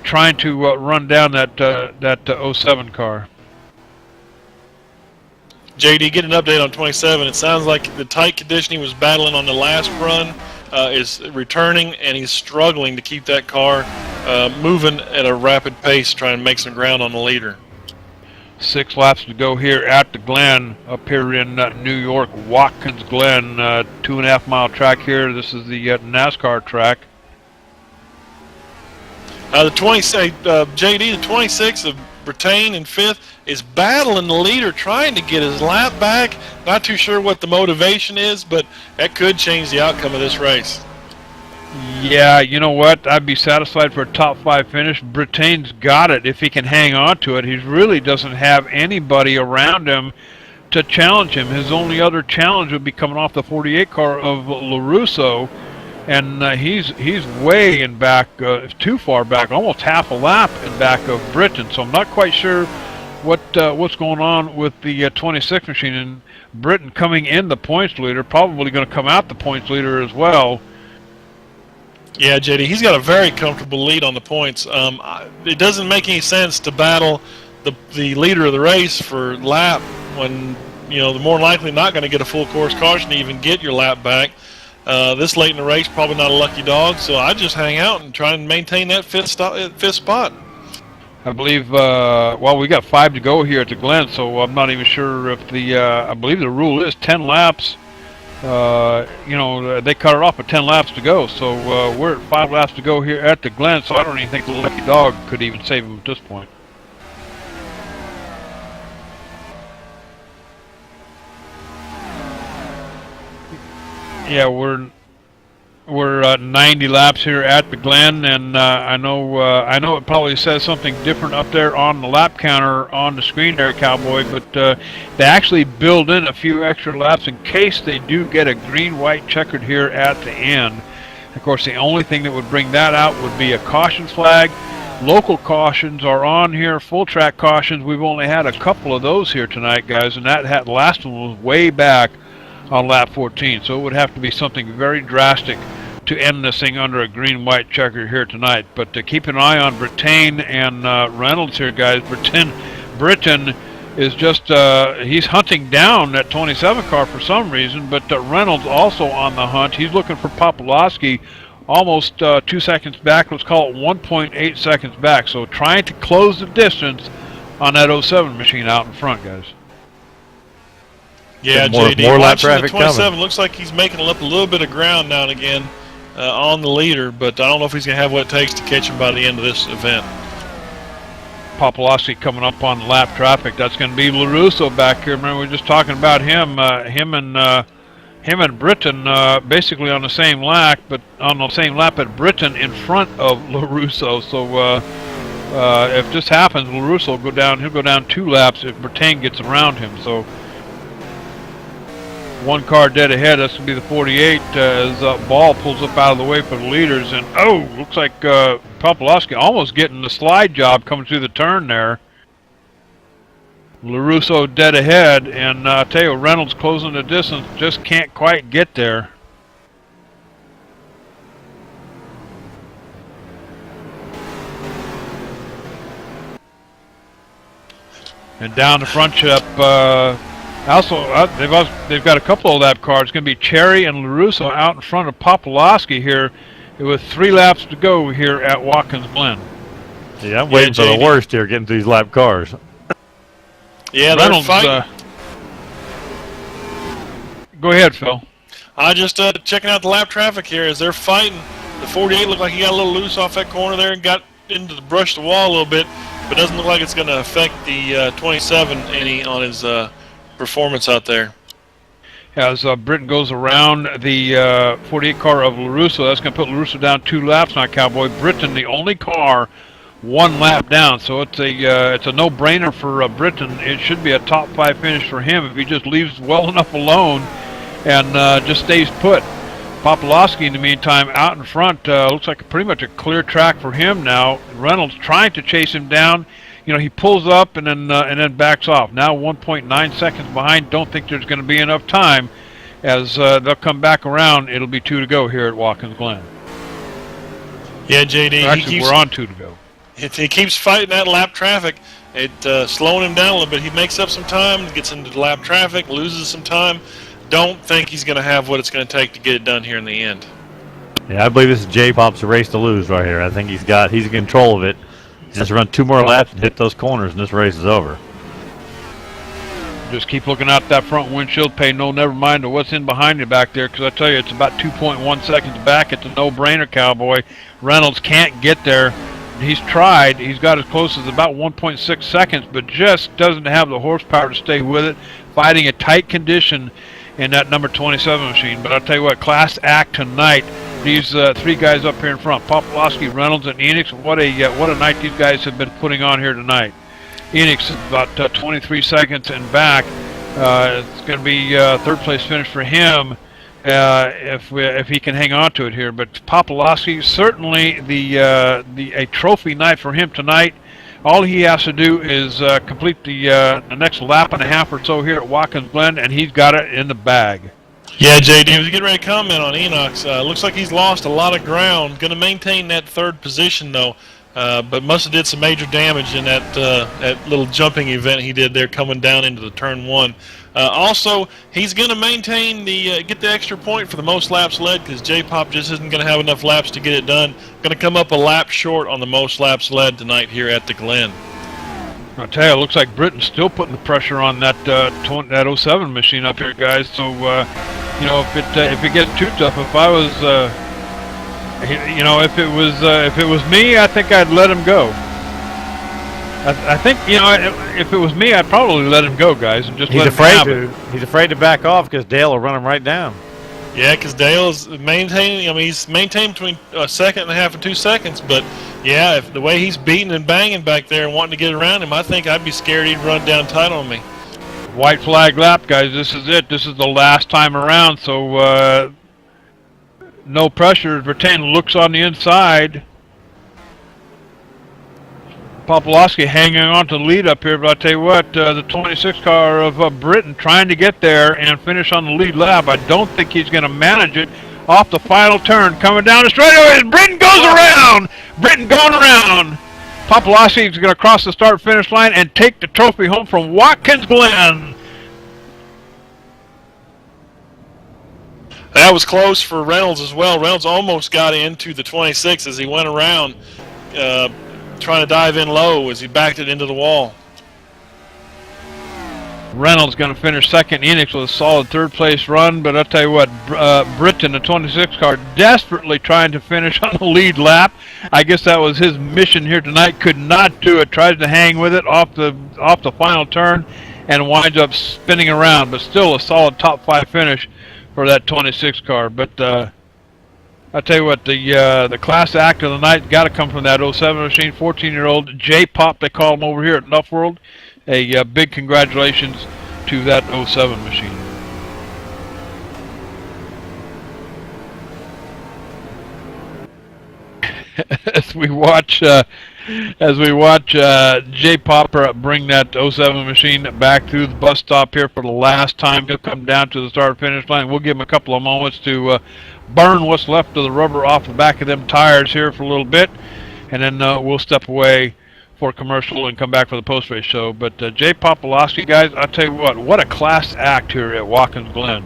trying to run down that 07 car. JD, get an update on 27. It sounds like the tight condition he was battling on the last run is returning, and he's struggling to keep that car moving at a rapid pace, trying to make some ground on the leader. 6 laps to go here at the Glen up here in New York, Watkins Glen, 2.5 mile track here. This is the NASCAR track. The JD, the 26 of Brittain in 5th is battling the leader, trying to get his lap back. Not too sure what the motivation is, but that could change the outcome of this race. Yeah, you know what? I'd be satisfied for a top 5 finish. Brittain's got it if he can hang on to it. He really doesn't have anybody around him to challenge him. His only other challenge would be coming off the 48 car of LaRusso, and he's way in back, too far back, almost half a lap in back of Brittain. So I'm not quite sure what's going on with the 26 machine. And Brittain coming in the points leader, probably going to come out the points leader as well. Yeah, JD, he's got a very comfortable lead on the points. It doesn't make any sense to battle the leader of the race for lap when they're more likely not going to get a full course caution to even get your lap back. This late in the race, probably not a lucky dog, so I just hang out and try and maintain that fifth spot. I believe, we got 5 to go here at the Glen, so I'm not even sure if I believe the rule is 10 laps. They cut it off at 10 laps to go, so we're at 5 laps to go here at the Glen, so I don't even think the lucky dog could even save him at this point. Yeah, we're 90 laps here at the Glen, and I know it probably says something different up there on the lap counter on the screen there, Cowboy, but they actually build in a few extra laps in case they do get a green-white checkered here at the end. Of course, the only thing that would bring that out would be a caution flag. Local cautions are on here, full track cautions. We've only had a couple of those here tonight, guys, and the last one was way back on lap 14, so it would have to be something very drastic to end this thing under a green-white checker here tonight. But keep an eye on Brittain and Reynolds here, guys. Brittain is just he's hunting down that 27 car for some reason, but Reynolds also on the hunt. He's looking for Popolowski almost 2 seconds back. Let's call it 1.8 seconds back. So trying to close the distance on that 07 machine out in front, guys. Yeah, More JD, lap watching traffic the 27 coming. looks like he's making up a little bit of ground now and again on the leader, but I don't know if he's going to have what it takes to catch him by the end of this event. Popolowski coming up on lap traffic. That's going to be LaRusso back here. Remember, we were just talking about him. Him and Britton basically on the same lap, but on the same lap at Britton in front of LaRusso. So if this happens, LaRusso will go down. He'll go down 2 laps if Brittain gets around him. So 1 car dead ahead. That's going to be the 48 as Ball pulls up out of the way for the leaders. And looks like Popolowski almost getting the slide job coming through the turn there. LaRusso dead ahead, and I tell you, Reynolds closing the distance, just can't quite get there. And down the front chip, they've got a couple of lap cars. It's going to be Cherry and LaRusso out in front of Popolowski here with 3 laps to go here at Watkins Glen. Yeah, I'm waiting for the worst here, getting through these lap cars. Yeah, Reynolds, go ahead, Phil. I just checking out the lap traffic here as they're fighting. The 48 looked like he got a little loose off that corner there and got into the brush the wall a little bit, but doesn't look like it's going to affect the 27 any on his performance out there. As Britton goes around the 48 car of LaRusso, that's going to put LaRusso down 2 laps now, Cowboy. Britton, the only car 1 lap down, so it's a no-brainer for Britton. It should be a top 5 finish for him if he just leaves well enough alone and just stays put. Popolowski, in the meantime, out in front, looks like pretty much a clear track for him now. Reynolds trying to chase him down. You know, he pulls up and then backs off. Now 1.9 seconds behind. Don't think there's going to be enough time. As they'll come back around, it'll be 2 to go here at Watkins Glen. Yeah, JD. Actually, we're on 2 to go. If he keeps fighting that lap traffic, it's slowing him down a little bit. He makes up some time, gets into the lap traffic, loses some time. Don't think he's going to have what it's going to take to get it done here in the end. Yeah, I believe this is J-Pop's race to lose right here. I think he's in control of it. He has to run 2 more laps and hit those corners, and this race is over. Just keep looking out that front windshield. Pay never mind to what's in behind you back there, because I tell you, it's about 2.1 seconds back. It's a no-brainer, Cowboy. Reynolds can't get there. He's tried. He's got as close as about 1.6 seconds, but just doesn't have the horsepower to stay with it, fighting a tight condition in that number 27 machine. But I'll tell you what, class act tonight. These 3 guys up here in front, Popolowski, Reynolds, and Enix. What a night these guys have been putting on here tonight. Enix is about 23 seconds and back. It's going to be 3rd place finish for him if he can hang on to it here. But Popolowski, certainly a trophy night for him tonight. All he has to do is complete the next lap and a half or so here at Watkins Glen, and he's got it in the bag. Yeah, JD, I was getting ready to comment on Enox. Looks like he's lost a lot of ground. Going to maintain that 3rd position, though, but must have did some major damage in that little jumping event he did there coming down into the turn 1. Also, he's going to maintain get the extra point for the most laps led, because J-Pop just isn't going to have enough laps to get it done. Going to come up a lap short on the most laps led tonight here at the Glen. I'll tell you, it looks like Britton's still putting the pressure on that 07 machine up here, guys. So, you know, if it gets too tough, if I was, you know, if it was me, I think I'd let him go. I think, you know, if it was me, I'd probably let him go, guys, and just let him have it. He's afraid to back off because Dale will run him right down. Yeah, because Dale's maintaining. I mean, he's maintained between 1.5 seconds and 2 seconds. But yeah, if the way he's beating and banging back there and wanting to get around him, I think I'd be scared he'd run down tight on me. White flag lap, guys. This is it. This is the last time around. So no pressure. Brittain looks on the inside. Popolowski hanging on to the lead up here, but I'll tell you what, the 26 car of Britton trying to get there and finish on the lead lap. I don't think he's going to manage it off the final turn. Coming down the straightaway, and Britton goes around! Britton going around! Popolowski is going to cross the start-finish line and take the trophy home from Watkins Glen. that was close for Reynolds as well. Reynolds almost got into the 26 as he went around trying to dive in low as he backed it into the wall. Reynolds going to finish second. Enix with a solid third place run, but I'll tell you what, Britton, the 26 car, desperately trying to finish on the lead lap. I guess that was his mission here tonight. Could not do it. Tried to hang with it off the final turn and winds up spinning around, but still a solid top 5 finish for that 26 car. But I'll tell you what, the class act of the night got to come from that 07 machine, 14-year-old J-Pop, they call him over here at Nuff World. A big congratulations to that 07 machine. As we watch Jay Popper bring that 07 machine back through the bus stop here for the last time, he'll come down to the start-finish line. We'll give him a couple of moments to burn what's left of the rubber off the back of them tires here for a little bit, and then we'll step away for commercial and come back for the post-race show. But Jay Popolowski, guys, I'll tell you what a class act here at Watkins Glen.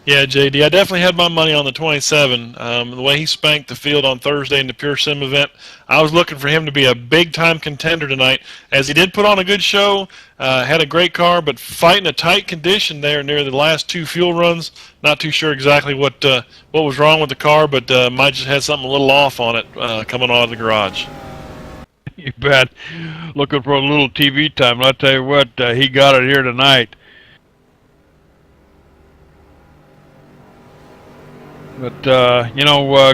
Yeah, JD, I definitely had my money on the 27. The way he spanked the field on Thursday in the Pure Sim event, I was looking for him to be a big-time contender tonight, as he did put on a good show, had a great car, but fighting a tight condition there near the last 2 fuel runs. Not too sure exactly what was wrong with the car, but might just had something a little off on it coming out of the garage. You bet. Looking for a little TV time. I'll tell you what, he got it here tonight. But,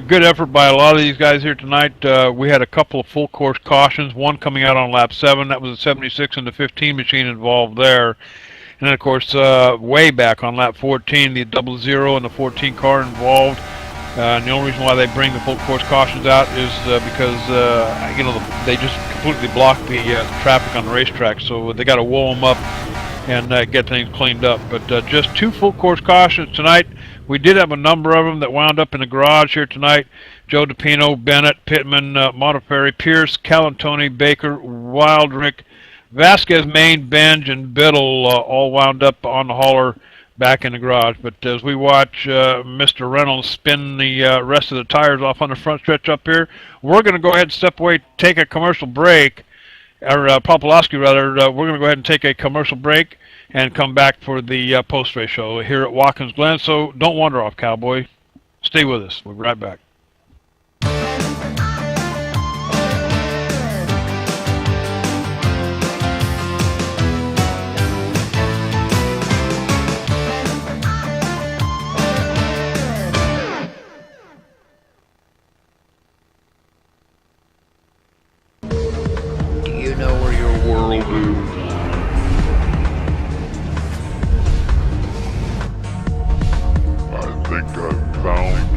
good effort by a lot of these guys here tonight. We had a couple of full course cautions, one coming out on lap 7. That was the 76 and the 15 machine involved there. And then, of course, way back on lap 14, the 00 and the 14 car involved. And the only reason why they bring the full course cautions out is because, they just completely block the traffic on the racetrack. So they got to whoa them up and get things cleaned up. But just 2 full course cautions tonight. We did have a number of them that wound up in the garage here tonight. Joe DePino, Bennett, Pittman, Montefiore, Pierce, Calantoni, Baker, Wildrick, Vasquez, Main, Benj, and Biddle all wound up on the hauler back in the garage. But as we watch Mr. Reynolds spin the rest of the tires off on the front stretch up here, we're going to go ahead and step away, take a commercial break, or Popolowski rather. We're going to go ahead and take a commercial break and come back for the post-race show here at Watkins Glen. So don't wander off, Cowboy. Stay with us. We'll be right back. Do you know where your world is? I think I found it.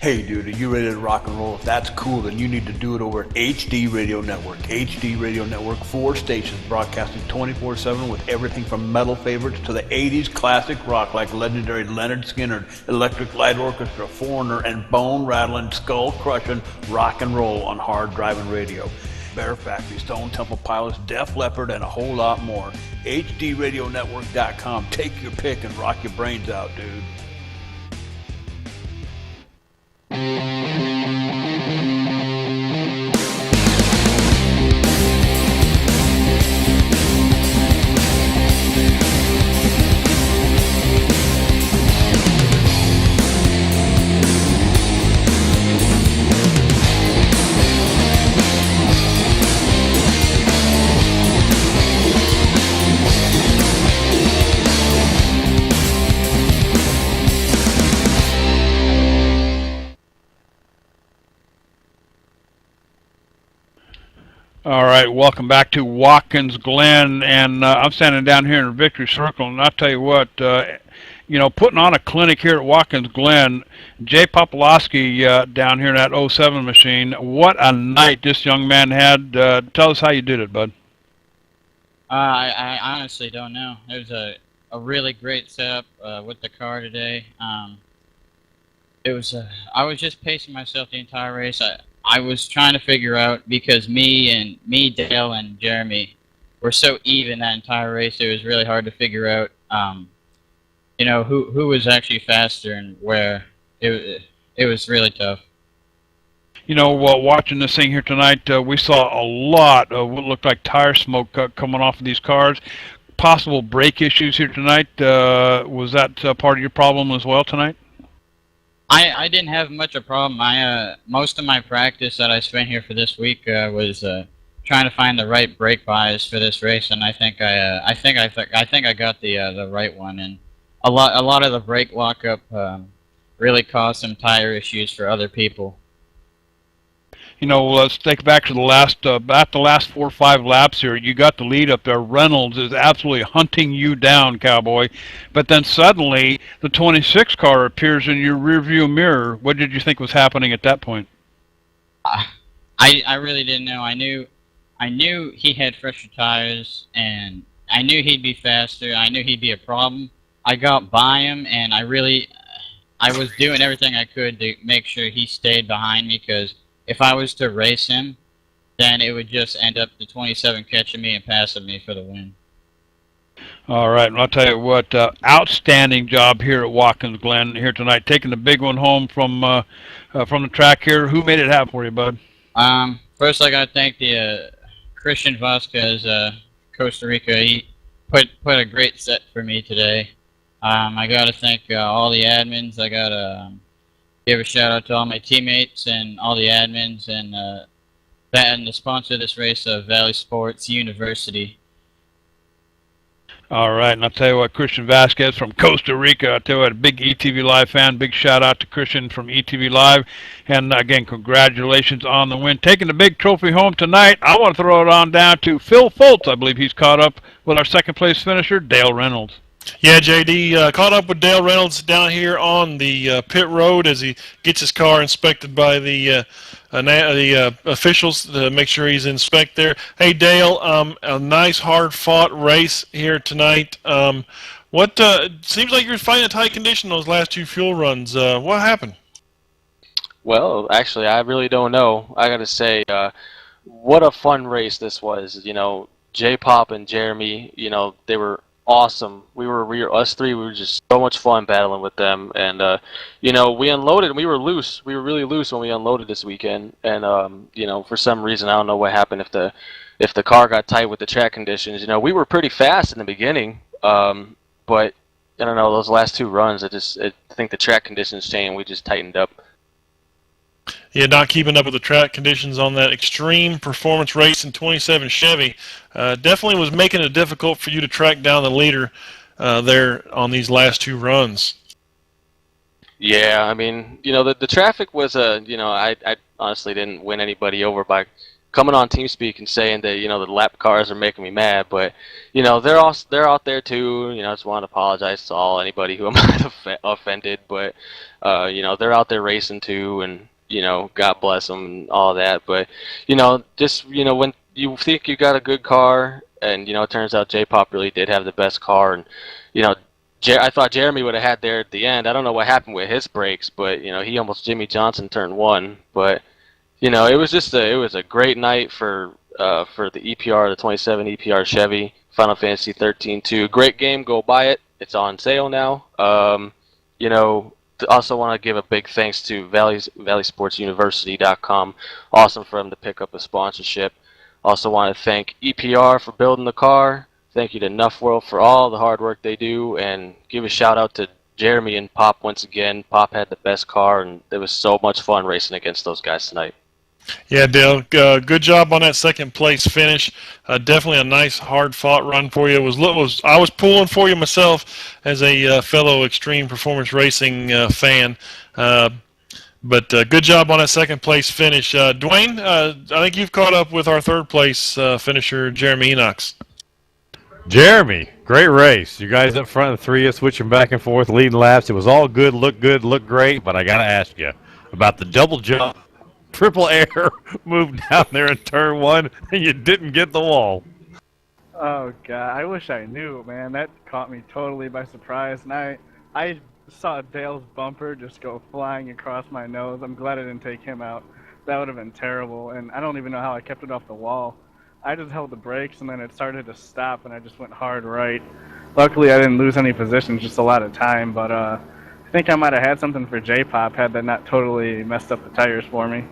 Hey dude, are you ready to rock and roll? If that's cool, then you need to do it over at HD Radio Network. HD Radio Network, 4 stations broadcasting 24/7 with everything from metal favorites to the 80s classic rock like legendary Leonard Skinner, Electric Light Orchestra, Foreigner, and bone-rattling, skull-crushing rock and roll on hard driving radio. Bear Factory, Stone Temple Pilots, Def Leppard, and a whole lot more. HDRadionetwork.com. Take your pick and rock your brains out, dude. All right, welcome back to Watkins Glen, and I'm standing down here in Victory Circle, and I'll tell you what, putting on a clinic here at Watkins Glen, Jay Popolowski down here in that 07 machine, what a night this young man had. Tell us how you did it, bud. I honestly don't know. It was a really great setup with the car today. It was. I was just pacing myself the entire race. I was trying to figure out, because me, Dale, and Jeremy were so even that entire race. It was really hard to figure out, who was actually faster and where. It was really tough. Watching this thing here tonight, we saw a lot of what looked like tire smoke coming off of these cars. Possible brake issues here tonight. Was that part of your problem as well tonight? I didn't have much of a problem. Most of my practice that I spent here for this week was trying to find the right brake bias for this race, and I think I got the right one. And a lot of the brake lockup really caused some tire issues for other people. Let's take it back to the last, about the last 4 or 5 laps here. You got the lead up there. Reynolds is absolutely hunting you down, Cowboy. But then suddenly, the 26 car appears in your rearview mirror. What did you think was happening at that point? I really didn't know. I knew he had fresher tires, and I knew he'd be faster. I knew he'd be a problem. I got by him, and I was doing everything I could to make sure he stayed behind me, because if I was to race him, then it would just end up the 27 catching me and passing me for the win. All right, and I'll tell you what, outstanding job here at Watkins Glen here tonight, taking the big one home from the track here. Who made it happen for you, bud? First, I got to thank the Christian Vasquez, Costa Rica. He put a great set for me today. I got to thank all the admins. I got to give a shout out to all my teammates and all the admins, and the sponsor of this race, Valley Sports University. All right, and I'll tell you what, Christian Vasquez from Costa Rica, I'll tell you what, a big ETV Live fan, big shout out to Christian from ETV Live, and again, congratulations on the win. Taking the big trophy home tonight, I want to throw it on down to Phil Foltz. I believe he's caught up with our second place finisher, Dale Reynolds. Yeah, JD caught up with Dale Reynolds down here on the pit road as he gets his car inspected by the officials to make sure he's inspected there. Hey, Dale, a nice hard-fought race here tonight. What seems like you're finding a tight condition those last 2 fuel runs. What happened? Well, actually, I really don't know. I got to say, what a fun race this was. J-Pop and Jeremy, they were awesome. Us three were just so much fun battling with them, and we unloaded and we were loose. We were really loose when we unloaded this weekend, and for some reason I don't know what happened, if the car got tight with the track conditions. We were pretty fast in the beginning, but I don't know, those last 2 runs, I think the track conditions changed and we just tightened up. Yeah, not keeping up with the track conditions on that extreme performance race in 27 Chevy definitely was making it difficult for you to track down the leader there on these last 2 runs. Yeah, I mean, the traffic was I honestly didn't win anybody over by coming on TeamSpeak and saying that the lap cars are making me mad, but they're out there too. I just want to apologize to anybody who I might have offended, but they're out there racing too, and God bless them and all that. But just when you think you got a good car, and it turns out J-Pop really did have the best car, and I thought Jeremy would have had there at the end. I don't know what happened with his brakes, but he almost Jimmy Johnson turn 1. But it was a great night for the EPR, the 27 EPR Chevy Final Fantasy 13-2. Great game, go buy it. It's on sale now. Also want to give a big thanks to ValleySportsUniversity.com. Awesome for them to pick up a sponsorship. Also want to thank EPR for building the car. Thank you to Nuff World for all the hard work they do, and give a shout out to Jeremy and Pop once again. Pop had the best car, and it was so much fun racing against those guys tonight. Yeah, Dale, good job on that second place finish. Definitely a nice, hard-fought run for you. I was pulling for you myself as a fellow Extreme Performance Racing fan. But good job on that second place finish. Dwayne, I think you've caught up with our third place finisher, Jeremy Enox. Jeremy, great race. You guys up front, the three of switching back and forth, leading laps. It was all good, looked great, but I got to ask you about the double jump, triple air move down there in turn one, and you didn't get the wall. Oh, God, I wish I knew, man. That caught me totally by surprise, and I saw Dale's bumper just go flying across my nose. I'm glad I didn't take him out. That would have been terrible, and I don't even know how I kept it off the wall. I just held the brakes, and then it started to stop, and I just went hard right. Luckily, I didn't lose any positions, just a lot of time, but I think I might have had something for J-Pop had that not totally messed up the tires for me.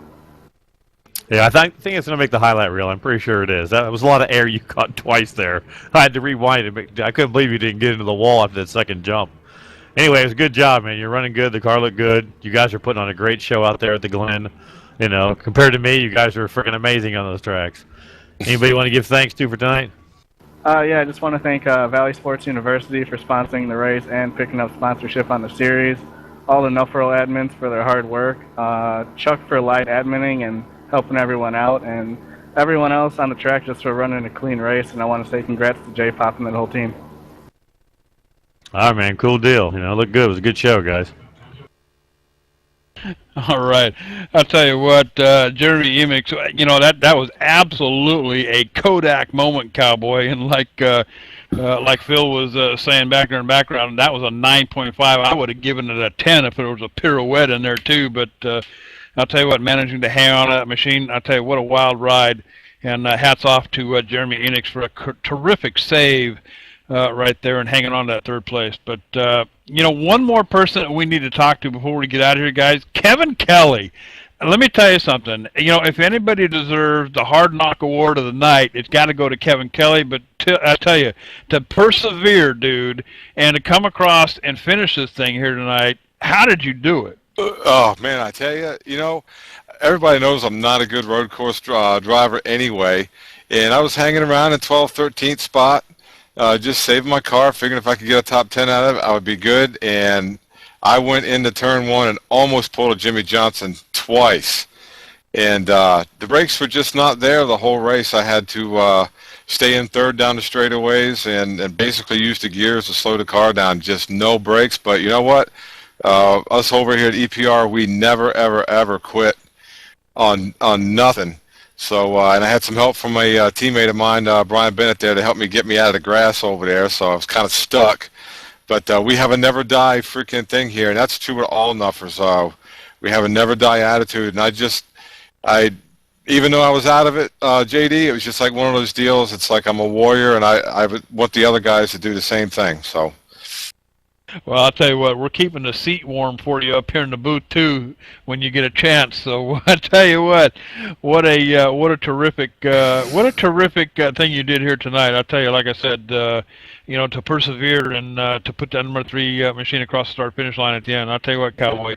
Yeah, I think it's going to make the highlight reel. I'm pretty sure it is. That was a lot of air you caught twice there. I had to rewind it. But I couldn't believe you didn't get into the wall after that second jump. Anyway, it was a good job, man. You're running good. The car looked good. You guys are putting on a great show out there at the Glen. You know, compared to me, you guys are freaking amazing on those tracks. Anybody want to give thanks to for tonight? Yeah, I just want to thank Valley Sports University for sponsoring the race and picking up sponsorship on the series. All the Nufferl admins for their hard work. Chuck for light adminning and helping everyone out. And everyone else on the track just for running a clean race. And I want to say congrats to J-Pop and that whole team. All right, man. Cool deal. You know, it looked good. It was a good show, guys. All right. I'll tell you what, Jeremy Enox, you know, that was absolutely a Kodak moment, Cowboy. And like Phil was saying back there in the background, that was a 9.5. I would have given it a 10 if there was a pirouette in there, too. But I'll tell you what, managing to hang on to that machine, I'll tell you what a wild ride. And hats off to Jeremy Enox for a terrific save right there and hanging on to that third place. But, you know, one more person that we need to talk to before we get out of here, guys, Kevin Kelly. Let me tell you something. You know, if anybody deserves the Hard Knock Award of the night, it's got to go to Kevin Kelly. But I tell you, to persevere, dude, and to come across and finish this thing here tonight, how did you do it? Oh, man, I tell you, you know, everybody knows I'm not a good road course driver anyway. And I was hanging around in 12th, 13th spot. Just saving my car, figuring if I could get a top 10 out of it, I would be good. And I went into turn one and almost pulled a Jimmy Johnson twice. And the brakes were just not there the whole race. I had to stay in third down the straightaways and basically use the gears to slow the car down. Just no brakes. But you know what? Us over here at EPR, we never, ever, ever quit on nothing. So, and I had some help from a teammate of mine, Brian Bennett, there to help me get me out of the grass over there, so I was kind of stuck. But we have a never-die freaking thing here, and that's true with all Nuffers. We have a never-die attitude, and even though I was out of it, JD, it was just like one of those deals. It's like I'm a warrior, and I want the other guys to do the same thing, so... Well, I'll tell you what, we're keeping the seat warm for you up here in the booth too when you get a chance. So I tell you what a terrific thing you did here tonight. I'll tell you, like I said, you know, to persevere and to put that number 3 machine across the start finish line at the end. I'll tell you what, Cowboy.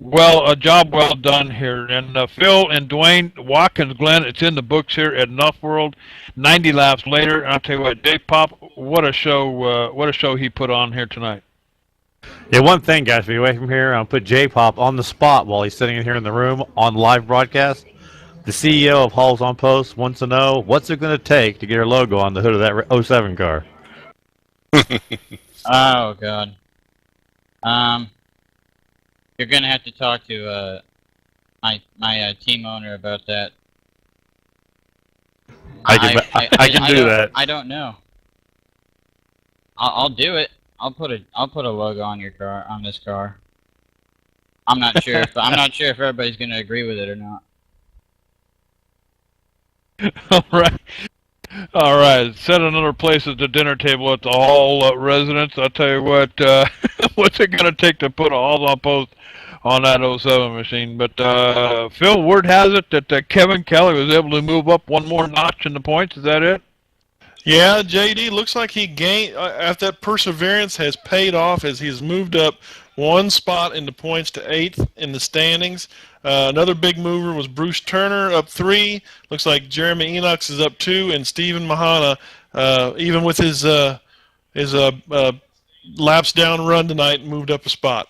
Well, a job well done here. And Phil and Dwayne, Watkins Glen, it's in the books here at Nuff World. 90 laps later, and I'll tell you what, J-Pop, what a show he put on here tonight. Yeah, one thing, guys, be away from here. I'll put J-Pop on the spot while he's sitting in here in the room on live broadcast. The CEO of Halls on Post wants to know what's it going to take to get her logo on the hood of that 07 car. Oh, God. You're going to have to talk to my team owner about that. I can do that. I don't know. I'll do it. I'll put a logo on your car, on this car. I'm not sure if everybody's going to agree with it or not. All right. Set another place at the dinner table at the Hall residence. I'll tell you what. What's it going to take to put a Halls on Post on that 07 machine? But Phil, word has it that Kevin Kelly was able to move up one more notch in the points. Is that it? Yeah, JD, looks like he gained, after that perseverance has paid off as he's moved up one spot in the points to 8th in the standings. Another big mover was Bruce Turner up 3. Looks like Jeremy Enox is up 2, and Stephen Mahana, even with his laps down run tonight, moved up a spot.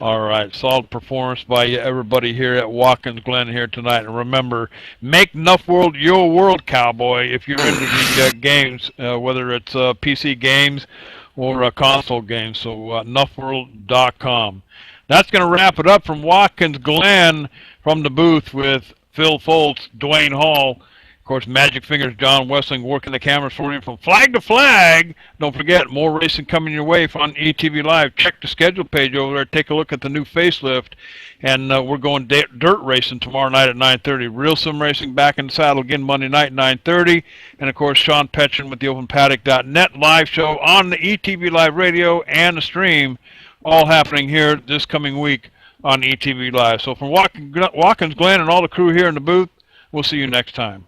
All right, solid performance by everybody here at Watkins Glen here tonight. And remember, make Nuff World your world, cowboy, if you're into the games, whether it's PC games or console games. So nuffworld.com. That's going to wrap it up from Watkins Glen from the booth with Phil Foltz, Dwayne Hall, of course, Magic Fingers, John Wessling working the cameras for you from flag to flag. Don't forget, more racing coming your way on ETV Live. Check the schedule page over there. Take a look at the new facelift. And we're going dirt racing tomorrow night at 9:30. Real Sim Racing back in the saddle again Monday night, 9:30. And, of course, Sean Petchin with the OpenPaddock.net live show on the ETV Live radio and the stream, all happening here this coming week on ETV Live. So from Watkins Glen and all the crew here in the booth, we'll see you next time.